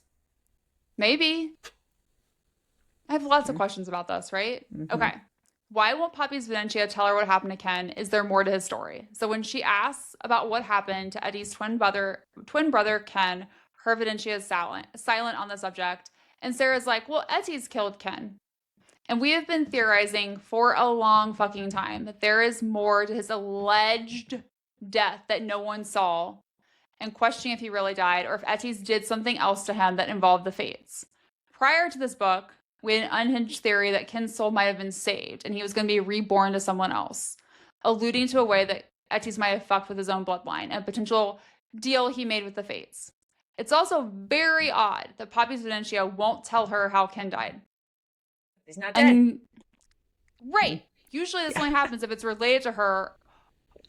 Maybe. I have lots of questions about this, right? Okay. Why won't Poppy's Venetia tell her what happened to Ken? Is there more to his story? So when she asks about what happened to Eddie's twin brother Ken, her Venetia is silent on the subject. And Sarah's like, well, Attes killed Ken. And we have been theorizing for a long fucking time that there is more to his alleged death that no one saw, and questioning if he really died or if Attes did something else to him that involved the fates. Prior to this book, we had an unhinged theory that Ken's soul might have been saved and he was going to be reborn to someone else, alluding to a way that Attes might have fucked with his own bloodline, a potential deal he made with the fates. It's also very odd that Poppy's Venetia won't tell her how Ken died. He's not dead. Right. Usually this only happens if it's related to her,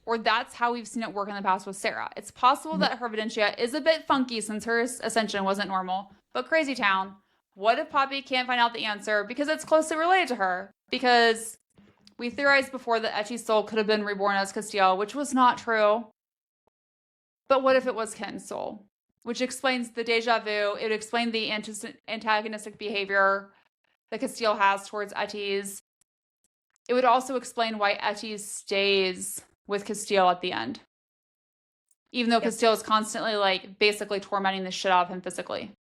or that's how we've seen it work in the past with Sera. It's possible that her Venetia is a bit funky since her ascension wasn't normal, but crazy town. What if Poppy can't find out the answer because it's closely related to her? Because we theorized before that Etchi's soul could have been reborn as Casteel, which was not true. But what if it was Ken's soul? Which explains the deja vu. It would explain the antagonistic behavior that Casteel has towards Attes. It would also explain why Attes stays with Casteel at the end. Even though Casteel is constantly, like, basically tormenting the shit out of him physically.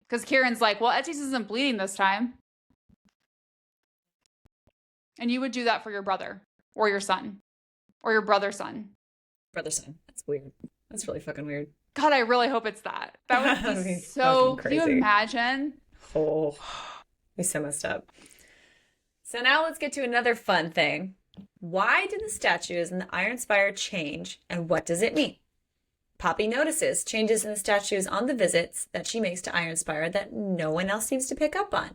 Because Kieran's like, well, Attes isn't bleeding this time. And you would do that for your brother. Or your son. Or your brother's son. Brother's son. That's weird. That's really fucking weird. God, I really hope it's that. That would be so... Can you imagine? Oh, he's so messed up. So now let's get to another fun thing. Why did the statues in the Iron Spire change, and what does it mean? Poppy notices changes in the statues on the visits that she makes to Iron Spire that no one else seems to pick up on.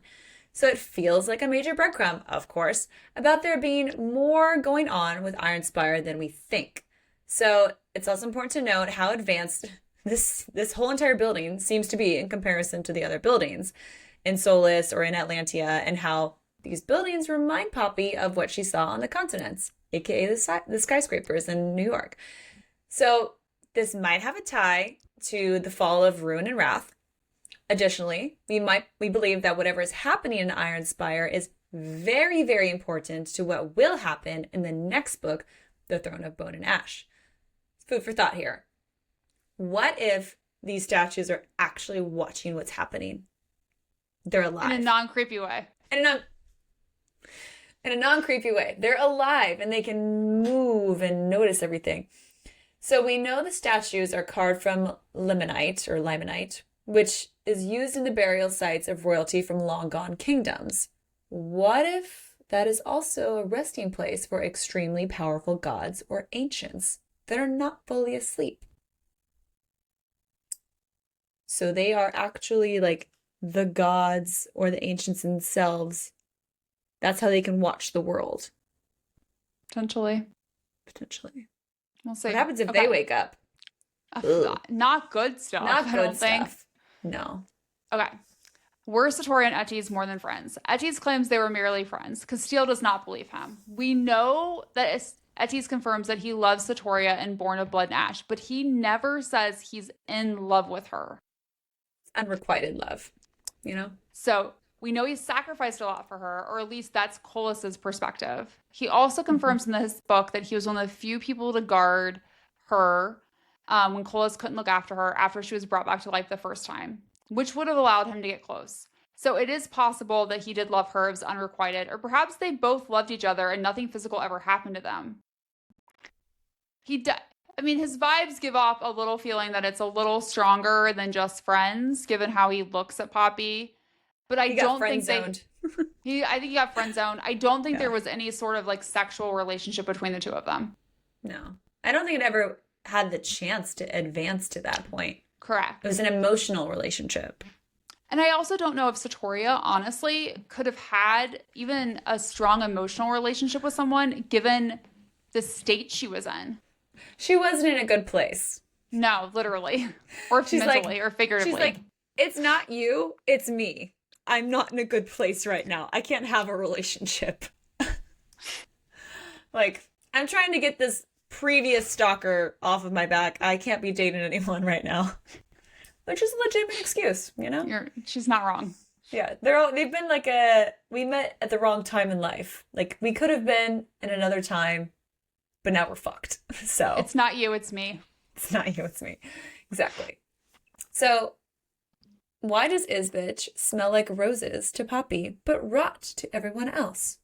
So it feels like a major breadcrumb, of course, about there being more going on with Iron Spire than we think. So it's also important to note how advanced this whole entire building seems to be in comparison to the other buildings in Solus or in Atlantia, and how these buildings remind Poppy of what she saw on the continents, aka the skyscrapers in New York. So this might have a tie to the fall of Ruin and Wrath. Additionally, we believe that whatever is happening in Iron Spire is very, very important to what will happen in the next book, The Throne of Bone and Ash. Food for thought here. What if these statues are actually watching what's happening? They're alive. In a non-creepy way. In a non-creepy way. They're alive and they can move and notice everything. So we know the statues are carved from limonite, which is used in the burial sites of royalty from long gone kingdoms. What if that is also a resting place for extremely powerful gods or ancients that are not fully asleep. So they are actually like the gods or the ancients themselves. That's how they can watch the world. Potentially. We'll see. What happens if they wake up? Not good stuff. Not I good don't think. stuff. No. Okay. Were Satori and Attes more than friends? Attes claims they were merely friends. Casteel does not believe him. We know that Attes confirms that he loves Satoria and Born of Blood and Ash, but he never says he's in love with her. Unrequited love, you know? So we know he sacrificed a lot for her, or at least that's Colus's perspective. He also confirms in his book that he was one of the few people to guard her when Colus couldn't look after her after she was brought back to life the first time, which would have allowed him to get close. So it is possible that he did love her, it was unrequited, or perhaps they both loved each other and nothing physical ever happened to them. His vibes give off a little feeling that it's a little stronger than just friends, given how he looks at Poppy. But I don't think I think he got friend zoned. I don't think there was any sort of like sexual relationship between the two of them. No. I don't think it ever had the chance to advance to that point. Correct. It was an emotional relationship. And I also don't know if Satoria, honestly, could have had even a strong emotional relationship with someone given the state she was in. She wasn't in a good place. No, literally. Or mentally or figuratively. She's like, it's not you, it's me. I'm not in a good place right now. I can't have a relationship. Like, I'm trying to get this previous stalker off of my back. I can't be dating anyone right now. Which is a legitimate excuse, you know? She's not wrong. Yeah, they've been like we met at the wrong time in life. Like, we could have been in another time, but now we're fucked. So it's not you, it's me. It's not you, it's me. Exactly. So why does Isbitch smell like roses to Poppy, but rot to everyone else?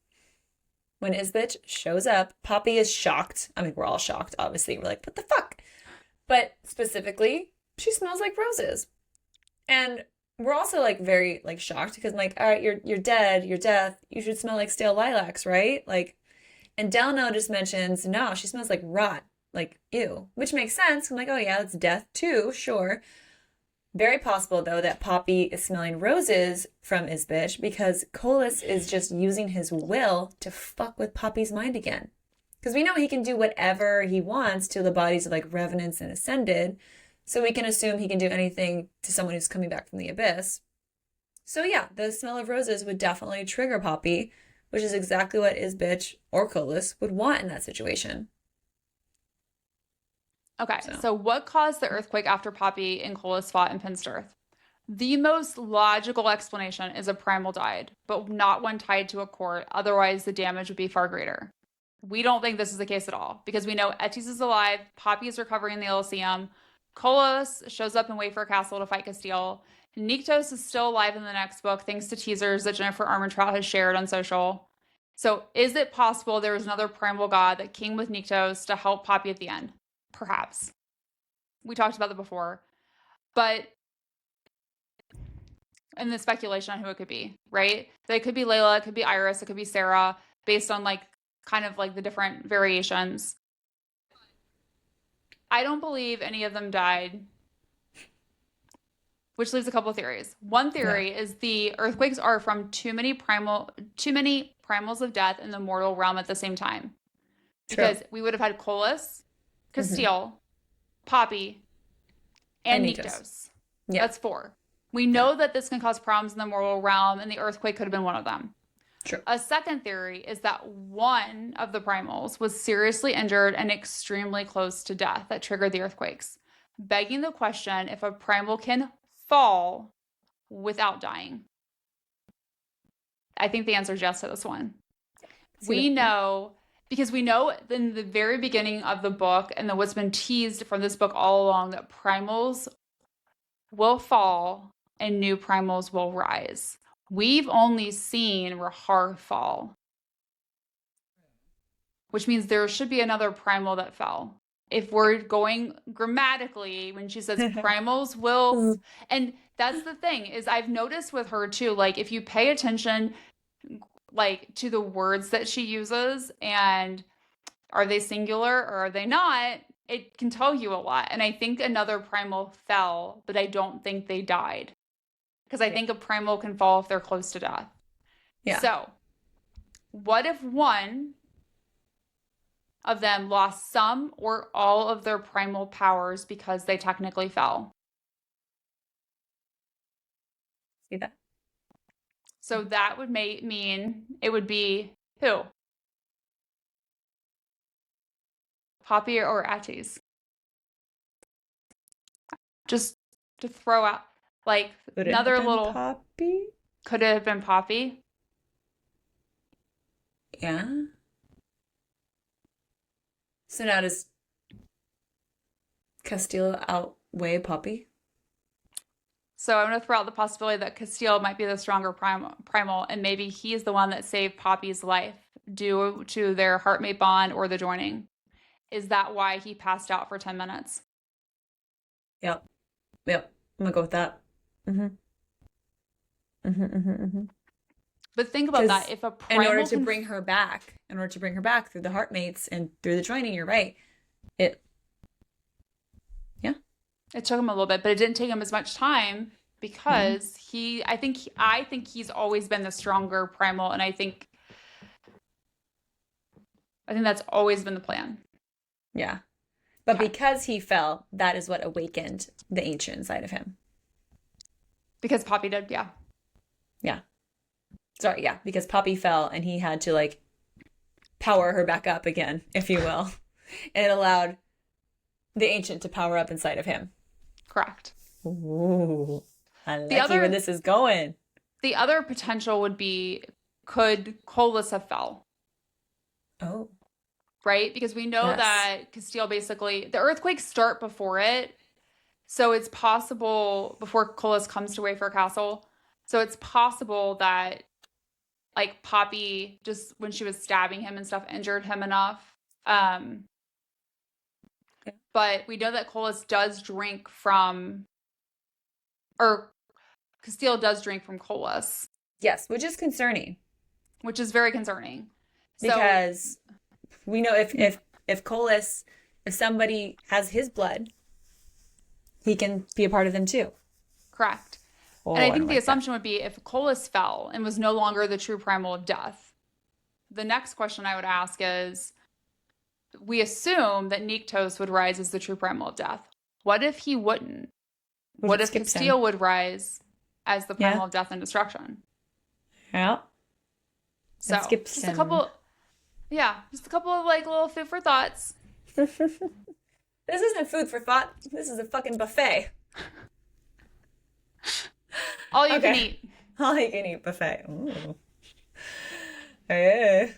When Isbitch shows up, Poppy is shocked. I mean, we're all shocked, obviously. We're like, what the fuck? But specifically, she smells like roses. And we're also like very like shocked because I'm like, all right, you're dead, you're death. You should smell like stale lilacs, right? Like, and Delno just mentions, no, she smells like rot, like ew, which makes sense. I'm like, oh yeah, that's death too, sure. Very possible though that Poppy is smelling roses from Isbitch because Colus is just using his will to fuck with Poppy's mind again. Because we know he can do whatever he wants to the bodies of like revenants and ascended. So we can assume he can do anything to someone who's coming back from the abyss. So yeah, the smell of roses would definitely trigger Poppy, which is exactly what Isbitch or Colus would want in that situation. Okay, so what caused the earthquake after Poppy and Colus fought in Pinstirth? The most logical explanation is a primal died, but not one tied to a court, otherwise the damage would be far greater. We don't think this is the case at all, because we know Attes is alive, Poppy is recovering in the Elysium, Colus shows up in Wayfair Castle to fight Casteel, Nyktos is still alive in the next book thanks to teasers that Jennifer Armentrout has shared on social. So is it possible there was another primal god that came with Nyktos to help Poppy at the end? Perhaps. We talked about that before. But, and the speculation on who it could be, right? That it could be Layla, it could be Iris, it could be Sera, based on like, kind of like the different variations. I don't believe any of them died, which leaves a couple of theories. One theory is the earthquakes are from too many primals of death in the mortal realm at the same time. Because we would have had Colus, Casteel, Poppy, and Nyktos. Yeah. That's 4. We know that this can cause problems in the mortal realm, and the earthquake could have been one of them. True. A second theory is that one of the primals was seriously injured and extremely close to death that triggered the earthquakes, begging the question if a primal can fall without dying. I think the answer is yes to this one. We know, because we know in the very beginning of the book, and what's been teased from this book all along, that primals will fall and new primals will rise. We've only seen Rahar fall, which means there should be another primal that fell. If we're going grammatically, when she says primals will, and that's the thing, is I've noticed with her too, like if you pay attention, like to the words that she uses and are they singular or are they not, it can tell you a lot. And I think another primal fell, but I don't think they died. Because I think a primal can fall if they're close to death. Yeah. So, what if one of them lost some or all of their primal powers because they technically fell? See that? So that would mean it would be who? Poppy or Attes? Just to throw out, like, Would it another have been little. Poppy? Could it have been Poppy? Yeah. So now does Casteel outweigh Poppy? So I'm going to throw out the possibility that Casteel might be the stronger primal, and maybe he's the one that saved Poppy's life due to their heartmate bond or the joining. Is that why he passed out for 10 minutes? Yep. Yep. I'm gonna go with that. But think about that. If a primal in order to bring her back through the heartmates and through the joining, you're right. It took him a little bit, but it didn't take him as much time because I think he's always been the stronger primal, and I think that's always been the plan. Yeah. But because he fell, that is what awakened the ancient inside of him. Because Poppy did, yeah. Yeah. Sorry, yeah, because Poppy fell and he had to like power her back up again, if you will. And it allowed the ancient to power up inside of him. Correct. Ooh. I like where this is going. The other potential would be, could Colas have fell? Oh. Right? Because we know that Casteel basically, the earthquakes start before it. So it's possible, before Colas comes to Wayfair Castle. So it's possible that, like, Poppy, just when she was stabbing him and stuff, injured him enough. But we know that Colas does drink from, or Casteel does drink from Colas. Yes, which is concerning. Which is very concerning. Because we know if Colas, if somebody has his blood, he can be a part of them too. Correct. And I think the assumption would be if Colas fell and was no longer the true primal of death, the next question I would ask is, we assume that Nyktos would rise as the true primal of death. What if he wouldn't? What if Casteel would rise as the primal of death and destruction? Yeah. So just a couple of like little food for thoughts. This isn't food for thought. This is a fucking buffet. All you can eat. All you can eat buffet. Ooh. Hey.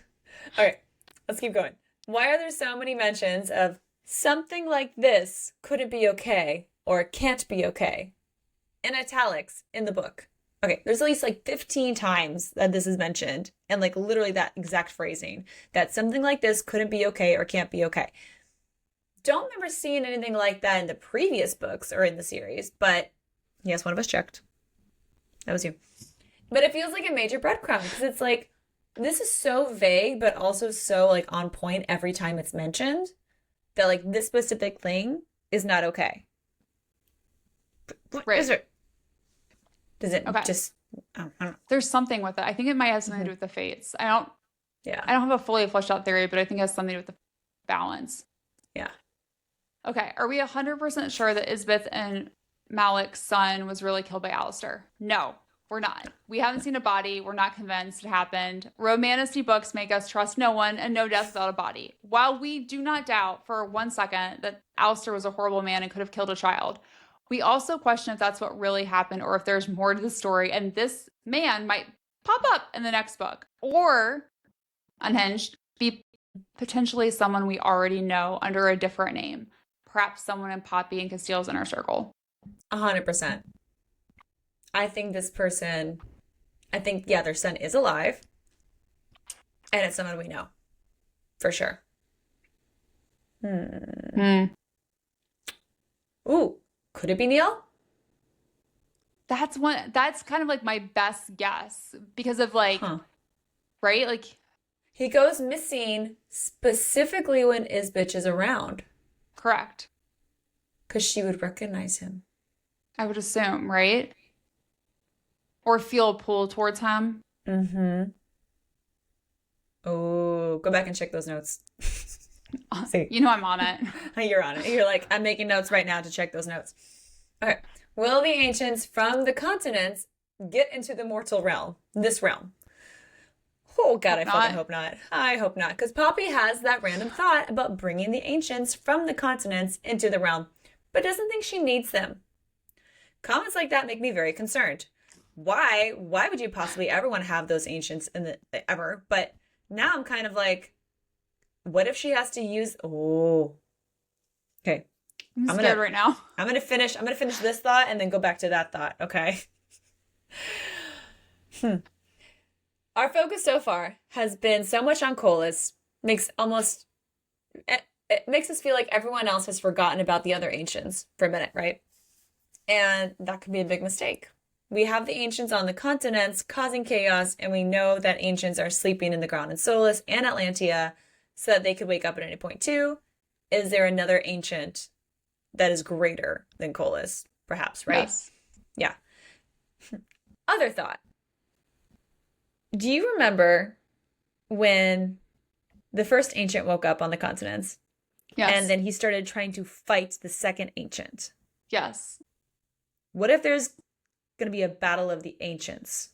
All right, let's keep going. Why are there so many mentions of something like this couldn't be okay or can't be okay in italics in the book? Okay, there's at least like 15 times that this is mentioned, and like literally that exact phrasing, that something like this couldn't be okay or can't be okay. Don't remember seeing anything like that in the previous books or in the series, but yes, one of us checked. That was you. But it feels like a major breadcrumb because it's like, this is so vague, but also so like on point every time it's mentioned that like this specific thing is not okay. What is it? Does it just? I don't know. There's something with it. I think it might have something to do with the fates. I don't have a fully fleshed out theory, but I think it has something to do with the balance. Yeah. Okay. Are we 100% sure that Isbitch and Malik's son was really killed by Alistair? No. We're not. We haven't seen a body. We're not convinced it happened. Romantasy books make us trust no one and no death without a body. While we do not doubt for 1 second that Alistair was a horrible man and could have killed a child, we also question if that's what really happened or if there's more to the story and this man might pop up in the next book or, unhinged, be potentially someone we already know under a different name. Perhaps someone in Poppy and Casteel's inner circle. 100%. I think this person, their son is alive. And it's someone we know. For sure. Ooh, could it be Neil? That's kind of like my best guess because of like right? Like, He goes missing specifically when Isbitch is around, correct. because she would recognize him. I would assume, right? Or feel a pull towards him. Mm-hmm. Oh, go back and check those notes. See. You know I'm on it. You're on it. You're like, I'm making notes right now to check those notes. Okay. Will the ancients from the continents get into the mortal realm? This realm? Oh, God, I fucking hope not. I hope not. Because Poppy has that random thought about bringing the ancients from the continents into the realm, but doesn't think she needs them. Comments like that make me very concerned. Why? Why would you possibly ever want to have those ancients in the ever? But now I'm kind of like, what if she has to use? Oh, okay. I'm scared right now. I'm gonna finish this thought and then go back to that thought. Okay. Our focus so far has been so much on Colas. It makes us feel like everyone else has forgotten about the other ancients for a minute, right? And that could be a big mistake. We have the ancients on the continents causing chaos, and we know that ancients are sleeping in the ground in Solus and Atlantia so that they could wake up at any point too. Is there another ancient that is greater than Colas? Perhaps, right? Yes. Yeah. Other thought. Do you remember when the first ancient woke up on the continents? Yes. And then he started trying to fight the second ancient. Yes. What if there's going to be a battle of the ancients?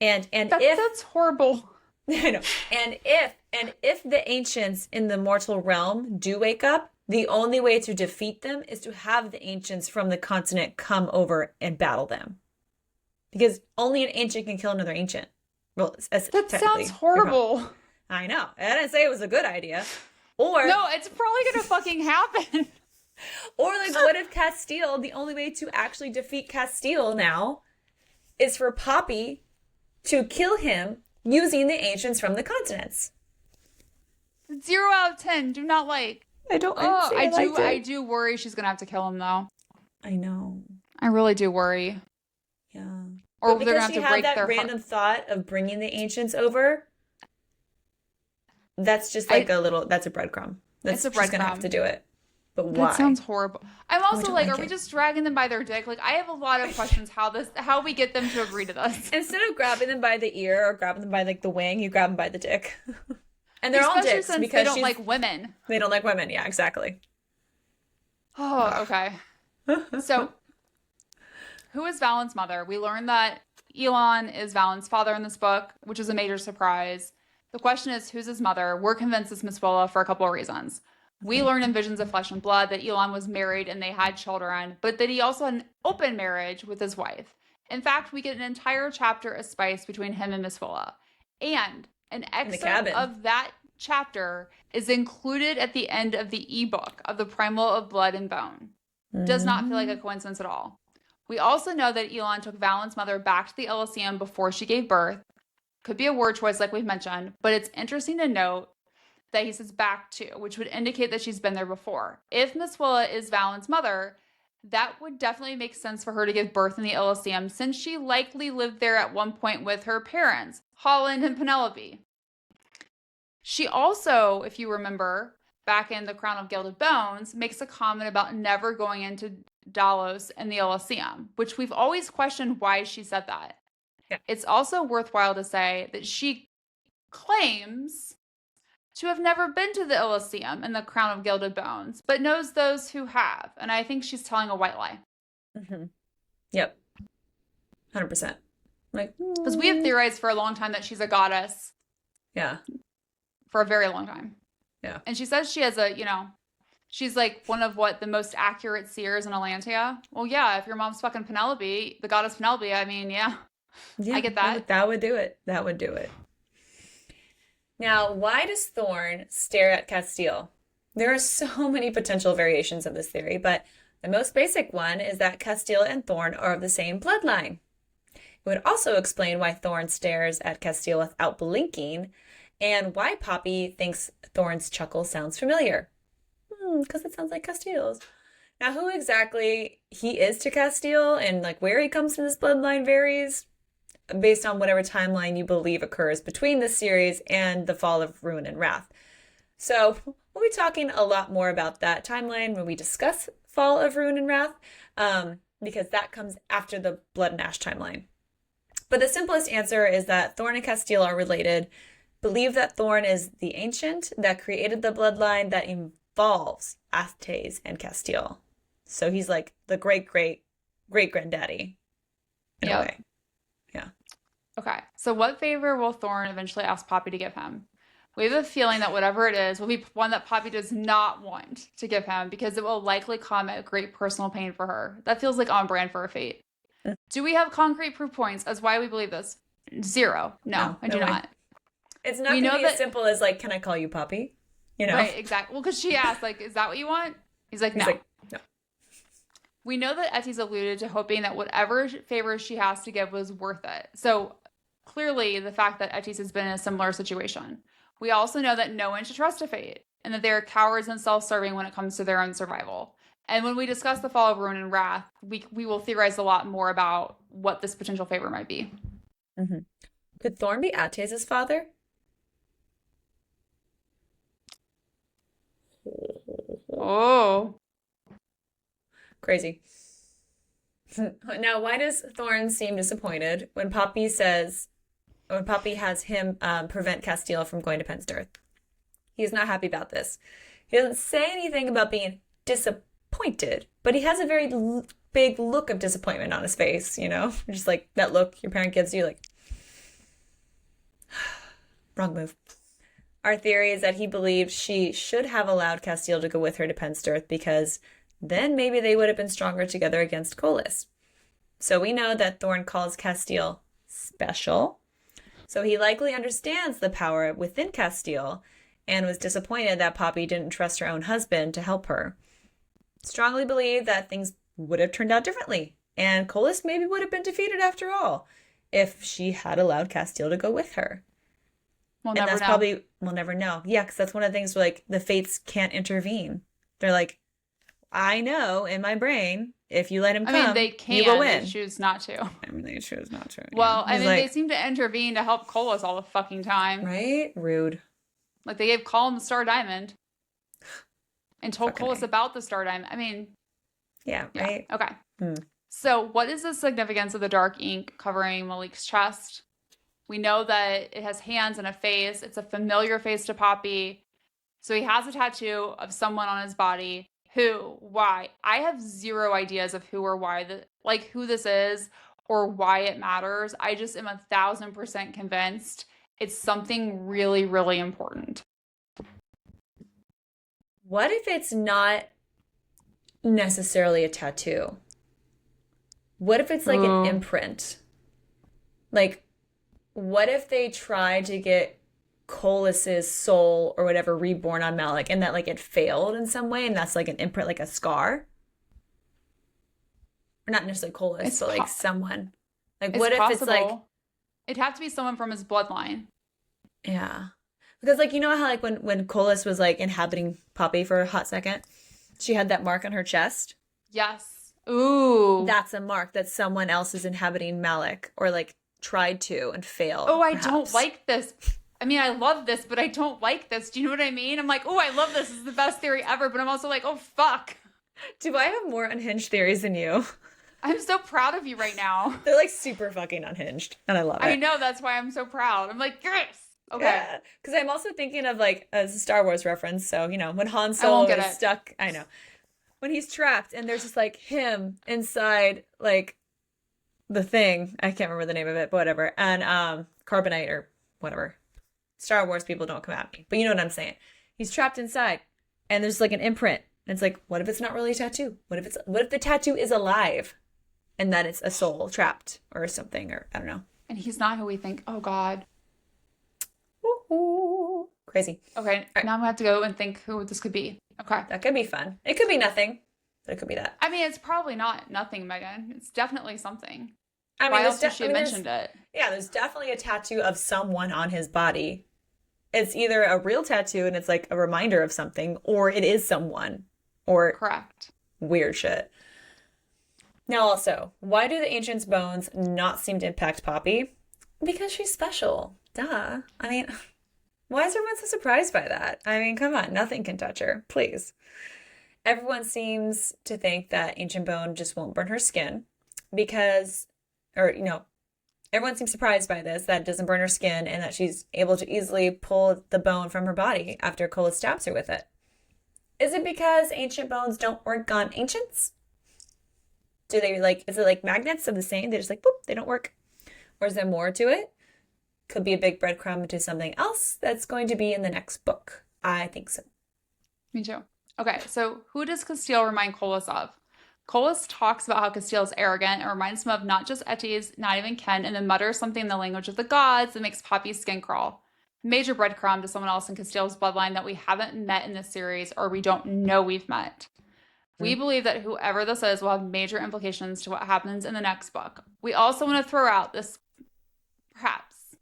And if that's horrible. I know. And if the ancients in the mortal realm do wake up, the only way to defeat them is to have the ancients from the continent come over and battle them. Because only an ancient can kill another ancient. Well, that sounds horrible. I know. I didn't say it was a good idea. Or no, it's probably gonna fucking happen. Or like, what if Casteel, the only way to actually defeat Casteel now is for Poppy to kill him using the ancients from the continents? 0 out of 10. Do not like. I don't. I do worry she's gonna have to kill him though. I know. I really do worry. Yeah. Or but they're gonna because have she to break had that their random thought of bringing the ancients over, that's just like that's a breadcrumb. It's a breadcrumb. She's gonna have to do it. But why? That sounds horrible. I'm also like, are we it. just dragging them by their dick? Like, I have a lot of questions how we get them to agree to this. Instead of grabbing them by the ear or grabbing them by like the wing, you grab them by the dick. And they're especially all dicks since because they don't like women. They don't like women. Yeah, exactly. Oh, okay. So, who is Valen's mother? We learned that Elon is Valen's father in this book, which is a major surprise. The question is, who's his mother? We're convinced it's Miss Willa for a couple of reasons. We learn in Visions of Flesh and Blood that Elon was married and they had children, but that he also had an open marriage with his wife. In fact, we get an entire chapter of spice between him and Miss Willa. And an excerpt of that chapter is included at the end of the ebook of the Primal of Blood and Bone. Does not feel like a coincidence at all. We also know that Elon took Valen's mother back to the Elysium before she gave birth. Could be a word choice like we've mentioned, but it's interesting to note that he says back to, which would indicate that she's been there before. If Miss Willa is Valen's mother, that would definitely make sense for her to give birth in the Elysium, since she likely lived there at one point with her parents, Holland and Penelope. She also, if you remember, back in The Crown of Gilded Bones, makes a comment about never going into Dalos in the Elysium, which we've always questioned why she said that. Yeah. It's also worthwhile to say that she claims to have never been to the Elysium in The Crown of Gilded Bones, but knows those who have. And I think she's telling a white lie. Mm-hmm. Yep. 100%. Because we have theorized for a long time that she's a goddess. Yeah. For a very long time. Yeah. And she says she has she's like one of the most accurate seers in Atlantia. Well, yeah, if your mom's fucking Penelope, the goddess Penelope, I mean, yeah, I get that. That would do it. That would do it. Now, why does Thorn stare at Casteel? There are so many potential variations of this theory, but the most basic one is that Casteel and Thorn are of the same bloodline. It would also explain why Thorn stares at Casteel without blinking, and why Poppy thinks Thorn's chuckle sounds familiar. Because it sounds like Casteel's. Now, who exactly he is to Casteel and where he comes from this bloodline varies. based on whatever timeline you believe occurs between this series and the fall of Ruin and Wrath. So we'll be talking a lot more about that timeline when we discuss Fall of Ruin and Wrath, because that comes after the Blood and Ash timeline. But the simplest answer is that Thorn and Casteel are related. Believe that Thorn is the ancient that created the bloodline that involves Attes and Casteel. So he's like the great-great-great-granddaddy in a way. Yeah. Okay. So what favor will Thorn eventually ask Poppy to give him? We have a feeling that whatever it is will be one that Poppy does not want to give him because it will likely come at great personal pain for her. That feels like on brand for a fate. Do we have concrete proof points as why we believe this? 0. No, I do not. It's not going to be as simple as, like, can I call you Poppy? You know? Right, exactly. Well, because she asked, like, is that what you want? He's like, no. No. We know that Attes alluded to hoping that whatever favors she has to give was worth it. So clearly the fact that Attes has been in a similar situation. We also know that no one should trust a fate and that they are cowards and self-serving when it comes to their own survival. And when we discuss the Fall of Ruin and Wrath, we will theorize a lot more about what this potential favor might be. Mm-hmm. Could Thorn be Attes' father? Oh. Crazy. Now, why does Thorn seem disappointed when Poppy has him prevent Casteel from going to Penstirth? He's not happy about this. He doesn't say anything about being disappointed, but he has a very big look of disappointment on his face, you know? Just like that look your parent gives you, like, wrong move. Our theory is that he believes she should have allowed Casteel to go with her to Penstirth because then maybe they would have been stronger together against Colas. So we know that Thorn calls Casteel special. So he likely understands the power within Casteel and was disappointed that Poppy didn't trust her own husband to help her. Strongly believe that things would have turned out differently, and Colas maybe would have been defeated after all if she had allowed Casteel to go with her. We'll never know. Yeah, because that's one of the things where, like, the fates can't intervene. They're like, I know in my brain, if you let him come, they can. You will win. They choose not to. They choose not to. Well, yeah. They seem to intervene to help Colas all the fucking time. Right? Rude. Like, they gave Colin the Star Diamond and told Colas about the Star Diamond. Yeah, right? Okay. So what is the significance of the dark ink covering Malik's chest? We know that it has hands and a face. It's a familiar face to Poppy. So he has a tattoo of someone on his body. Who? Why? I have 0 ideas of who or why, who this is or why it matters. I just am 1,000% convinced it's something really, really important. What if it's not necessarily a tattoo? What if it's like an imprint? Like, what if they try to get Colas's soul or whatever reborn on Malik and that, like, it failed in some way and that's like an imprint, like a scar? Or not necessarily Colas, but like someone. Like, what if it's like... It'd have to be someone from his bloodline. Yeah. Because, like, you know how, like, when Colas was, like, inhabiting Poppy for a hot second, she had that mark on her chest? Yes. Ooh. That's a mark that someone else is inhabiting Malik or, like, tried to and failed. Oh, perhaps. I don't like this. I mean, I love this, but I don't like this. Do you know what I mean? I'm like, oh, I love this. This is the best theory ever. But I'm also like, oh, fuck. Do I have more unhinged theories than you? I'm so proud of you right now. They're, like, super fucking unhinged. And I love it. I know. That's why I'm so proud. I'm like, yes. Okay. Yeah. Because I'm also thinking of, like, as a Star Wars reference. So, you know, when Han Solo is stuck. I know. When he's trapped and there's just, like, him inside, like, the thing. I can't remember the name of it, but whatever. And Carbonite or whatever. Star Wars people don't come at me. But you know what I'm saying. He's trapped inside. And there's, like, an imprint. And it's like, what if it's not really a tattoo? What if the tattoo is alive? And that it's a soul trapped or something, or I don't know. And he's not who we think. Oh, God. Ooh, crazy. Okay, right. Now I'm going to have to go and think who this could be. Okay. That could be fun. It could be nothing, but it could be that. I mean, it's probably not nothing, Megan. It's definitely something. I mean, why else would she have mentioned it? Yeah, there's definitely a tattoo of someone on his body. It's either a real tattoo and it's like a reminder of something, or it is someone. Or correct. Weird shit. Now also, why do the Ancient's bones not seem to impact Poppy? Because she's special. Duh. I mean, why is everyone so surprised by that? I mean, come on, nothing can touch her. Please. Everyone seems to think that Ancient Bone just won't burn her skin because, or, everyone seems surprised by this, that it doesn't burn her skin and that she's able to easily pull the bone from her body after Cola stabs her with it. Is it because ancient bones don't work on ancients? Is it like magnets of the same? They just like, boop, they don't work. Or is there more to it? Could be a big breadcrumb to something else that's going to be in the next book. I think so. Me too. Okay, so who does Casteel remind Colas of? Colas talks about how Casteel is arrogant and reminds him of not just Attes, not even Ken, and then mutters something in the language of the gods that makes Poppy's skin crawl. Major breadcrumb to someone else in Casteel's bloodline that we haven't met in this series or we don't know we've met. We believe that whoever this is will have major implications to what happens in the next book. We also want to throw out this, perhaps.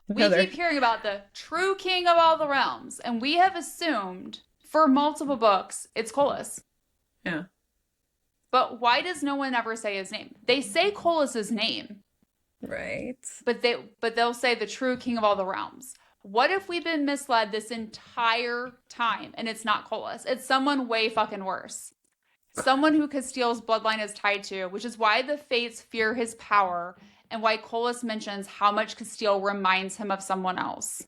We keep hearing about the true king of all the realms, and we have assumed for multiple books it's Colas. Yeah. But why does no one ever say his name? They say Colas' name. Right. But they'll say the true king of all the realms. What if we've been misled this entire time and it's not Colas? It's someone way fucking worse. Someone who Casteel's bloodline is tied to, which is why the Fates fear his power and why Colas mentions how much Casteel reminds him of someone else.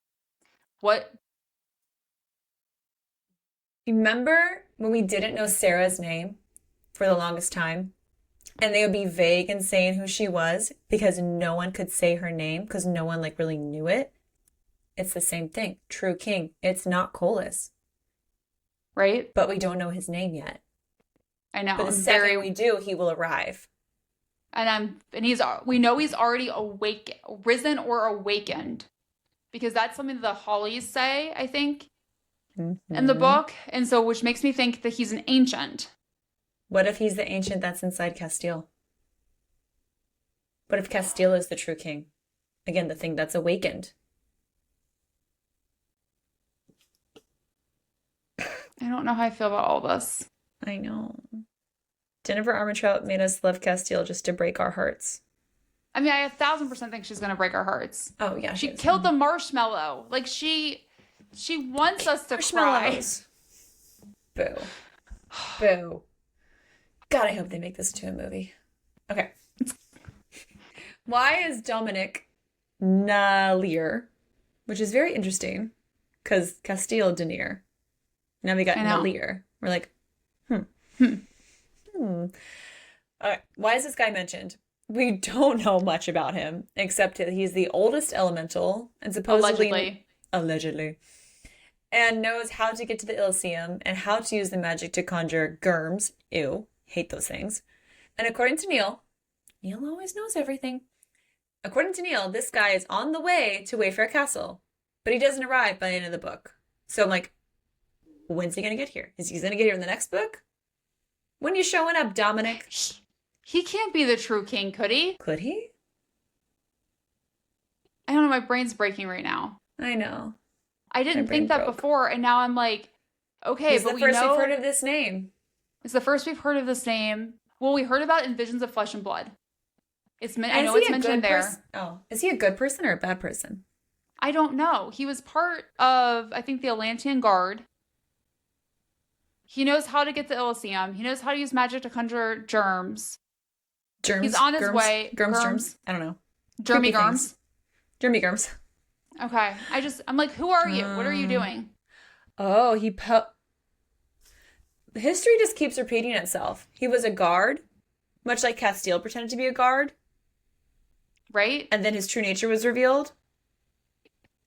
What? Remember when we didn't know Sarah's name for the longest time? And they would be vague in saying who she was because no one could say her name because no one really knew it. It's the same thing. True king. It's not Colas. Right? But we don't know his name yet. I know. But the second we do, he will arrive. We know he's already risen or awakened. Because that's something that the Hollies say, I think, in the book. And so, which makes me think that he's an ancient. What if he's the ancient that's inside Casteel? What if Casteel is the true king? Again, the thing that's awakened. I don't know how I feel about all this. I know. Jennifer Armentrout made us love Casteel just to break our hearts. I mean, I 1,000% think she's going to break our hearts. Oh, yeah. She killed the marshmallow. She wants us to cry. Boo. Boo. God, I hope they make this into a movie. Okay. Why is Dominic Nalier? Which is very interesting. Because Casteel Denier. Now we got Nalier. We're like, All right. Why is this guy mentioned? We don't know much about him, except that he's the oldest elemental and supposedly... Allegedly. And knows how to get to the Elysium and how to use the magic to conjure germs. Ew. Hate those things. And according to Neil always knows everything. According to Neil, this guy is on the way to Wayfair Castle, but he doesn't arrive by the end of the book. So I'm like, when's he going to get here? Is he going to get here in the next book? When are you showing up, Dominic? He can't be the true king, could he? Could he? I don't know. My brain's breaking right now. I know. I didn't think that before, and now I'm like, okay, He's the first we've heard of this name. It's the first we've heard of this name. Well, we heard about in Visions of Flesh and Blood. I know it's mentioned there. Oh, is he a good person or a bad person? I don't know. He was part of, I think, the Atlantean Guard. He knows how to get the Elysium. He knows how to use magic to conjure germs. Germs? He's on his way. Germs? I don't know. Germy germs. Germy germs. Okay. I'm like, who are you? What are you doing? Oh, history just keeps repeating itself. He was a guard, much like Casteel pretended to be a guard. Right? And then his true nature was revealed.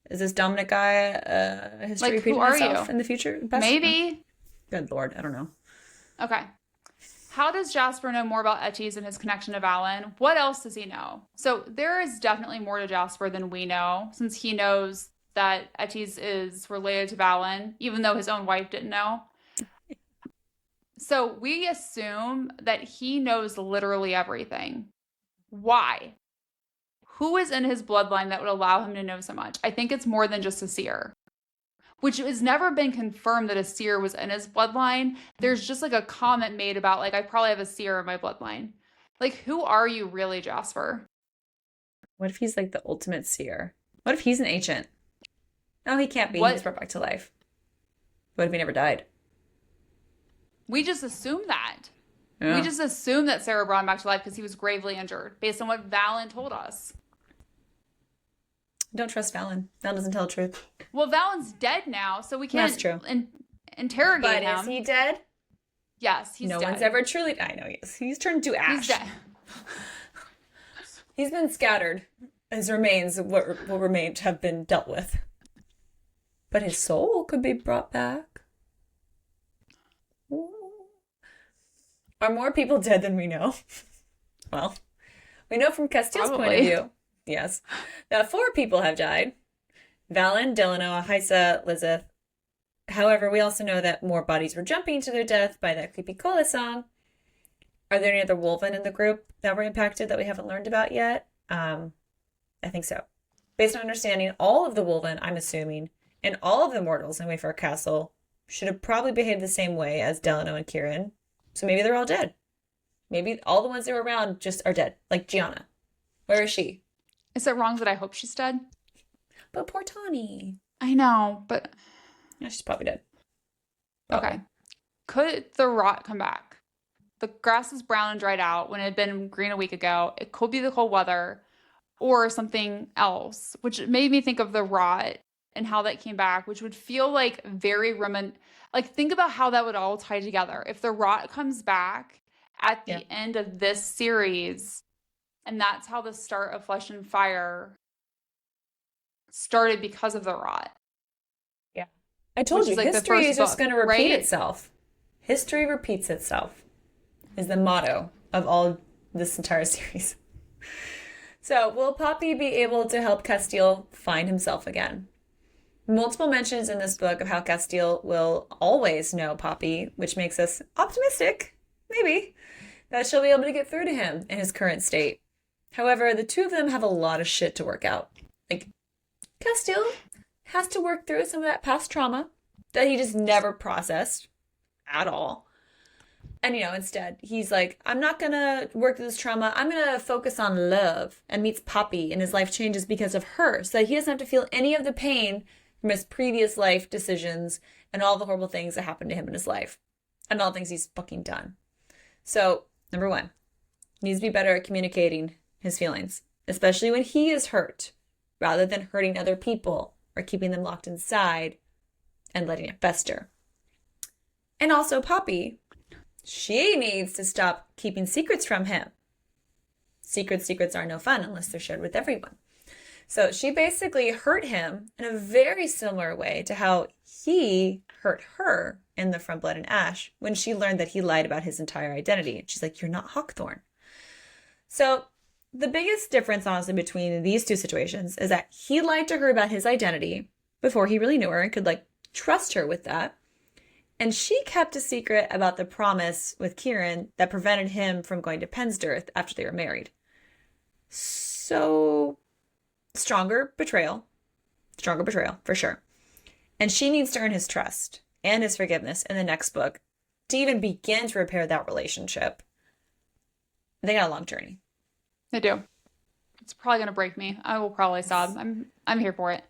Is this Dominic guy history repeating itself in the future? Maybe. Good Lord, I don't know. Okay. How does Jasper know more about Attes and his connection to Valen? What else does he know? So there is definitely more to Jasper than we know, since he knows that Attes is related to Valen, even though his own wife didn't know. So we assume that he knows literally everything. Why? Who is in his bloodline that would allow him to know so much? I think it's more than just a seer. Which has never been confirmed that a seer was in his bloodline. There's just a comment made about I probably have a seer in my bloodline. Who are you really, Jasper? What if he's like the ultimate seer? What if he's an ancient? No, he can't be. What? He was brought back to life. What if he never died? We just assume that. Yeah. We just assume that Sera brought him back to life because he was gravely injured, based on what Valen told us. Don't trust Valen. Valen doesn't tell the truth. Well, Valen's dead now, so we can't That's true. Interrogate him. But is he dead? Yes, he's dead. No one's ever truly... I know he is. He's turned to ash. He's dead. He's been scattered. His remains what remained have been dealt with. But his soul could be brought back. Ooh. Are more people dead than we know? Well, we know from Casteel's point of view, yes, that 4 people have died. Valen, Delano, Ahisa, Lizeth. However, we also know that more bodies were jumping to their death by that creepy Cola song. Are there any other wolven in the group that were impacted that we haven't learned about yet? I think so. Based on understanding, all of the wolven, I'm assuming, and all of the mortals in Wayfarer Castle should have probably behaved the same way as Delano and Kieran. So maybe they're all dead. Maybe all the ones that were around just are dead. Like Gianna. Where is she? Is it wrong that I hope she's dead? But poor Tawny. I know, but... Yeah, she's probably dead. Probably. Okay. Could the rot come back? The grass is brown and dried out when it had been green a week ago. It could be the cold weather or something else, which made me think of the rot and how that came back, which would feel like very like, think about how that would all tie together. If the rot comes back at the end of this series, and that's how the start of Flesh and Fire started because of the rot. Yeah. I told you, like history is just going to repeat right? itself. History repeats itself is the motto of all this entire series. So, will Poppy be able to help Casteel find himself again? Multiple mentions in this book of how Casteel will always know Poppy, which makes us optimistic, maybe, that she'll be able to get through to him in his current state. However, the two of them have a lot of shit to work out. Like, Casteel has to work through some of that past trauma that he just never processed at all. And, instead, he's like, I'm not going to work through this trauma. I'm going to focus on love, and meets Poppy, and his life changes because of her, so that he doesn't have to feel any of the pain from his previous life decisions and all the horrible things that happened to him in his life and all the things he's fucking done. So, number 1, he needs to be better at communicating his feelings, especially when he is hurt, rather than hurting other people or keeping them locked inside and letting it fester. And also Poppy, she needs to stop keeping secrets from him. Secrets are no fun unless they're shared with everyone. So she basically hurt him in a very similar way to how he hurt her in the From Blood and Ash when she learned that he lied about his entire identity. And she's like, you're not Hawkthorne. So the biggest difference, honestly, between these two situations is that he lied to her about his identity before he really knew her and could, trust her with that. And she kept a secret about the promise with Kieran that prevented him from going to Pensdirth after they were married. So... Stronger betrayal, for sure. And she needs to earn his trust and his forgiveness in the next book to even begin to repair that relationship. They got a long journey. They do. It's probably going to break me. I will probably sob. I'm here for it.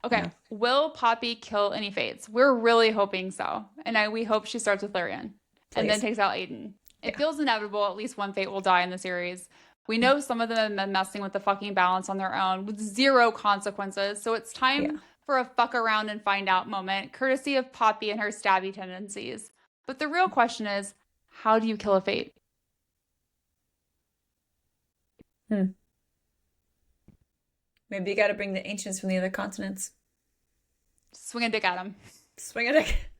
Okay. Yeah. Will Poppy kill any fates? We're really hoping so. And we hope she starts with Lyrian and then takes out Aiden. It feels inevitable. At least one fate will die in the series. We know some of them have been messing with the fucking balance on their own with zero consequences. So it's time for a fuck around and find out moment, courtesy of Poppy and her stabby tendencies. But the real question is, how do you kill a fate? Maybe you got to bring the ancients from the other continents. Swing a dick at them. Swing a dick.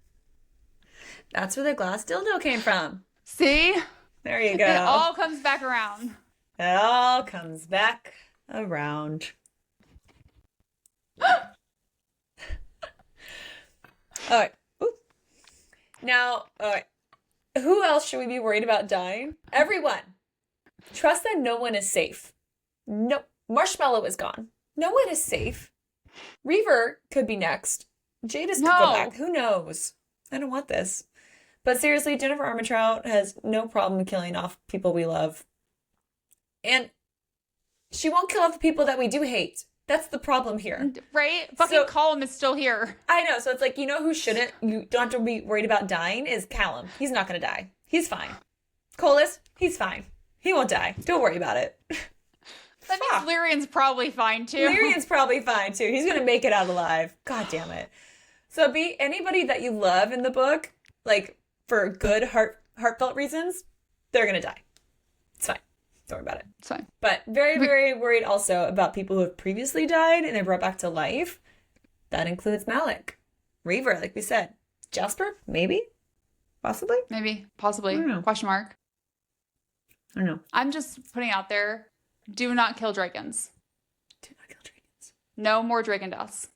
That's where the glass dildo came from. See? There you go. It all comes back around. It all comes back around. All right. Ooh. Now, all right. Who else should we be worried about dying? Everyone. Trust that no one is safe. No. Marshmallow is gone. No one is safe. Reaver could be next. Jadis could go back. Who knows? I don't want this. But seriously, Jennifer Armentrout has no problem killing off people we love. And She won't kill off the people that we do hate. That's the problem here. Right? Fucking Callum is still here. I know. So it's like, you know who shouldn't, you don't have to be worried about dying is Callum. He's not going to die. He's fine. Colas, he's fine. He won't die. Don't worry about it. That means Lyrian's probably fine too. Lyrian's probably fine too. He's going to make it out alive. God damn it. So be anybody that you love in the book, like for good heartfelt reasons, they're going to die. It's fine. Don't worry about it. It's fine. But very, very worried also about people who have previously died and they're brought back to life. That includes Malik, Reaver, like we said. Jasper, maybe? Possibly? Maybe. Possibly. I don't know. Question mark. I don't know. I'm just putting out there, do not kill drakens. Do not kill dragons. No more draken deaths.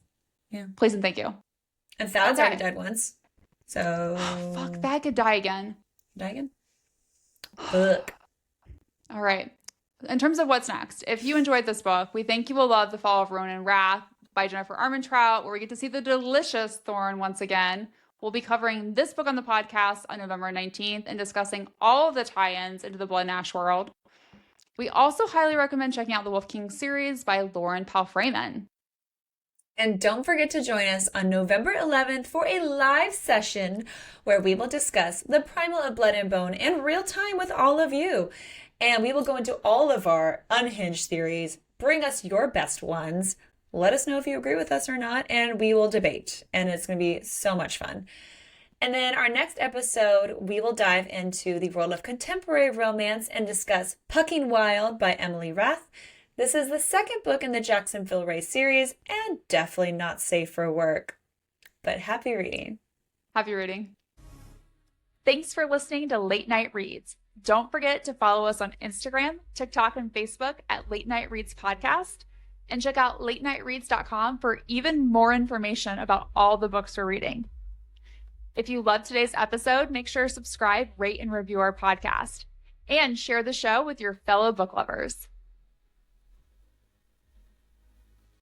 Yeah. Please and thank you. And Thalad's Okay. already died once. So... Fuck, that could die again. Die again? Fuck. All right. In terms of what's next, if you enjoyed this book, we think you will love The Fall of Ronan Wrath by Jennifer Armentrout, where we get to see the delicious Thorn once again. We'll be covering this book on the podcast on November 19th and discussing all of the tie-ins into the Blood and Ash world. We also highly recommend checking out the Wolf King series by Lauren Palfreyman. And don't forget to join us on November 11th for a live session where we will discuss the Primal of Blood and Bone in real time with all of you. And we will go into all of our unhinged theories, bring us your best ones, let us know if you agree with us or not, and we will debate. And it's going to be so much fun. And then our next episode, we will dive into the world of contemporary romance and discuss Pucking Wild by Emily Rath. This is the second book in the Jacksonville Ray series and definitely not safe for work. But happy reading. Happy reading. Thanks for listening to Late Night Reads. Don't forget to follow us on Instagram, TikTok, and Facebook at Late Night Reads Podcast. And check out latenightreads.com for even more information about all the books we're reading. If you loved today's episode, make sure to subscribe, rate, and review our podcast. And share the show with your fellow book lovers.